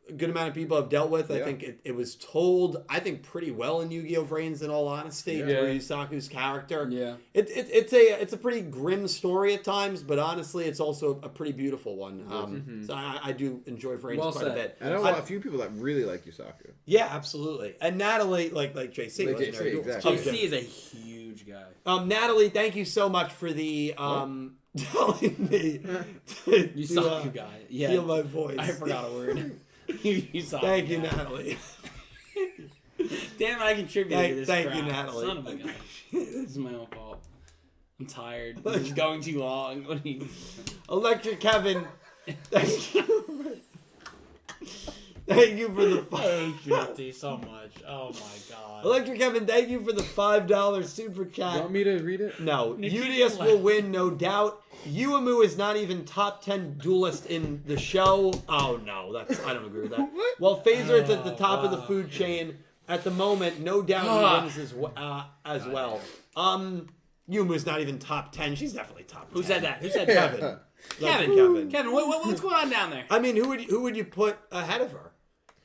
a good amount of people have dealt with. I think it was told, I think, pretty well in Yu-Gi-Oh! Reigns, in all honesty, through Yusaku's character. Yeah. It's a pretty grim story at times, but honestly, it's also a pretty beautiful one. So I do enjoy Reigns quite a bit. I know a few people that really like Yusaku. Yeah, absolutely. And Natalie, like JC, Like legendary JC, duels. exactly. JC is a huge guy. Natalie, thank you so much for the telling me to Yusaku guy. Yeah. feel my voice. I forgot a word. Yusaku Thank you, guy. Natalie. Damn it, I contributed to this Thank you, crap. Natalie. Son of a gun. This is my own fault. I'm tired. It's going too long. What do you... Electric Kevin, thank you. Thank you for the Shifty so much. Oh my god. Electric Kevin, thank you for the $5 super chat. You want me to read it? No, Udius will win, no doubt. Uemu is not even top 10 duelist in the show. Oh no, I don't agree with that. Well, Phaser is at the top of the food chain at the moment. No doubt he wins as well. Uemu's not even top 10. She's definitely top 10. Who said that? Who said Kevin. Kevin. Kevin, what's going on down there? I mean, who would you put ahead of her?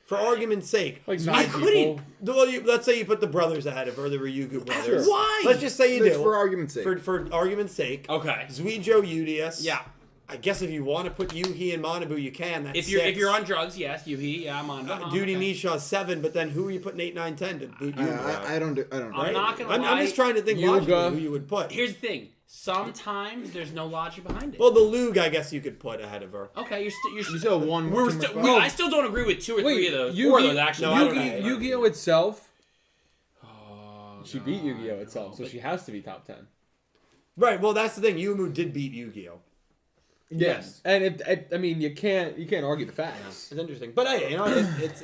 For argument's sake. Like I couldn't. Well, let's say you put the brothers ahead of her, the Ryugu Brothers. Why? Let's just say you Just do. for argument's sake. For argument's sake. Okay. Zweijo, Udius. Yeah. I guess if you want to put Yuhi and Manabu, you can. That's If you're on drugs, yes, Yuhi. Yeah, I'm on. Duty Nisha 7, but then who are you putting 8, 9, 10 to boot you? I don't. I'm not gonna lie. I'm just trying to think logically who you would put. Here's the thing. Sometimes there's no logic behind it. Well, the Lug, I guess you could put ahead of her. Okay, you're still one. I still don't agree with 2 or 3 of those. 4 of those actually. No, I don't know. Yu-Gi-Oh itself. She beat Yu-Gi-Oh itself, so she has to be top 10. Right. Well, that's the thing. Yumu did beat Yu-Gi-Oh. Yes, and you can't argue the facts. It's interesting, but hey,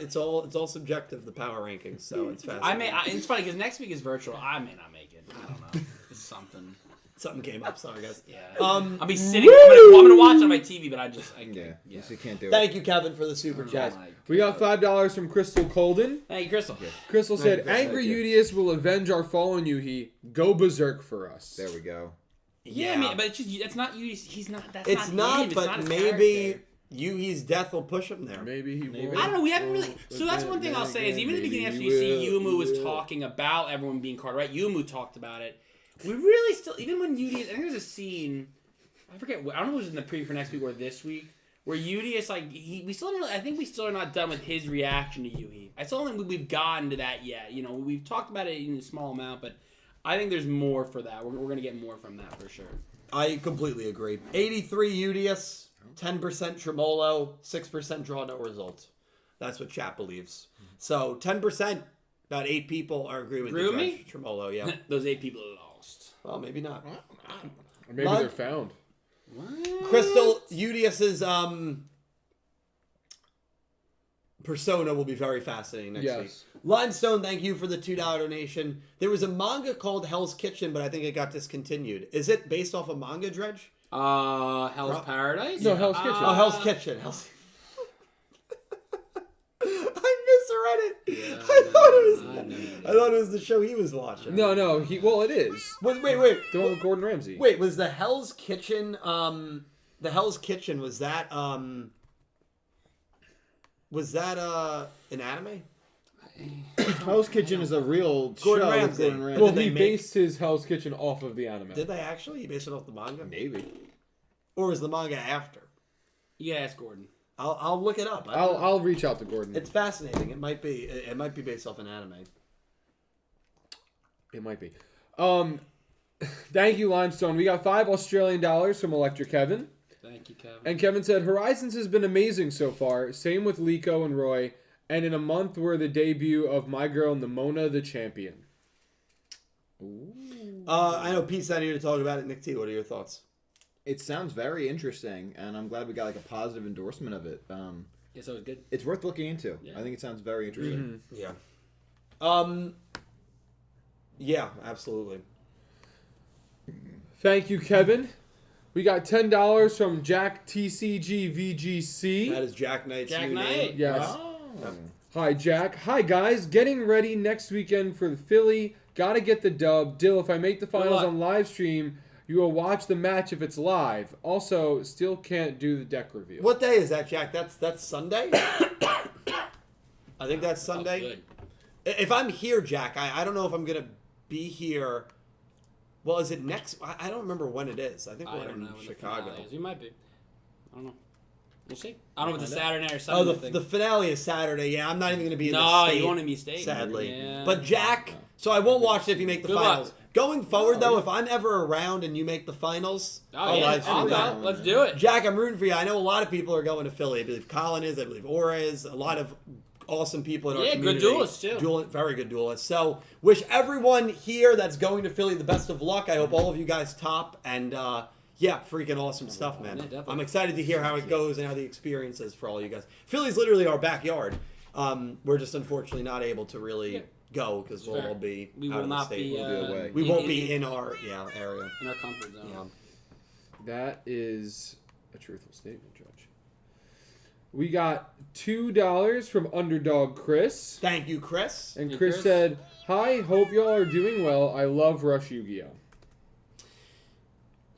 it's all subjective. The power rankings, so it's fascinating. It's funny because next week is virtual. I may not make it. I don't know. It's something. Something came up, sorry guys. Yeah. I'll be sitting. I'm gonna watch on my TV, but I can't. Yeah. You can't do it. Thank you, Kevin, for the super chat. We got $5 from Crystal Colden. Thank you, Crystal. Crystal said, Thank you. "Angry Udius will avenge our fallen Yuhi. Go berserk for us." There we go. Yeah, I mean, but it's just it's not you. He's not. That's It's not. Him. It's but not his maybe character. Yuhi's death will push him there. Maybe he will. I don't know. We haven't really. So that's one thing I'll say is even at the beginning of FCC, Yumu was talking about everyone being carded, right? Yumu talked about it. We really still, even when Udius, I think there's a scene, I forget, I don't know if it was in the preview for next week or this week, where Udius, like, we still don't, I think we still are not done with his reaction to Yuhi. I still don't think we've gotten to that yet. You know, we've talked about it in a small amount, but I think there's more for that. We're going to get more from that for sure. I completely agree. 83 Udius, 10% Tremolo, 6% draw no results. That's what chat believes. So 10%, about 8 people are agreeing with Agree you, with me? Judge Tremolo, yeah. Those 8 people are lost. Well, maybe not. Or maybe they're found. What? Crystal, Udius is, Persona will be very fascinating next week. Yes. Limestone, thank you for the $2 donation. There was a manga called Hell's Kitchen, but I think it got discontinued. Is it based off a manga, Dredge? Hell's Paradise? No, Hell's Kitchen. Oh, Hell's Kitchen. I misread it. Yeah, I thought it was the show he was watching. No, well, it is. Wait. The one with Gordon Ramsay. Wait, was the Hell's Kitchen, the Hell's Kitchen, was that an anime? Hell's Kitchen is a real Gordon show. with Ramsay. Gordon Ramsay. Well, Did he they based his Hell's Kitchen off of the anime. Did they actually? He based it off the manga? Maybe. Or was the manga after? Yeah, ask Gordon. I'll look it up. I'll reach out to Gordon. It's fascinating. It might be based off an anime. It might be. Thank you, Limestone. We got $5 Australian from Electric Kevin. Thank you, Kevin. And Kevin said, Horizons has been amazing so far. Same with Liko and Roy. And in a month, we're the debut of my girl, Nimona the Champion. Ooh. I know Pete's not here to talk about it. Nick T, what are your thoughts? It sounds very interesting, and I'm glad we got like a positive endorsement of it. Yeah, so it's good. It's worth looking into. Yeah. I think it sounds very interesting. Yeah. Yeah, absolutely. Thank you, Kevin. We got $10 from Jack TCG VGC. That is Jack Knight's Jack new Knight. name. Yes. Oh. Hi, Jack. Hi, guys. Getting ready next weekend for the Philly. Gotta get the dub. Dill, if I make the finals luck. on live stream, you will watch the match if it's live. Also, still can't do the deck reveal. What day is that, Jack? That's Sunday? I think that's Sunday. Good. If I'm here, Jack, I don't know if I'm going to be here. Well, is it next? I don't remember when it is. I think I we're don't in know when Chicago. the finale is. We might be. I don't know. We'll see. I don't know if it's a Saturday night or Sunday. Oh, thing. the finale is Saturday. Yeah, I'm not even going to be in the No, state. you want to be state. Sadly. Yeah. But Jack, so I won't watch it if you make the Good finals. luck. Going forward, though, if I'm ever around and you make the finals, Oh, I'll yeah. live stream I'll that. go. Let's do it. Jack, I'm rooting for you. I know a lot of people are going to Philly. I believe Colin is. I believe Aura is. A lot of awesome people in our Yeah, community. good duelists, too. Very good duelists. So, wish everyone here that's going to Philly the best of luck. I hope all of you guys top. And, yeah, freaking awesome stuff, man. Yeah, definitely. I'm excited to hear how it goes and how the experience is for all you guys. Philly's literally our backyard. We're just unfortunately not able to really go because we'll Fair. all be We out will of the not state. be. We'll be away. We won't be in our area. in our comfort zone. Yeah. That is a truthful statement, Judge. We got $2 from Underdog Chris. Thank you, Chris. And Hey, Chris Chris. said, Hi, hope y'all are doing well. I love Rush Yu-Gi-Oh!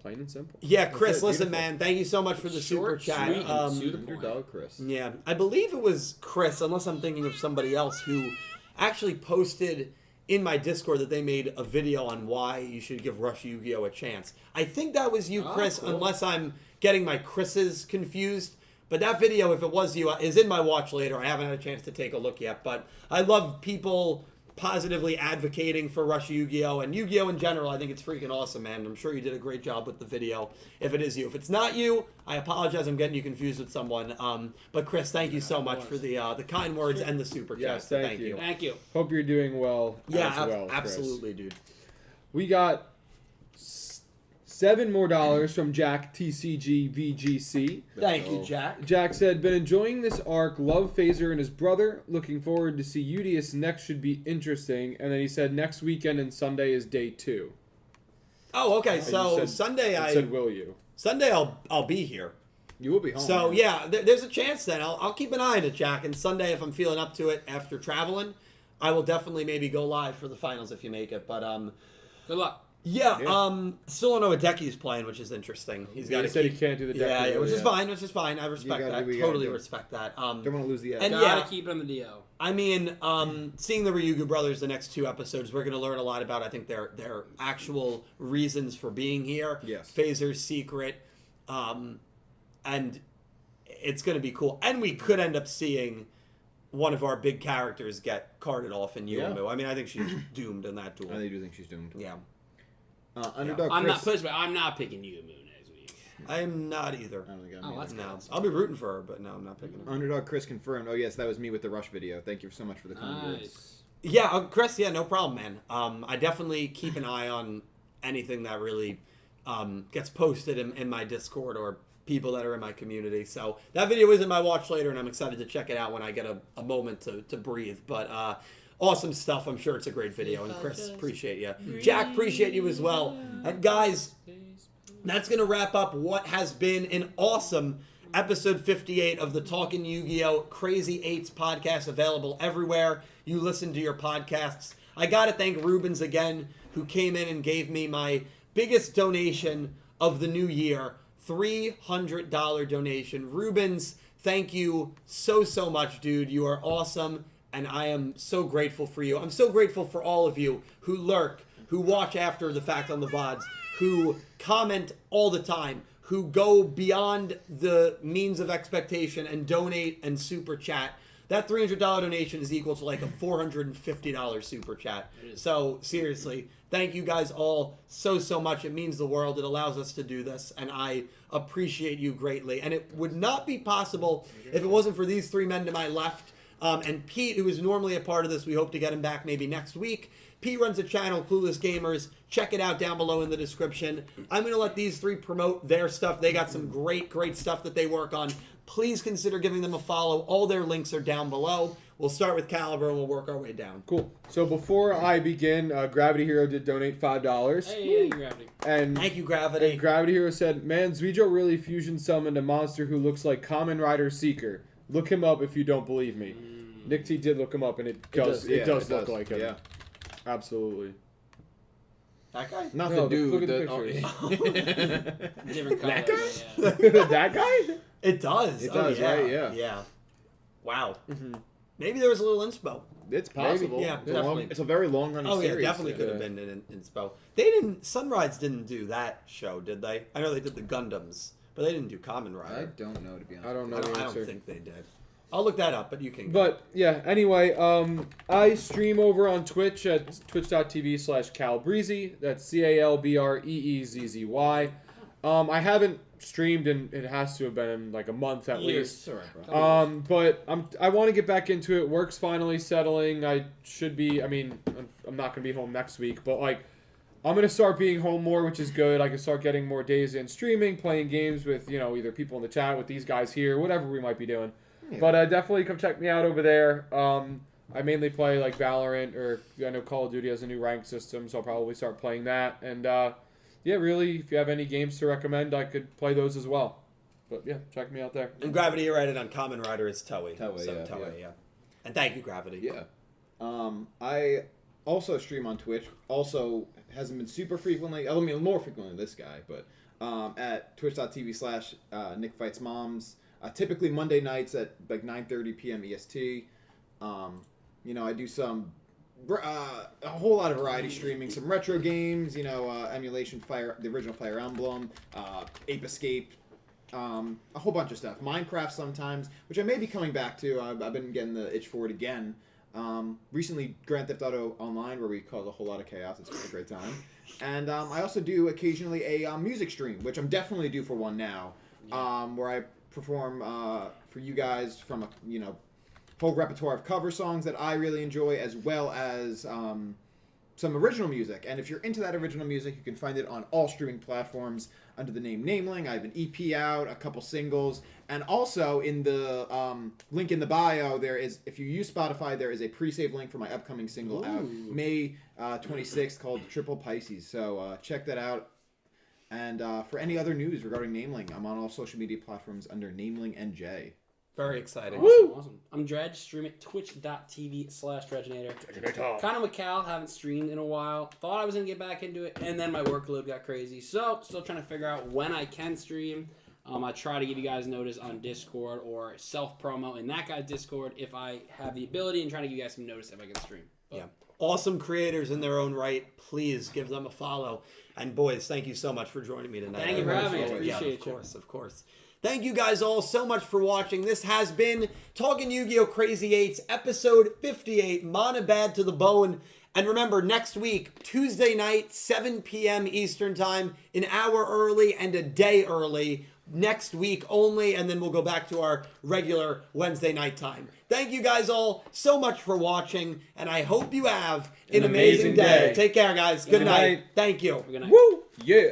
Plain and simple. Yeah, Chris, it, listen, beautiful. man. Thank you so much for the Short, super chat. sweet, and to the point. Underdog Chris. Yeah, I believe it was Chris, unless I'm thinking of somebody else who actually posted in my Discord that they made a video on why you should give Rush Yu-Gi-Oh! A chance. I think that was you, Oh, Chris, cool. unless I'm getting my Chris's confused. But that video, if it was you, is in my watch later. I haven't had a chance to take a look yet. But I love people positively advocating for Rush Yu-Gi-Oh! And Yu-Gi-Oh! In general. I think it's freaking awesome, man. I'm sure you did a great job with the video, if it is you. If it's not you, I apologize. I'm getting you confused with someone. But Chris, thank you so much for the kind words and the super chat. Yes, So thank you. Thank you. Hope you're doing well Yeah, as well, Chris. absolutely, dude. We got $7 more from Jack TCG VGC. Thank you, Jack. Jack said, been enjoying this arc, love Phaser and his brother, looking forward to see Udius next, should be interesting. And then he said next weekend and Sunday is day 2. Oh, okay. You So said- Sunday, It said, will you? Sunday I'll be here. You will be home. So man. yeah, there's a chance then. I'll keep an eye on it, Jack. And Sunday, if I'm feeling up to it after traveling, I will definitely maybe go live for the finals if you make it. But Good luck. yeah, Yeah. still don't know what deck he's playing, which is interesting. He's got He to said keep. he can't do the deck. Yeah, reveal which is yet. fine. Which is fine. I respect gotta that. do what you gotta Totally do. respect that. Don't want to lose the edge. And- Gotta yeah. keep it on the DO. I mean, seeing the Ryugu Brothers the next 2 episodes, we're going to learn a lot about, I think, their actual reasons for being here. Yes. Phaser's secret. And it's going to be cool. And we could end up seeing one of our big characters get carted off in Yeah. Yuumu. I mean, I think she's doomed in that duel. I do think she's doomed. Yeah. Underdog I'm Chris. not picking you, Moon, next week. I'm not either. I don't think I'm Oh, either. that's No. good. I'll be rooting for her, but no, I'm not picking her. Underdog Chris confirmed. Oh yes, that was me with the Rush video. Thank you so much for the kind words. Nice. Yeah, Chris, yeah, no problem, man. I definitely keep an eye on anything that really gets posted in my Discord or people that are in my community. So that video is in my watch later, and I'm excited to check it out when I get a moment to breathe. But awesome stuff. I'm sure it's a great video. And Chris, appreciate you. Jack, appreciate you as well. And guys, that's going to wrap up what has been an awesome episode 58 of the Talkin' Yu-Gi-Oh! Crazy 8's podcast, available everywhere you listen to your podcasts. I got to thank Rubens again, who came in and gave me my biggest donation of the new year, $300 donation. Rubens, thank you so much, dude. You are awesome, and I am so grateful for you. I'm so grateful for all of you who lurk, who watch after the fact on the VODs, who comment all the time, who go beyond the means of expectation and donate and super chat. That $300 donation is equal to like a $450 super chat. So seriously, thank you guys all so much. It means the world. It allows us to do this, and I appreciate you greatly. And it would not be possible if it wasn't for these three men to my left. And Pete, who is normally a part of this, we hope to get him back maybe next week. Pete runs a channel, Clueless Gamers. Check it out down below in the description. I'm going to let these three promote their stuff. They got some great stuff that they work on. Please consider giving them a follow. All their links are down below. We'll start with Caliber and we'll work our way down. Cool. So before I begin, Gravity Hero did donate $5. Hey, Gravity. And thank you, Gravity. And Gravity Hero said, "Man, Zweijo really fusion summoned a monster who looks like Kamen Rider Seeker. Look him up if you don't believe me." Nick T did look him up, and it does look like him. Yeah. Absolutely. That guy? Not No, the dude. look at the pictures. Different color. That guy? But yeah. That guy? It does. It does, yeah. right? Yeah. Yeah. Wow. Maybe there was a little inspo. It's possible. Yeah, it's definitely. It's a very long running Oh, yeah, series. definitely could have been an inspo. They didn't, Sunrise didn't do that show, did they? I know they did the Gundams, but they didn't do Kamen I Rider. don't know, to be honest. I don't know I the don't answer. think they did. I'll look that up, but you can. But yeah, anyway, I stream over on Twitch at twitch.tv/calbreezy. That's CalBreezzzy. I haven't streamed, and it has to have been in like a month at least. It's all right, bro. But I want to get back into it. Work's finally settling. I should be. I mean, I'm not gonna be home next week, but like, I'm gonna start being home more, which is good. I can start getting more days in streaming, playing games with either people in the chat, with these guys here, whatever we might be doing. Yeah. But definitely come check me out over there. I mainly play like Valorant, or I know Call of Duty has a new rank system, so I'll probably start playing that. And yeah, really, if you have any games to recommend, I could play those as well. But yeah, check me out there. And Gravity, you're right, it on Kamen Rider is Toei. Toei, So yeah, Toei, yeah. And thank you, Gravity. Yeah. I also stream on Twitch. Also hasn't been super frequently. I mean, more frequently than this guy, but at twitch.tv/NickFightsMoms. Typically Monday nights at like 9:30 p.m. EST. I do some a whole lot of variety streaming, some retro games, emulation the original Fire Emblem, Ape Escape, a whole bunch of stuff. Minecraft sometimes, which I may be coming back to. I've been getting the itch for it again. Recently, Grand Theft Auto Online, where we cause a whole lot of chaos. It's a great time. And I also do occasionally a music stream, which I'm definitely due for one now, where I perform for you guys from a whole repertoire of cover songs that I really enjoy, as well as some original music. And if you're into that original music, you can find it on all streaming platforms under the name Nameling. I have an EP out, a couple singles, and also in the link in the bio, there is, if you use Spotify, there is a pre-save link for my upcoming single out May 26th called Triple Pisces. So check that out. And for any other news regarding Nameling, I'm on all social media platforms under NamelingNJ. Very exciting. Awesome. I'm Dredge. Stream at twitch.tv/Dredgenator. Kind of with Cal. Haven't streamed in a while. Thought I was going to get back into it, and then my workload got crazy. So, still trying to figure out when I can stream. I try to give you guys notice on Discord or self-promo in that guy's Discord if I have the ability, and trying to give you guys some notice if I can stream. Yeah. Awesome creators in their own right. Please give them a follow. And boys, thank you so much for joining me tonight. Thank you for having us. Yeah, Appreciate you. Of course. Thank you guys all so much for watching. This has been Talkin' Yu-Gi-Oh! Crazy 8's episode 58, Manubad to the bone. And remember, next week, Tuesday night, 7 p.m. Eastern Time, an hour early and a day early. Next week only, and then we'll go back to our regular Wednesday night time. Thank you guys all so much for watching, and I hope you have an amazing day. Take care, guys. Good night. Thank you. Good night. Woo! Yeah.